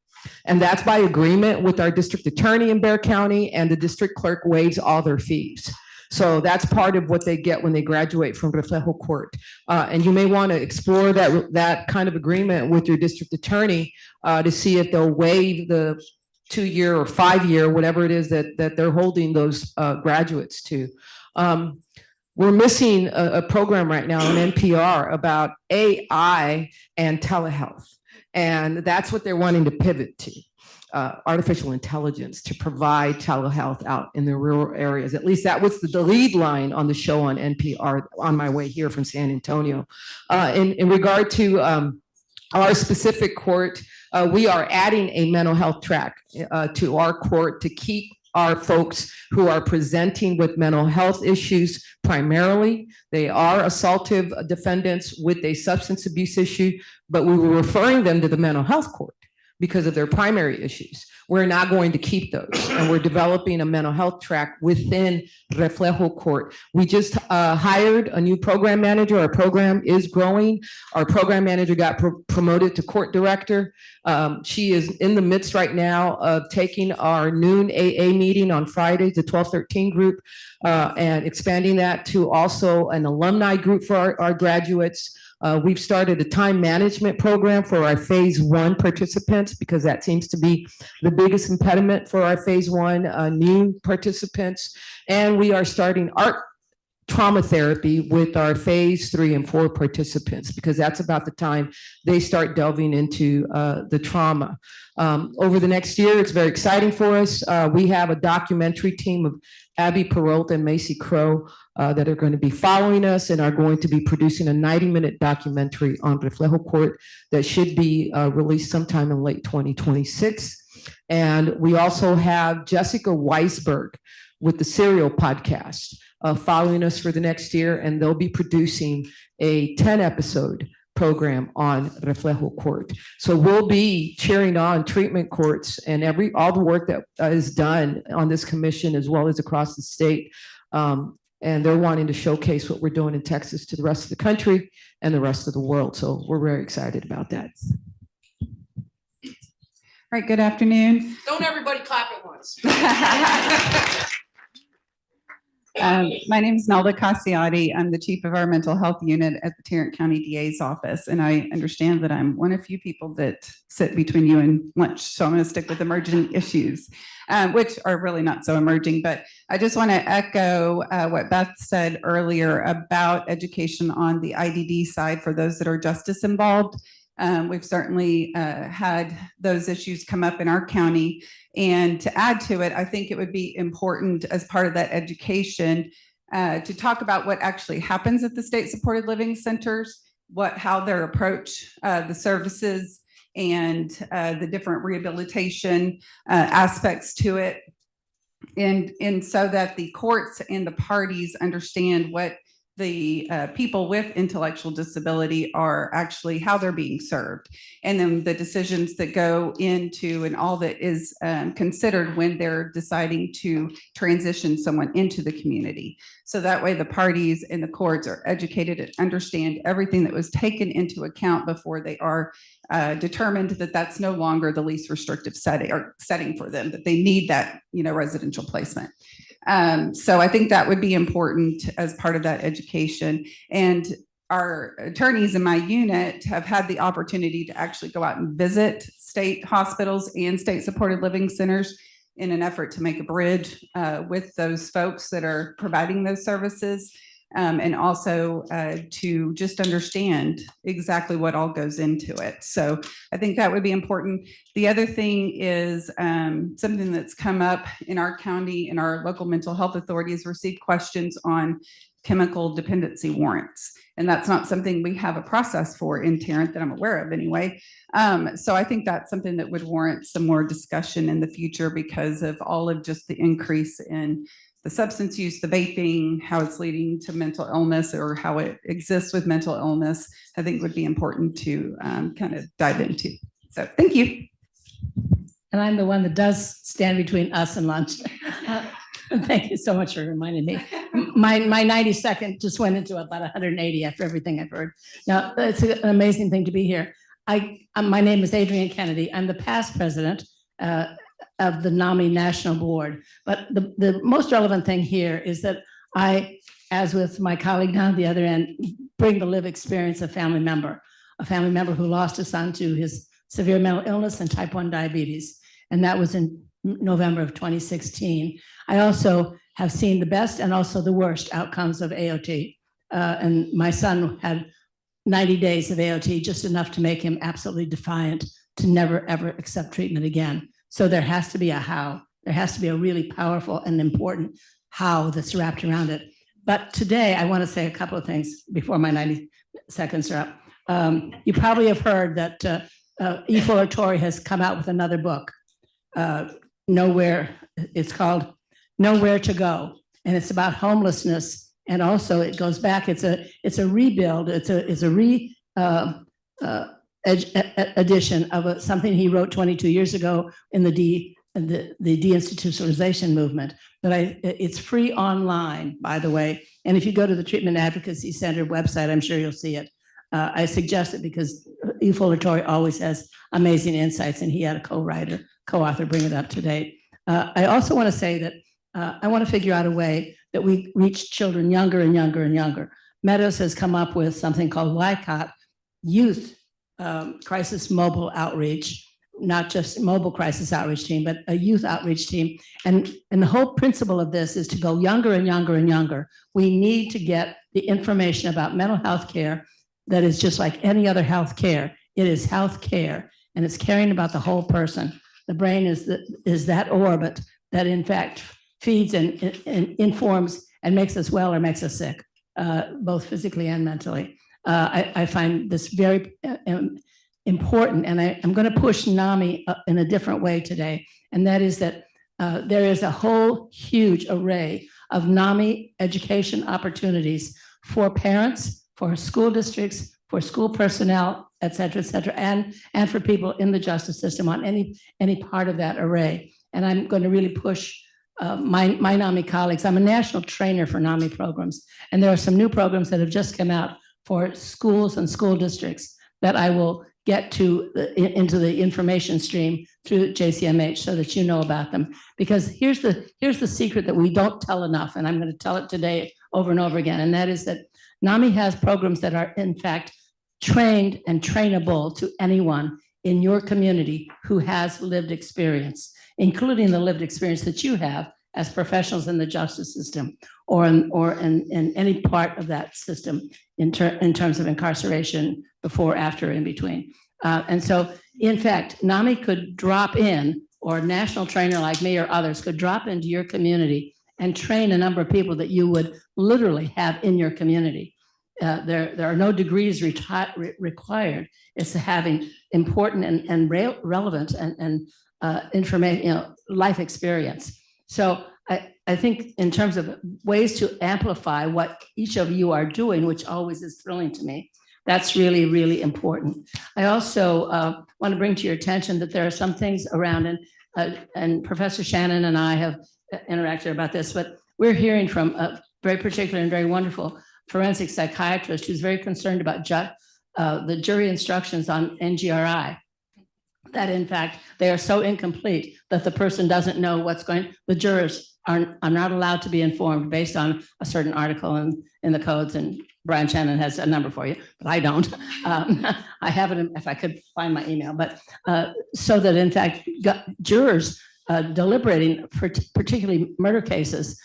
And that's by agreement with our district attorney in Bexar County, and the district clerk waives all their fees. So that's part of what they get when they graduate from Reflejo Court. And you may want to explore that kind of agreement with your district attorney to see if they'll waive the 2-year or 5-year, whatever it is that they're holding those graduates to. We're missing a program right now on NPR about AI and telehealth. And that's what they're wanting to pivot to. Artificial intelligence to provide telehealth out in the rural areas. At least that was the lead line on the show on NPR on my way here from San Antonio. In regard to our specific court, we are adding a mental health track to our court to keep our folks who are presenting with mental health issues primarily. They are assaultive defendants with a substance abuse issue, but we were referring them to the mental health court because of their primary issues. We're not going to keep those, and we're developing a mental health track within Reflejo Court. We just hired a new program manager. Our program is growing. Our program manager got promoted to court director. She is in the midst right now of taking our noon AA meeting on Friday, the 1213 group, and expanding that to also an alumni group for our graduates. We've started a time management program for our phase 1 participants because that seems to be the biggest impediment for our phase 1 new participants. And we are starting art trauma therapy with our phase 3 and 4 participants because that's about the time they start delving into the trauma. Over the next year, it's very exciting for us. We have a documentary team of Abby Peralta and Macy Crow that are going to be following us and are going to be producing a 90-minute documentary on Reflejo Court that should be released sometime in late 2026. And we also have Jessica Weisberg with the Serial podcast following us for the next year, and they'll be producing a 10-episode program on Reflejo Court. So we'll be cheering on treatment courts and all the work that is done on this commission as well as across the state. And they're wanting to showcase what we're doing in Texas to the rest of the country and the rest of the world. So we're very excited about that. All right, good afternoon. Don't everybody clap at once. My name is Nelda Cassiati. I'm the chief of our mental health unit at the Tarrant County DA's office. And I understand that I'm one of few people that sit between you and lunch. So I'm going to stick with emerging issues, which are really not so emerging. But I just want to echo what Beth said earlier about education on the IDD side for those that are justice involved. We've certainly had those issues come up in our county. And to add to it, I think it would be important as part of that education to talk about what actually happens at the state supported living centers, how their approach the services, and the different rehabilitation aspects to it. And so that the courts and the parties understand what the people with intellectual disability are actually, how they're being served, and then the decisions that go into and all that is considered when they're deciding to transition someone into the community. So that way the parties and the courts are educated and understand everything that was taken into account before they are determined that that's no longer the least restrictive setting for them, that they need that, residential placement. So I think that would be important as part of that education. And our attorneys in my unit have had the opportunity to actually go out and visit state hospitals and state supported living centers in an effort to make a bridge with those folks that are providing those services. And also to just understand exactly what all goes into it. So I think that would be important. The other thing is something that's come up in our county and our local mental health authority has received questions on chemical dependency warrants. And that's not something we have a process for in Tarrant that I'm aware of anyway. So I think that's something that would warrant some more discussion in the future because of all of just the increase in the substance use, the vaping, how it's leading to mental illness or how it exists with mental illness, I think would be important to kind of dive into. So thank you. And I'm the one that does stand between us and lunch. Thank you so much for reminding me. My 90-second just went into about 180 after everything I've heard. Now, it's an amazing thing to be here. My name is Adrienne Kennedy. I'm the past president of the NAMI National Board. But the most relevant thing here is that I, as with my colleague down at the other end, bring the lived experience of a family member who lost a son to his severe mental illness and type 1 diabetes. And that was in November of 2016. I also have seen the best and also the worst outcomes of AOT. And my son had 90 days of AOT, just enough to make him absolutely defiant to never, ever accept treatment again. So there has to be a how. There has to be a really powerful and important how that's wrapped around it. But today, I want to say a couple of things before my 90 seconds are up. You probably have heard that E. Fuller Torrey has come out with another book, it's called Nowhere to Go. And it's about homelessness. And also it goes back, it's a rebuild, it's a edition of something he wrote 22 years ago in the deinstitutionalization movement. But it's free online, by the way. And if you go to the Treatment Advocacy Center website, I'm sure you'll see it. I suggest it because E. Fuller Torrey always has amazing insights, and he had a co-author bring it up to date. I also want to say that I want to figure out a way that we reach children younger and younger and younger. Meadows has come up with something called YCOT, Youth Crisis Mobile Outreach, not just mobile crisis outreach team, but a youth outreach team. And the whole principle of this is to go younger and younger and younger. We need to get the information about mental health care that is just like any other health care. It is health care, and it's caring about the whole person. The brain is that orbit that in fact feeds and informs and makes us well or makes us sick, both physically and mentally. I find this very important, and I'm going to push NAMI in a different way today, and that is that there is a whole huge array of NAMI education opportunities for parents, for school districts, for school personnel, et cetera, and for people in the justice system on any part of that array. And I'm going to really push my NAMI colleagues. I'm a national trainer for NAMI programs, and there are some new programs that have just come out for schools and school districts that I will get to into the information stream through JCMH so that you know about them. Because here's the secret that we don't tell enough, and I'm going to tell it today over and over again, and that is that NAMI has programs that are in fact trained and trainable to anyone in your community who has lived experience, including the lived experience that you have as professionals in the justice system or in any part of that system in terms of incarceration before, after, in between. And so, in fact, NAMI could drop in, or a national trainer like me or others could drop into your community and train a number of people that you would literally have in your community. there are no degrees required. It's having important and relevant and information, life experience. So I think in terms of ways to amplify what each of you are doing, which always is thrilling to me, that's really, really important. I also want to bring to your attention that there are some things around, and Professor Shannon and I have interacted about this, but we're hearing from a very particular and very wonderful forensic psychiatrist who's very concerned about the jury instructions on NGRI, that in fact, they are so incomplete that the person doesn't know the jurors are not allowed to be informed based on a certain article in the codes, and Brian Shannon has a number for you, but I don't. I have it if I could find my email, but so that in fact, jurors deliberating for particularly murder cases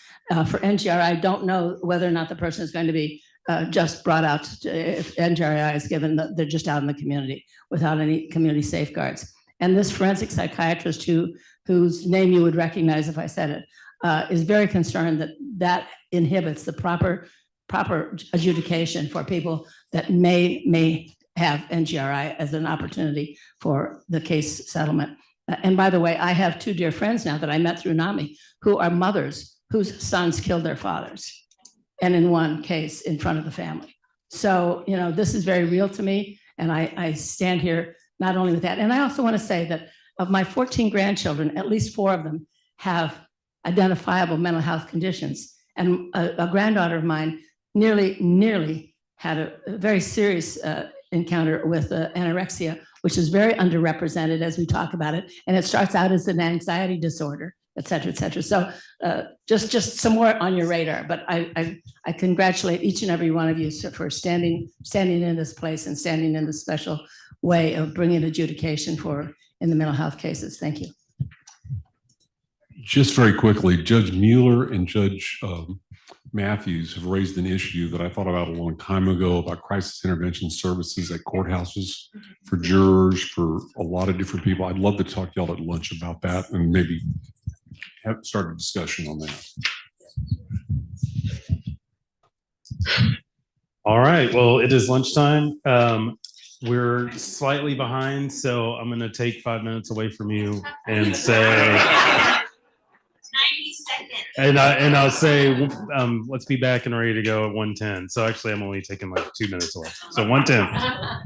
for NGRI don't know whether or not the person is going to be just brought out if NGRI is given, they're just out in the community without any community safeguards. And this forensic psychiatrist whose name you would recognize if I said it, is very concerned that inhibits the proper adjudication for people that may have NGRI as an opportunity for the case settlement. And by the way, I have two dear friends now that I met through NAMI who are mothers whose sons killed their fathers, and in one case in front of the family. So, this is very real to me, and I stand here not only with that. And I also want to say that of my 14 grandchildren, at least 4 of them have identifiable mental health conditions. And a granddaughter of mine nearly had a very serious encounter with anorexia, which is very underrepresented as we talk about it. And it starts out as an anxiety disorder, et cetera, et cetera. So just some more on your radar. But I congratulate each and every one of you for standing in this place and standing in this special way of bringing adjudication in the mental health cases. Thank you. Just very quickly, Judge Mueller and Judge Matthews have raised an issue that I thought about a long time ago about crisis intervention services at courthouses for jurors, for a lot of different people. I'd love to talk to y'all at lunch about that and maybe start a discussion on that. All right, well, it is lunchtime. We're slightly behind, so I'm going to take 5 minutes away from you and say, 90 seconds. and I'll say, let's be back and ready to go at 1:10. So actually, I'm only taking like 2 minutes away. So 1:10.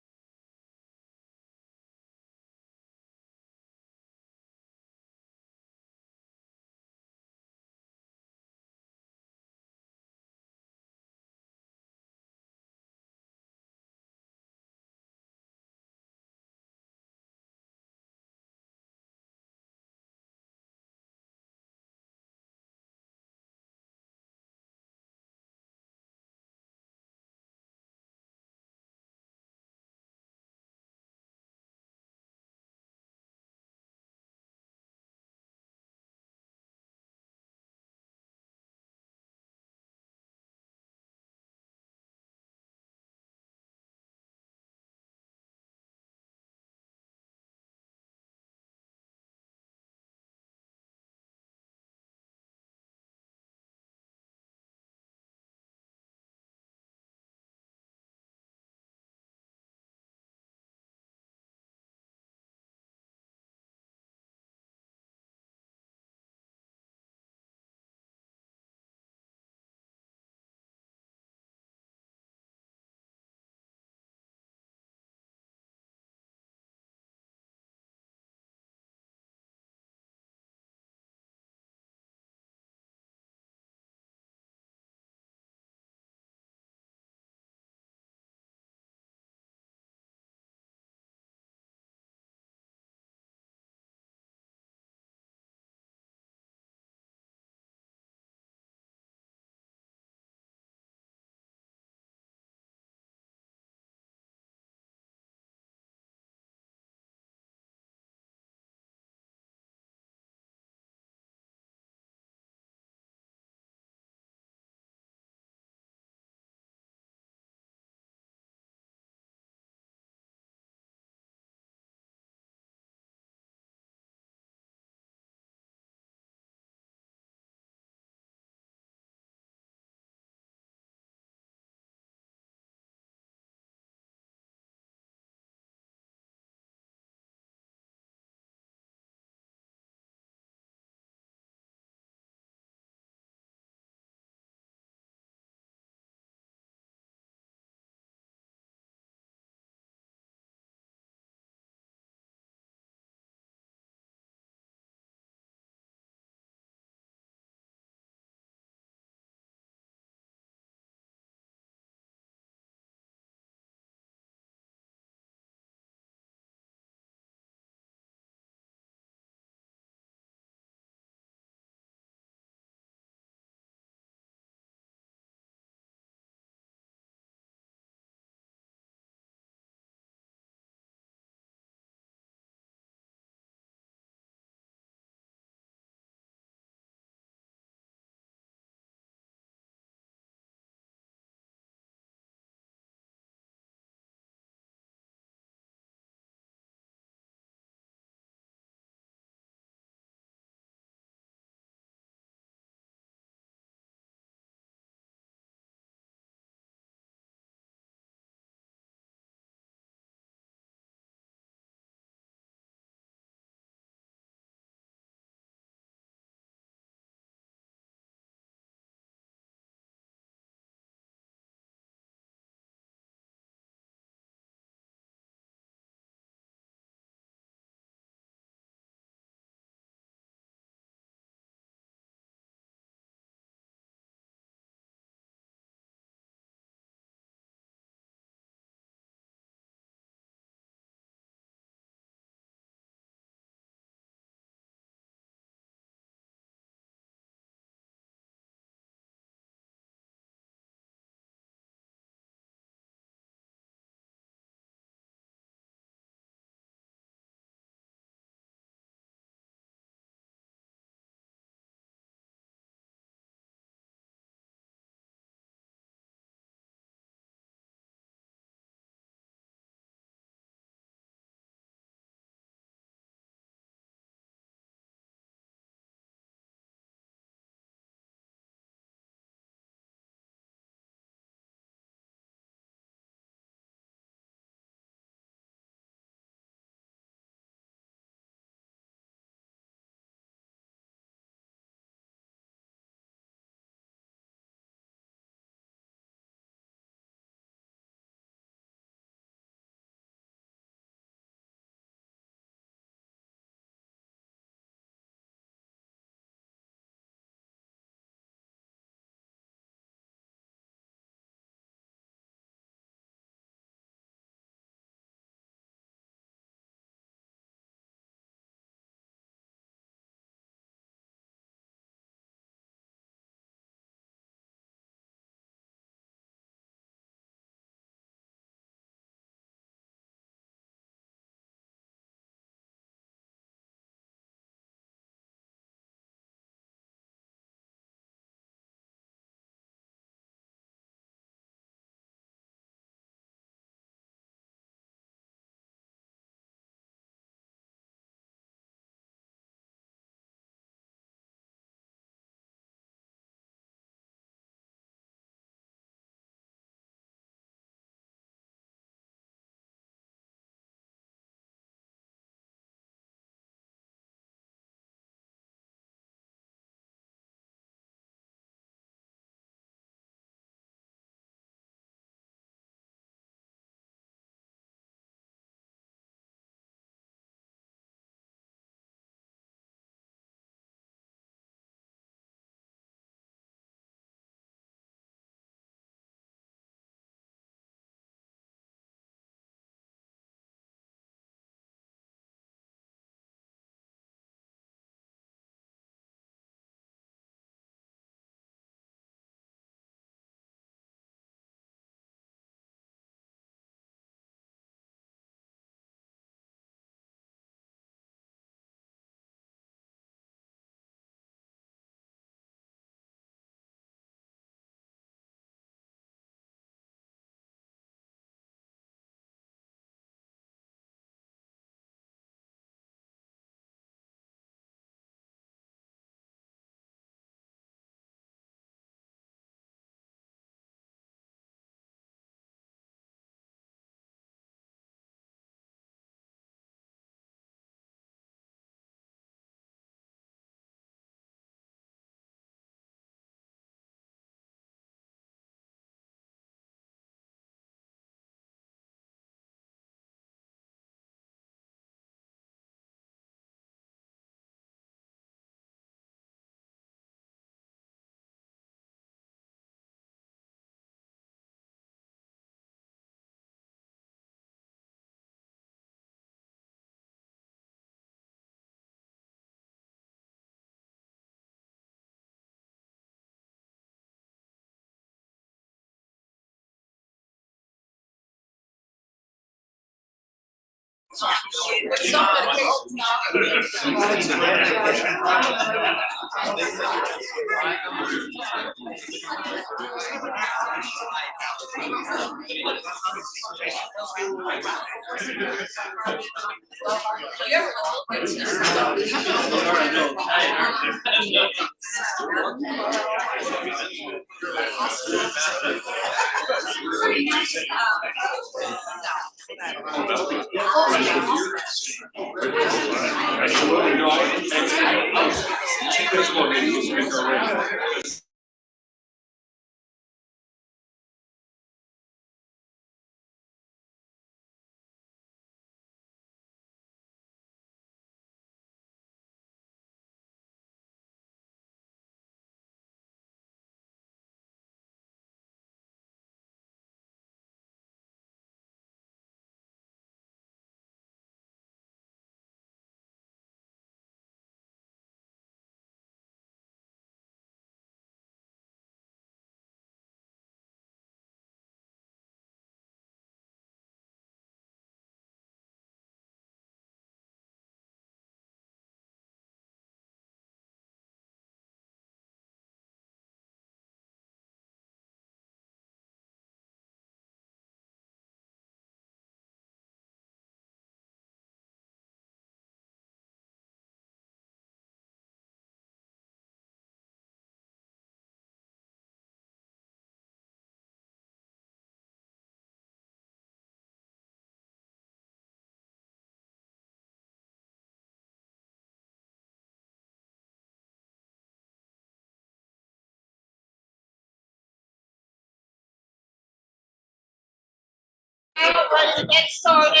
Ready to get started?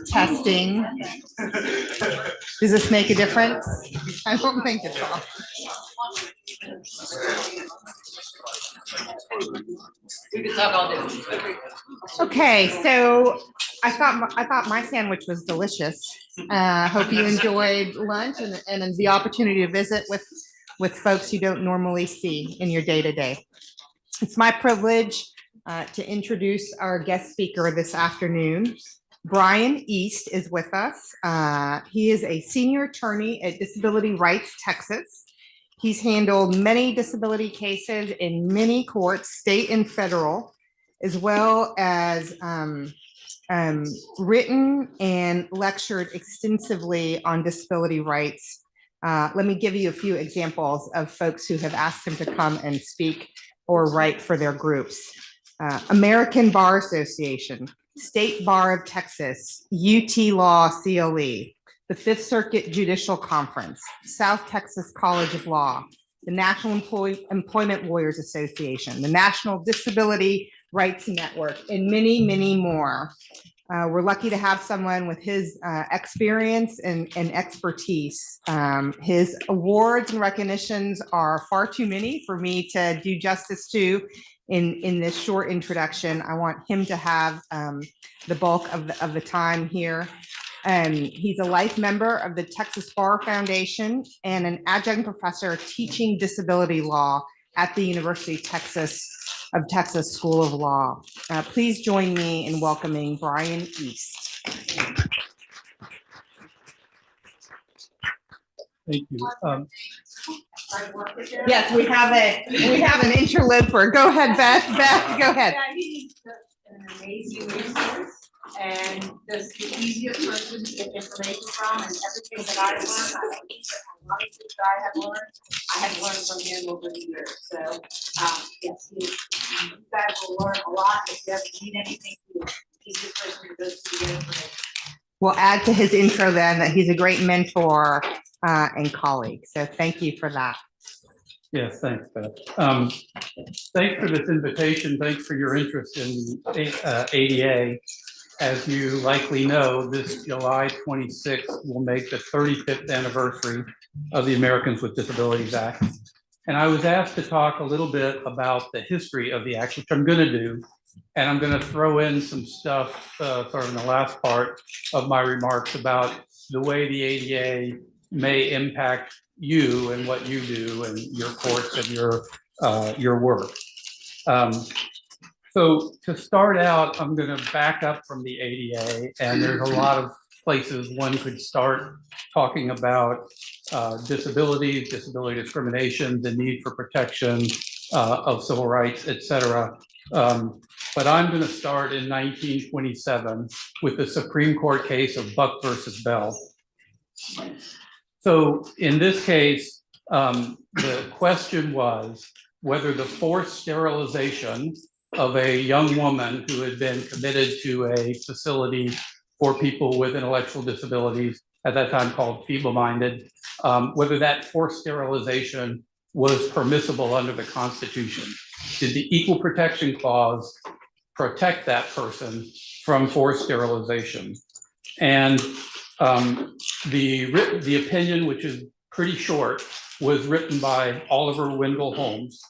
Testing. Does this make a difference? I don't think it's all. We can talk all day. Okay, so I thought my sandwich was delicious. Hope you enjoyed lunch and the opportunity to visit with folks you don't normally see in your day-to-day. It's my privilege to introduce our guest speaker this afternoon. Brian East is with us. He is a senior attorney at Disability Rights Texas. He's handled many disability cases in many courts, state and federal, as well as written and lectured extensively on disability rights. Let me give you a few examples of folks who have asked him to come and speak or write for their groups. American Bar Association, State Bar of Texas, UT Law CLE, the Fifth Circuit Judicial Conference, South Texas College of Law, the National Employment Lawyers Association, the National Disability Rights Network, and many, many more. We're lucky to have someone with his experience and expertise. His awards and recognitions are far too many for me to do justice to in this short introduction. I want him to have the bulk of the time here. He's a life member of the Texas Bar Foundation and an adjunct professor teaching disability law at the University of Texas School of Law. Please join me in welcoming Brian East. Thank you. Yes, we have an interloper. Go ahead, Beth. Beth, go ahead. He's an amazing resource and just the easiest person to get information from, and everything that I've learned, a lot of things that I have learned, I have learned from him over the years. So yes, you guys will learn a lot. If you ever need anything, he's the person who goes to get information. We'll add to his intro then that he's a great mentor and colleague. So thank you for that. Yes, thanks, Beth. Thanks for this invitation. Thanks for your interest in ADA. As you likely know, this July 26th will make the 35th anniversary of the Americans with Disabilities Act. And I was asked to talk a little bit about the history of the act, which I'm going to do. And I'm going to throw in some stuff sort of in the last part of my remarks about the way the ADA may impact you and what you do and your courts and your work. So to start out, I'm going to back up from the ADA, and there's a lot of places one could start talking about disabilities, disability discrimination, the need for protection of civil rights, et cetera. But I'm going to start in 1927 with the Supreme Court case of Buck versus Bell. So in this case, the question was whether the forced sterilization of a young woman who had been committed to a facility for people with intellectual disabilities, at that time called feeble-minded, whether that forced sterilization was permissible under the Constitution. Did the Equal Protection Clause protect that person from forced sterilization? And the opinion, which is pretty short, was written by Oliver Wendell Holmes.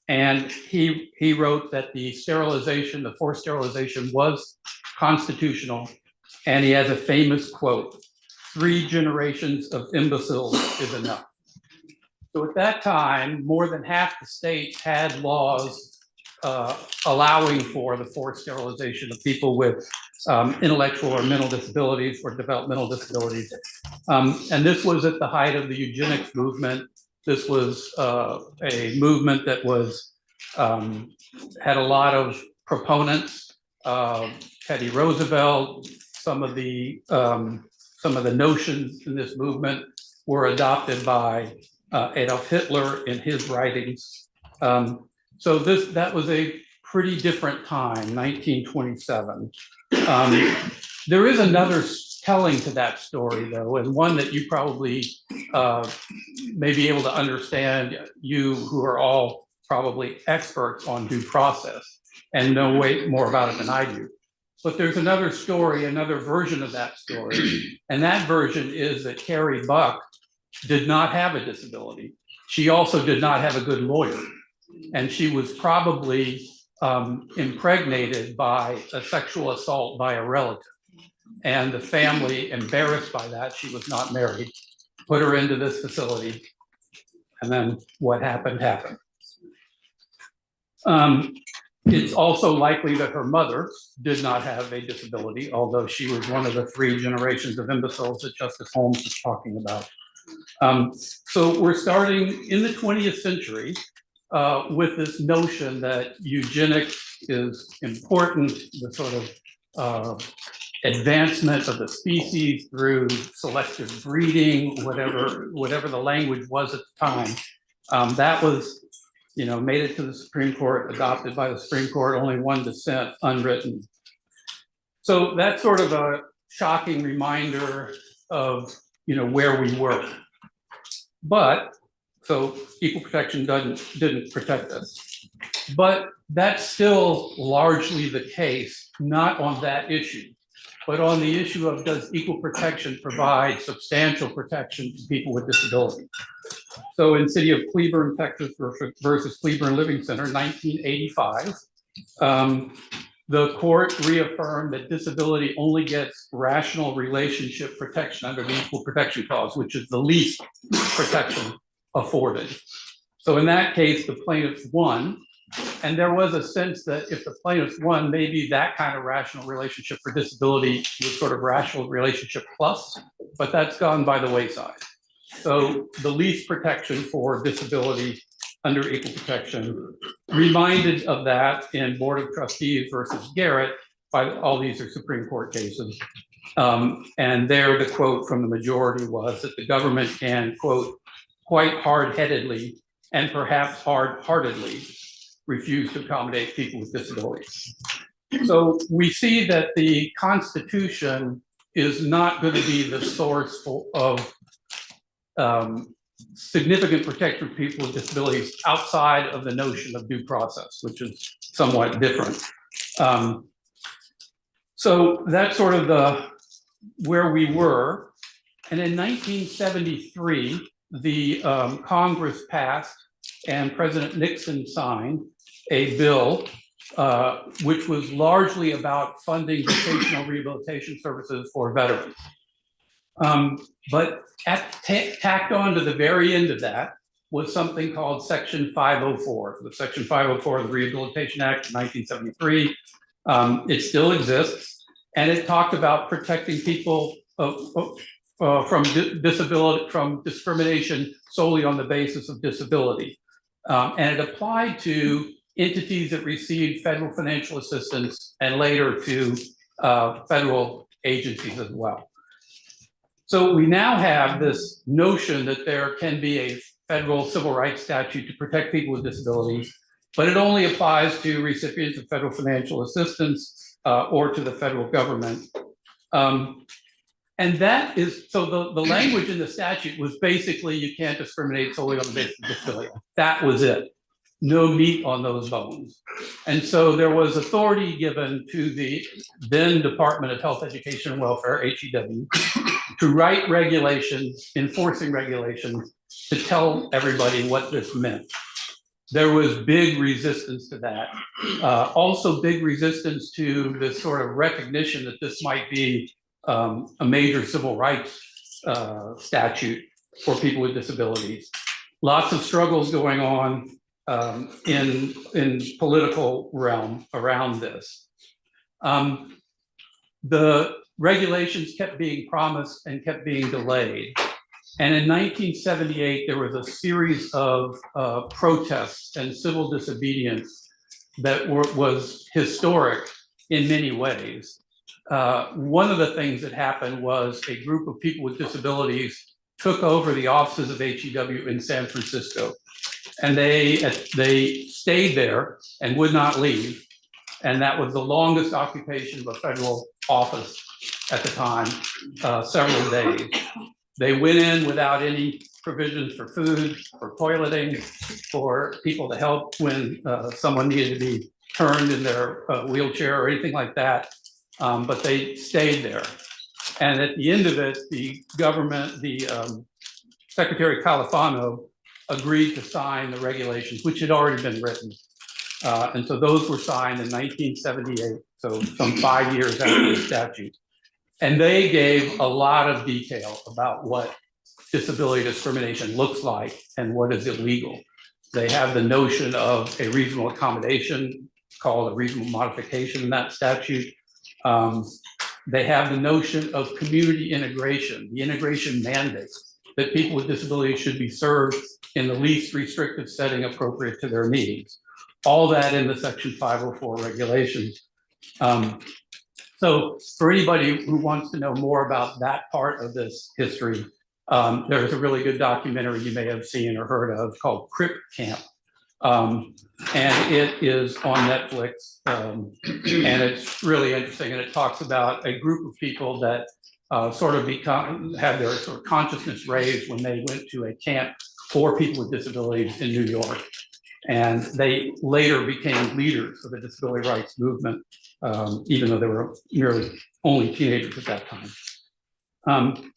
And he wrote that the sterilization, the forced sterilization, was constitutional. And he has a famous quote, "3 generations of imbeciles is enough." So at that time, more than half the states had laws allowing for the forced sterilization of people with intellectual or mental disabilities or developmental disabilities. And this was at the height of the eugenics movement. This was a movement that was had a lot of proponents. Teddy Roosevelt, some of the notions in this movement were adopted by Adolf Hitler in his writings. So that was a pretty different time, 1927. There is another telling to that story, though, and one that you probably may be able to understand, you who are all probably experts on due process and know way more about it than I do. But there's another story, another version of that story, and that version is that Carrie Buck did not have a disability. She also did not have a good lawyer, and she was probably impregnated by a sexual assault by a relative. And the family, embarrassed by that, she was not married, put her into this facility. And then what happened, happened. It's also likely that her mother did not have a disability, although she was one of the 3 generations of imbeciles that Justice Holmes was talking about. So we're starting in the 20th century with this notion that eugenics is important, the sort of advancement of the species through selective breeding, whatever the language was at the time. That was, made it to the Supreme Court, adopted by the Supreme Court, only 1 dissent, unwritten. So that's sort of a shocking reminder of, where we were. But, so equal protection didn't protect us. But that's still largely the case, not on that issue, but on the issue of, does equal protection provide substantial protection to people with disabilities? So in city of Cleburne, Texas versus Cleburne Living Center, 1985, the court reaffirmed that disability only gets rational relationship protection under the Equal Protection Clause, which is the least protection afforded. So in that case, the plaintiffs won. And there was a sense that if the plaintiffs won, maybe that kind of rational relationship for disability was sort of rational relationship plus, but that's gone by the wayside. So the least protection for disability under equal protection, reminded of that in Board of Trustees versus Garrett, all these are Supreme Court cases. And there the quote from the majority was that the government can, quote, quite hard-headedly and perhaps hard-heartedly refuse to accommodate people with disabilities. So we see that the Constitution is not going to be the source of significant protection for people with disabilities outside of the notion of due process, which is somewhat different. So that's sort of where we were. And in 1973, the Congress passed and President Nixon signed a bill which was largely about funding vocational rehabilitation services for veterans. But tacked on to the very end of that was something called Section 504. The Section 504 of the Rehabilitation Act of 1973. It still exists, and it talked about protecting people from disability, from discrimination solely on the basis of disability. And it applied to entities that received federal financial assistance and later to federal agencies as well. So we now have this notion that there can be a federal civil rights statute to protect people with disabilities, but it only applies to recipients of federal financial assistance or to the federal government. And that is, so the language in the statute was basically you can't discriminate solely on the basis of disability. That was it. No meat on those bones. And so there was authority given to the then Department of Health, Education, and Welfare, HEW, to write regulations, enforcing regulations, to tell everybody what this meant. There was big resistance to that. Also big resistance to this sort of recognition that this might be a major civil rights statute for people with disabilities. Lots of struggles going on in political realm around this. The regulations kept being promised and kept being delayed. And in 1978, there was a series of protests and civil disobedience that was historic in many ways. One of the things that happened was a group of people with disabilities took over the offices of HEW in San Francisco. And they stayed there and would not leave. And that was the longest occupation of a federal office at the time, several days. They went in without any provisions for food, for toileting, for people to help when someone needed to be turned in their wheelchair or anything like that. But they stayed there. And at the end of it, the government, the Secretary Califano agreed to sign the regulations, which had already been written. And so those were signed in 1978, so some 5 years after the statute. And they gave a lot of detail about what disability discrimination looks like and what is illegal. They have the notion of a reasonable accommodation called a reasonable modification in that statute. They have the notion of community integration, the integration mandate, that people with disabilities should be served in the least restrictive setting appropriate to their needs. All that in the Section 504 regulations. So for anybody who wants to know more about that part of this history, there's a really good documentary you may have seen or heard of called Crip Camp. And it is on Netflix. And it's really interesting. And it talks about a group of people that sort of had their sort of consciousness raised when they went to a camp for people with disabilities in New York. And they later became leaders of the disability rights movement, even though they were merely only teenagers at that time.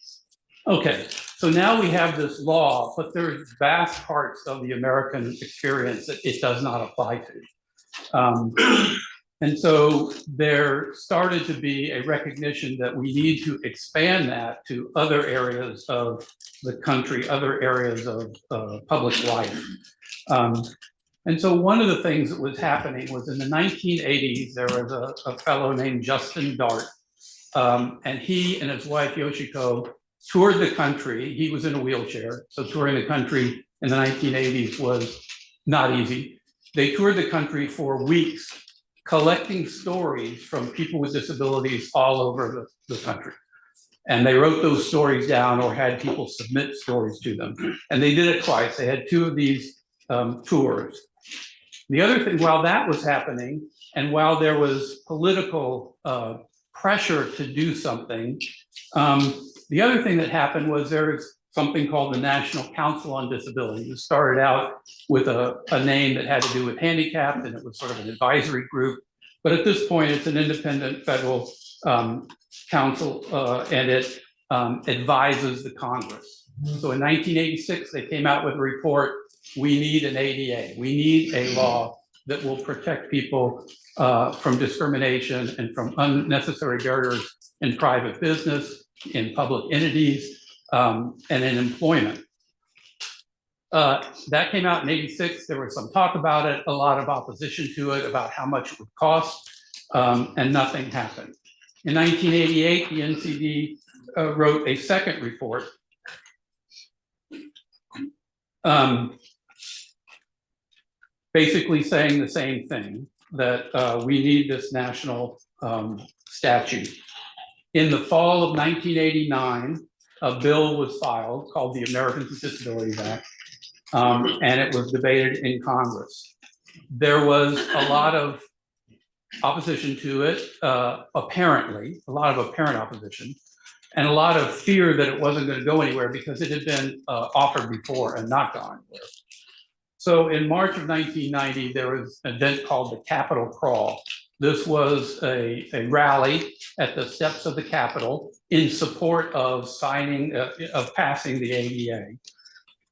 Okay, so now we have this law, but there's vast parts of the American experience that it does not apply to. And so there started to be a recognition that we need to expand that to other areas of the country, other areas of public life. And so one of the things that was happening was in the 1980s, there was a fellow named Justin Dart, and he and his wife Yoshiko toured the country. He was in a wheelchair, so touring the country in the 1980s was not easy. They toured the country for weeks, collecting stories from people with disabilities all over the country. And they wrote those stories down or had people submit stories to them. And they did it twice. They had 2 of these tours. The other thing, while that was happening, and while there was political pressure to do something, the other thing that happened was there's something called the National Council on Disability. It started out with a name that had to do with handicapped, and it was sort of an advisory group. But at this point, it's an independent federal council, and it advises the Congress. So in 1986, they came out with a report, we need an ADA. We need a law that will protect people from discrimination and from unnecessary barriers in private business, in public entities, and in employment. That came out in '86. There was some talk about it, a lot of opposition to it, about how much it would cost, and nothing happened. In 1988, the NCD wrote a second report basically saying the same thing, that we need this national statute. In the fall of 1989, a bill was filed called the Americans with Disabilities Act, and it was debated in Congress. There was a lot of opposition to it, apparently, a lot of apparent opposition, and a lot of fear that it wasn't going to go anywhere because it had been offered before and not gone anywhere. So in March of 1990, there was an event called the Capitol Crawl. This was a rally at the steps of the Capitol in support of passing the ADA.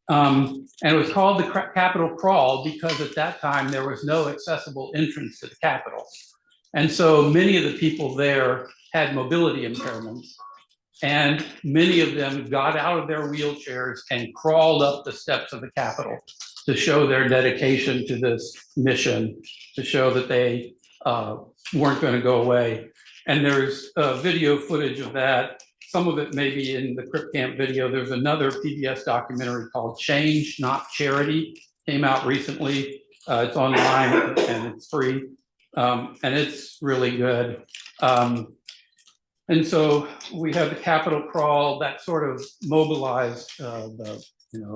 And it was called the Capitol Crawl because at that time there was no accessible entrance to the Capitol. And so many of the people there had mobility impairments, and many of them got out of their wheelchairs and crawled up the steps of the Capitol to show their dedication to this mission, to show that they weren't going to go away. And there's video footage of that. Some of it may be in the Crip Camp video. There's another PBS documentary called Change, Not Charity, came out recently. It's online and it's free. And it's really good. And so we have the Capitol Crawl that sort of mobilized the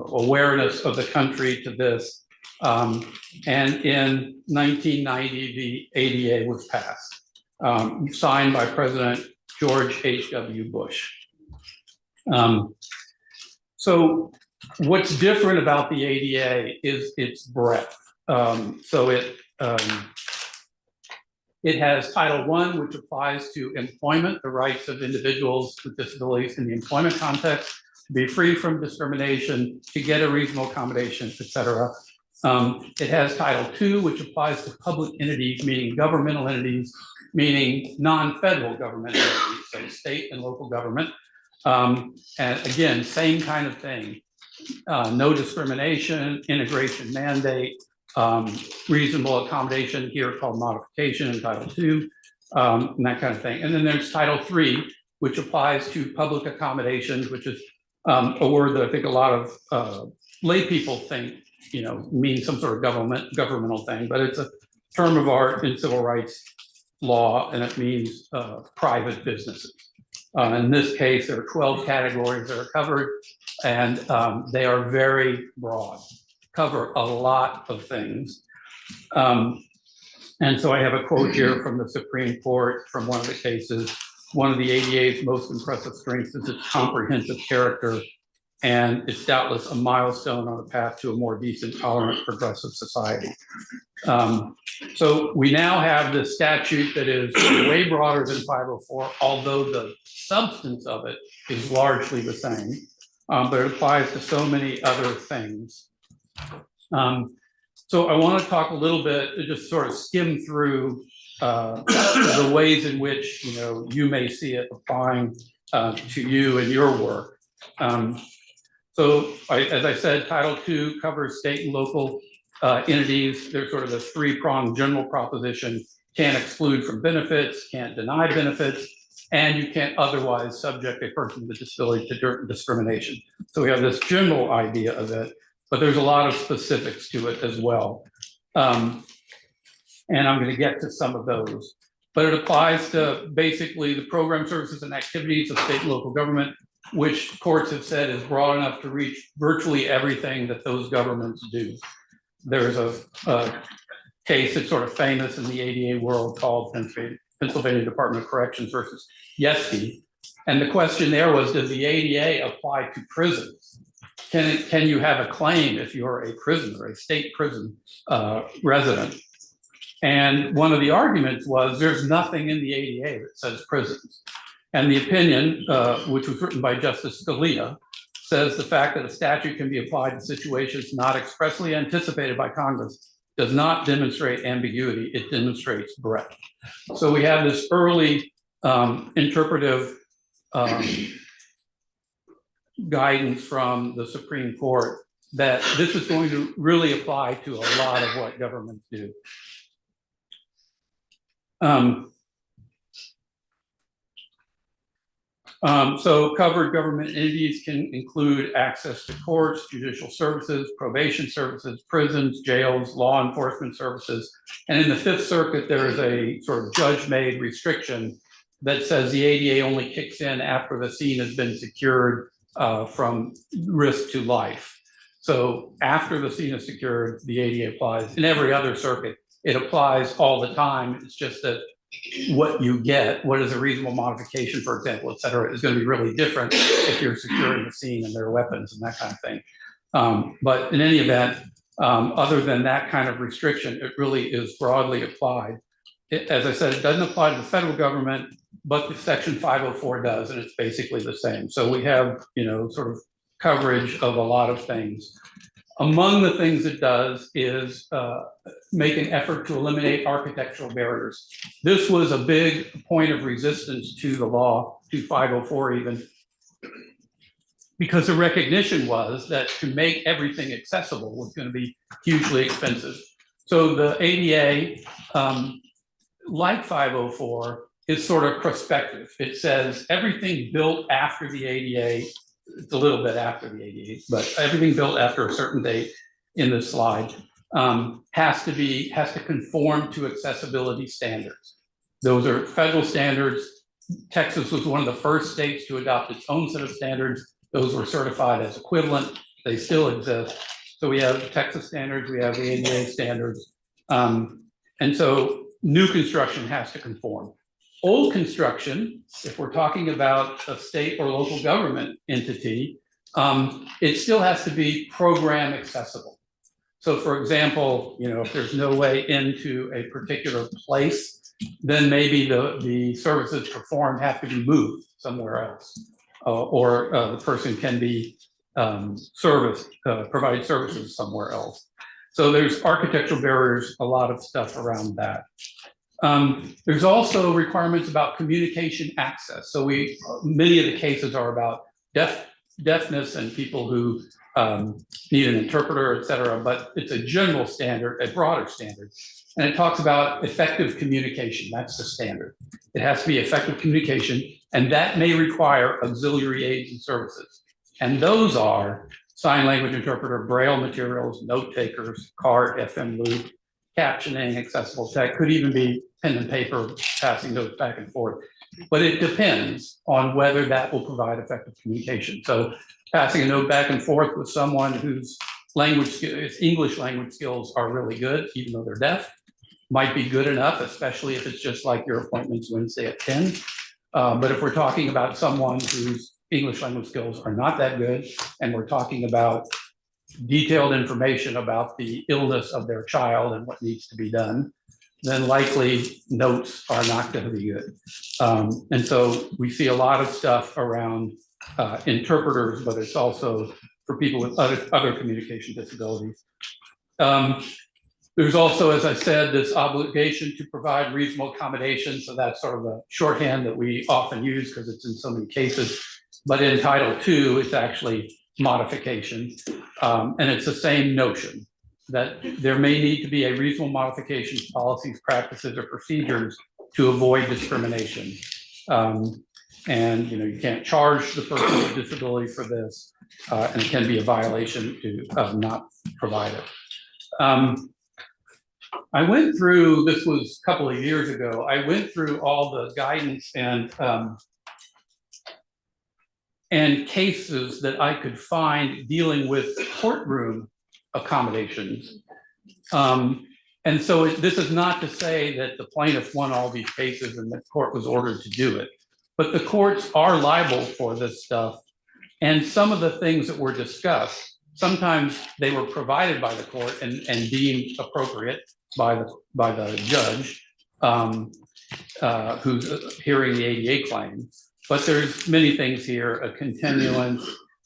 awareness of the country to this. And in 1990, the ADA was passed, signed by President George H.W. Bush. So what's different about the ADA is its breadth. So it has Title I, which applies to employment, the rights of individuals with disabilities in the employment context, to be free from discrimination, to get a reasonable accommodation, et cetera. It has Title II, which applies to public entities, meaning governmental entities, meaning non-federal government entities, so state and local government. And again, same kind of thing. No discrimination, integration mandate, reasonable accommodation here called modification in Title II, and that kind of thing. And then there's Title III, which applies to public accommodations, which is a word that I think a lot of lay people think, means some sort of governmental thing, but it's a term of art in civil rights law, and it means private businesses. In this case, there are 12 categories that are covered, and they are very broad, cover a lot of things. And so I have a quote here from the Supreme Court from one of the cases. One of the ADA's most impressive strengths is its comprehensive character, and it's doubtless a milestone on the path to a more decent, tolerant, progressive society. So we now have this statute that is way broader than 504, although the substance of it is largely the same, but it applies to so many other things. So I want to talk a little bit, just sort of skim through the ways in which you may see it applying to you and your work. So as I said, Title II covers state and local entities. There's sort of a three-pronged general proposition: can't exclude from benefits, can't deny benefits, and you can't otherwise subject a person with a disability to discrimination. So we have this general idea of it, but there's a lot of specifics to it as well. And I'm going to get to some of those. But it applies to basically the program, services, and activities of state and local government, which courts have said is broad enough to reach virtually everything that those governments do. There's a case that's sort of famous in the ADA world called Pennsylvania Department of Corrections versus Yeski. And the question there was, does the ADA apply to prisons? Can you have a claim if you're a prisoner, a state prison resident? And one of the arguments was there's nothing in the ADA that says prisons. And the opinion, which was written by Justice Scalia, says the fact that a statute can be applied to situations not expressly anticipated by Congress does not demonstrate ambiguity, it demonstrates breadth. So we have this early interpretive guidance from the Supreme Court that this is going to really apply to a lot of what governments do. So covered government entities can include access to courts, judicial services, probation services, prisons, jails, law enforcement services. And in the Fifth Circuit, there is a sort of judge-made restriction that says the ADA only kicks in after the scene has been secured from risk to life. So after the scene is secured, the ADA applies. In every other circuit, it applies all the time. It's just that what you get, what is a reasonable modification, for example, et cetera, is going to be really different if you're securing the scene and their weapons and that kind of thing. But in any event, other than that kind of restriction, it really is broadly applied. As I said, it doesn't apply to the federal government, but the Section 504 does, and it's basically the same. So we have, sort of coverage of a lot of things. Among the things it does is make an effort to eliminate architectural barriers. This was a big point of resistance to the law, to 504 even, because the recognition was that to make everything accessible was going to be hugely expensive. So the ADA, like 504, is sort of prospective. It says everything built after the ADA, it's a little bit after the ADA, but everything built after a certain date in this slide has to conform to accessibility standards. Those are federal standards. Texas was one of the first states to adopt its own set of standards. Those were certified as equivalent. They still exist. So we have Texas standards, we have the ADA standards. And so new construction has to conform. Old construction, if we're talking about a state or local government entity, it still has to be program accessible. So for example, if there's no way into a particular place, then maybe the services performed have to be moved somewhere else. Or the person can be provide services somewhere else. So there's architectural barriers, a lot of stuff around that. There's also requirements about communication access. So many of the cases are about deafness and people who need an interpreter, et cetera, but it's a general standard, a broader standard. And it talks about effective communication. That's the standard. It has to be effective communication, and that may require auxiliary aids and services. And those are sign language interpreter, braille materials, note takers, card, FM loop, captioning, accessible text, could even be pen and paper, passing notes back and forth. But it depends on whether that will provide effective communication. So passing a note back and forth with someone whose English language skills are really good, even though they're deaf, might be good enough, especially if it's just like your appointment's Wednesday at 10. But if we're talking about someone whose English language skills are not that good, and we're talking about detailed information about the illness of their child and what needs to be done, then likely notes are not going to be good. And so we see a lot of stuff around interpreters, but it's also for people with other communication disabilities. There's also, as I said, this obligation to provide reasonable accommodation. So that's sort of a shorthand that we often use because it's in so many cases. But in Title II, it's actually modification. And it's the same notion that there may need to be a reasonable modification to policies, practices, or procedures to avoid discrimination. And you can't charge the person with disability for this, and it can be a violation to not provide it. I went through, this was a couple of years ago, I went through all the guidance and cases that I could find dealing with courtroom accommodations. And so this is not to say that the plaintiff won all these cases and the court was ordered to do it, but the courts are liable for this stuff. And some of the things that were discussed, sometimes they were provided by the court and deemed appropriate by the judge who's hearing the ADA claim. But there's many things here: a continuance,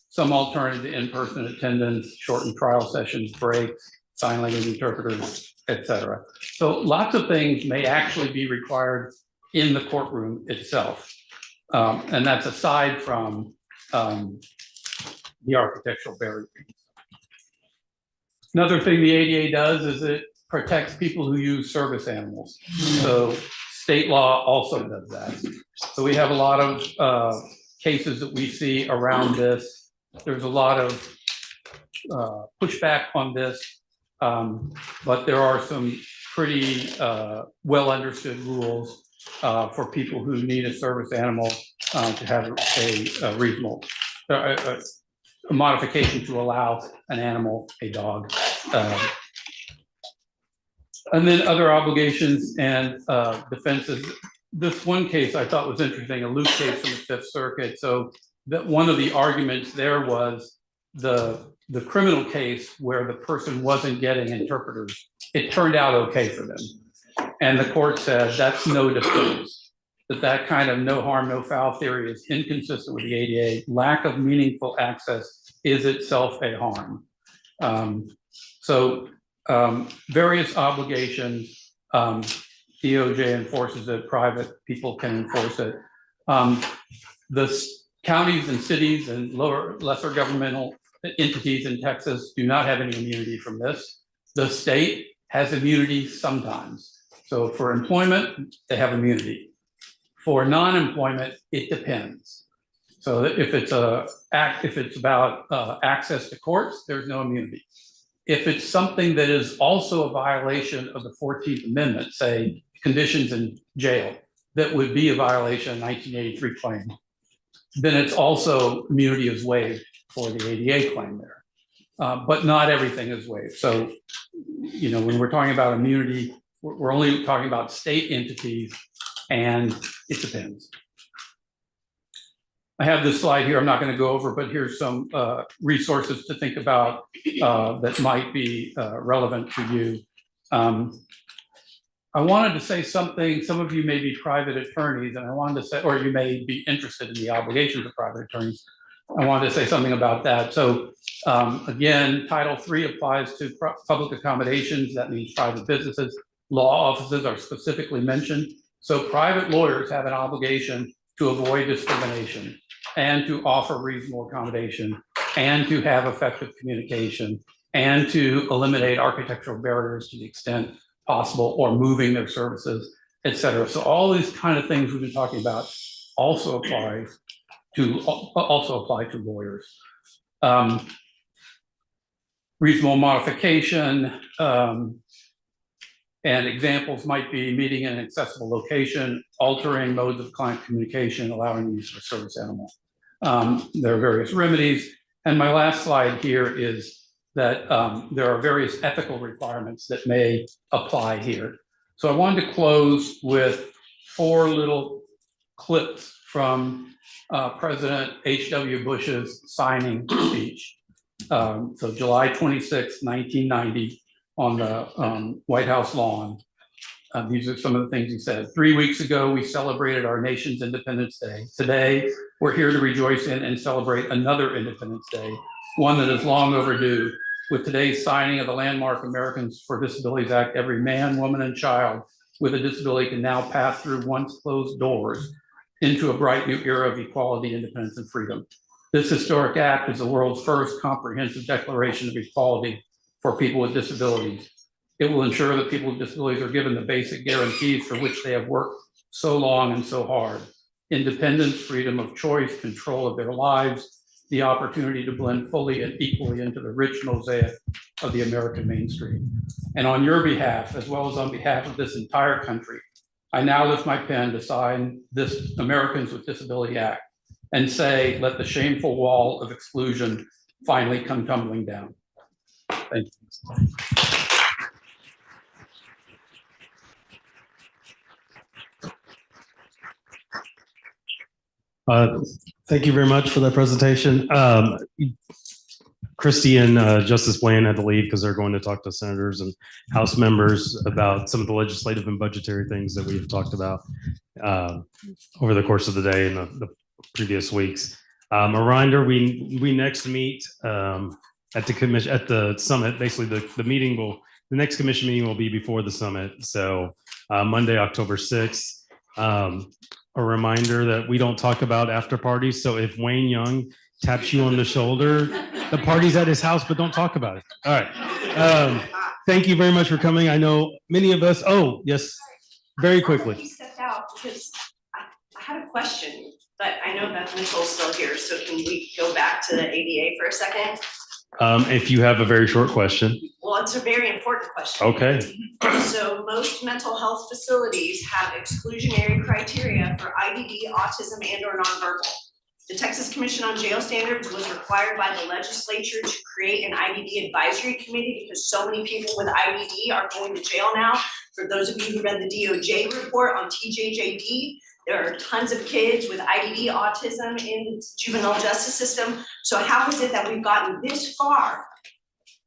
some alternative to in-person attendance, shortened trial sessions, breaks, sign language interpreters, etc. So lots of things may actually be required in the courtroom itself. And that's aside from the architectural barriers. Another thing the ADA does is it protects people who use service animals. So state law also does that. So we have a lot of cases that we see around this. There's a lot of pushback on this, but there are some pretty well understood rules for people who need a service animal to have a reasonable a modification to allow an animal, a dog. And then other obligations and defenses. This one case I thought was interesting, a Luke case from the Fifth Circuit. So that one of the arguments there was the criminal case where the person wasn't getting interpreters. It turned out okay for them. And the court said that's no defense, that kind of no harm, no foul theory is inconsistent with the ADA. Lack of meaningful access is itself a harm. Various obligations, DOJ enforces it, private people can enforce it. The counties and cities and lesser governmental entities in Texas do not have any immunity from this. The state has immunity sometimes. So for employment, they have immunity. For non-employment, it depends. So if it's about access to courts, there's no immunity. If it's something that is also a violation of the 14th Amendment, say conditions in jail, that would be a violation of 1983 claim, then it's also immunity is waived for the ADA claim there. But not everything is waived. So, you know, when we're talking about immunity, we're only talking about state entities, and it depends. I have this slide here I'm not going to go over, but here's some resources to think about that might be relevant to you. I wanted to say something, some of you may be private attorneys, and I wanted to say, or you may be interested in the obligations of private attorneys. I wanted to say something about that. So again, Title III applies to public accommodations. That means private businesses. Law offices are specifically mentioned. So private lawyers have an obligation to avoid discrimination and to offer reasonable accommodation and to have effective communication and to eliminate architectural barriers to the extent possible, or moving their services, et cetera. So all these kind of things we've been talking about also apply to lawyers. Reasonable modification, and examples might be meeting in an accessible location, altering modes of client communication, allowing the use of a service animal. There are various remedies. And my last slide here is that there are various ethical requirements that may apply here. So I wanted to close with 4 little clips from President H.W. Bush's signing speech. So July 26, 1990, on the White House lawn. These are some of the things he said. 3 weeks ago, we celebrated our nation's Independence Day. Today, we're here to rejoice in and celebrate another Independence Day, one that is long overdue. With today's signing of the landmark Americans for Disabilities Act, every man, woman, and child with a disability can now pass through once closed doors into a bright new era of equality, independence, and freedom. This historic act is the world's first comprehensive declaration of equality for people with disabilities. It will ensure that people with disabilities are given the basic guarantees for which they have worked so long and so hard: independence, freedom of choice, control of their lives, the opportunity to blend fully and equally into the rich mosaic of the American mainstream. And on your behalf, as well as on behalf of this entire country, I now lift my pen to sign this Americans with Disability Act and say, let the shameful wall of exclusion finally come tumbling down. Thank you. Thank you very much for that presentation. Christie and Justice Bland had to leave because they're going to talk to senators and House members about some of the legislative and budgetary things that we've talked about over the course of the day and the previous weeks. A reminder: we next meet at the summit. Basically, the next commission meeting will be before the summit. So Monday, October 6th. a reminder that we don't talk about after parties. So if Wayne Young taps you on the shoulder, the party's at his house, but don't talk about it. All right. Thank you very much for coming. I know many of us, oh, yes, very quickly. He stepped out because I had a question, but I know Beth Mitchell's still here. So can we go back to the ADA for a second? If you have a very short question. Well, it's a very important question. Okay. So most mental health facilities have exclusionary criteria for IDD, autism, and or nonverbal. The Texas Commission on Jail Standards was required by the legislature to create an IDD advisory committee because so many people with IDD are going to jail now. For those of you who read the DOJ report on TJJD, there are tons of kids with IDD, autism in the juvenile justice system. So how is it that we've gotten this far?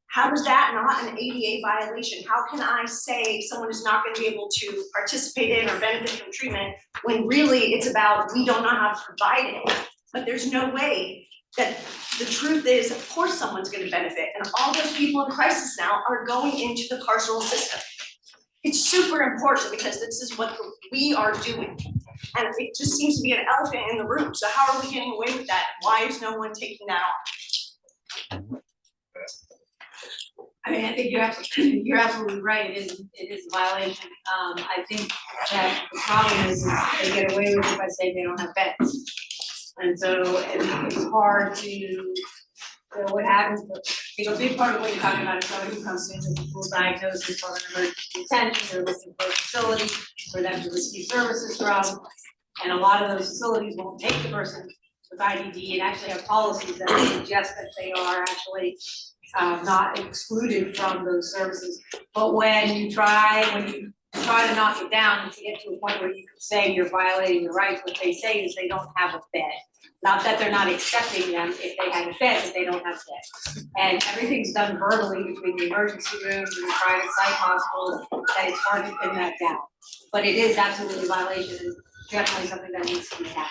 How is that not an ADA violation? How can I say someone is not going to be able to participate in or benefit from treatment when really it's about we don't know how to provide it? But there's no way that the truth is, of course, someone's going to benefit. And all those people in crisis now are going into the carceral system. It's super important because this is what we are doing. And it just seems to be an elephant in the room. So how are we getting away with that? Why is no one taking that on? I mean, I think you're absolutely right. It is a violation. I think that the problem is they get away with it by saying they don't have beds. And so it's hard to, what happens, a big part of what you're talking about is somebody who comes in with a full diagnosis or an emergency detention, they're looking for a facility for them to receive services from. And a lot of those facilities won't take the person with IDD and actually have policies that suggest that they are actually not excluded from those services. But when you try to knock it down and to get to a point where you can say you're violating the rights, what they say is they don't have a bed. Not that they're not accepting them if they have a bed, but they don't have beds. And everything's done verbally between the emergency rooms and the private psych hospitals, that it's hard to pin that down. But it is absolutely a violation and definitely something that needs to be happening.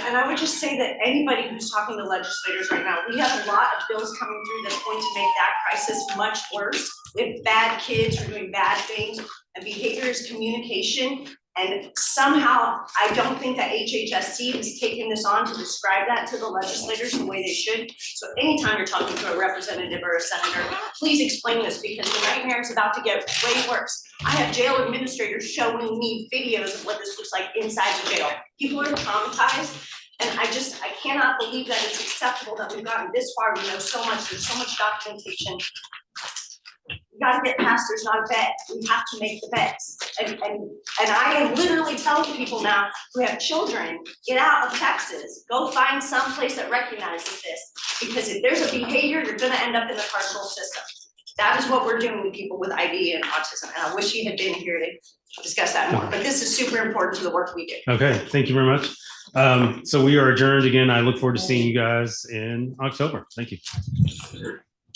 And I would just say that anybody who's talking to legislators right now, we have a lot of bills coming through that's going to make that crisis much worse. We have bad kids who are doing bad things, and behavior is communication. And somehow, I don't think that HHSC has taken this on to describe that to the legislators the way they should. So anytime you're talking to a representative or a senator, please explain this because the nightmare is about to get way worse. I have jail administrators showing me videos of what this looks like inside the jail. People are traumatized. And I cannot believe that it's acceptable that we've gotten this far. We know so much, there's so much documentation. We gotta get past, there's not a bed. We have to make the beds. And I am literally telling people now who have children, get out of Texas, go find some place that recognizes this. Because if there's a behavior, you're gonna end up in the carceral system. That is what we're doing with people with ID and autism. And I wish he had been here to discuss that more, but this is super important to the work we do. Okay, thank you very much. So we are adjourned again. I look forward to seeing you guys in October. Thank you.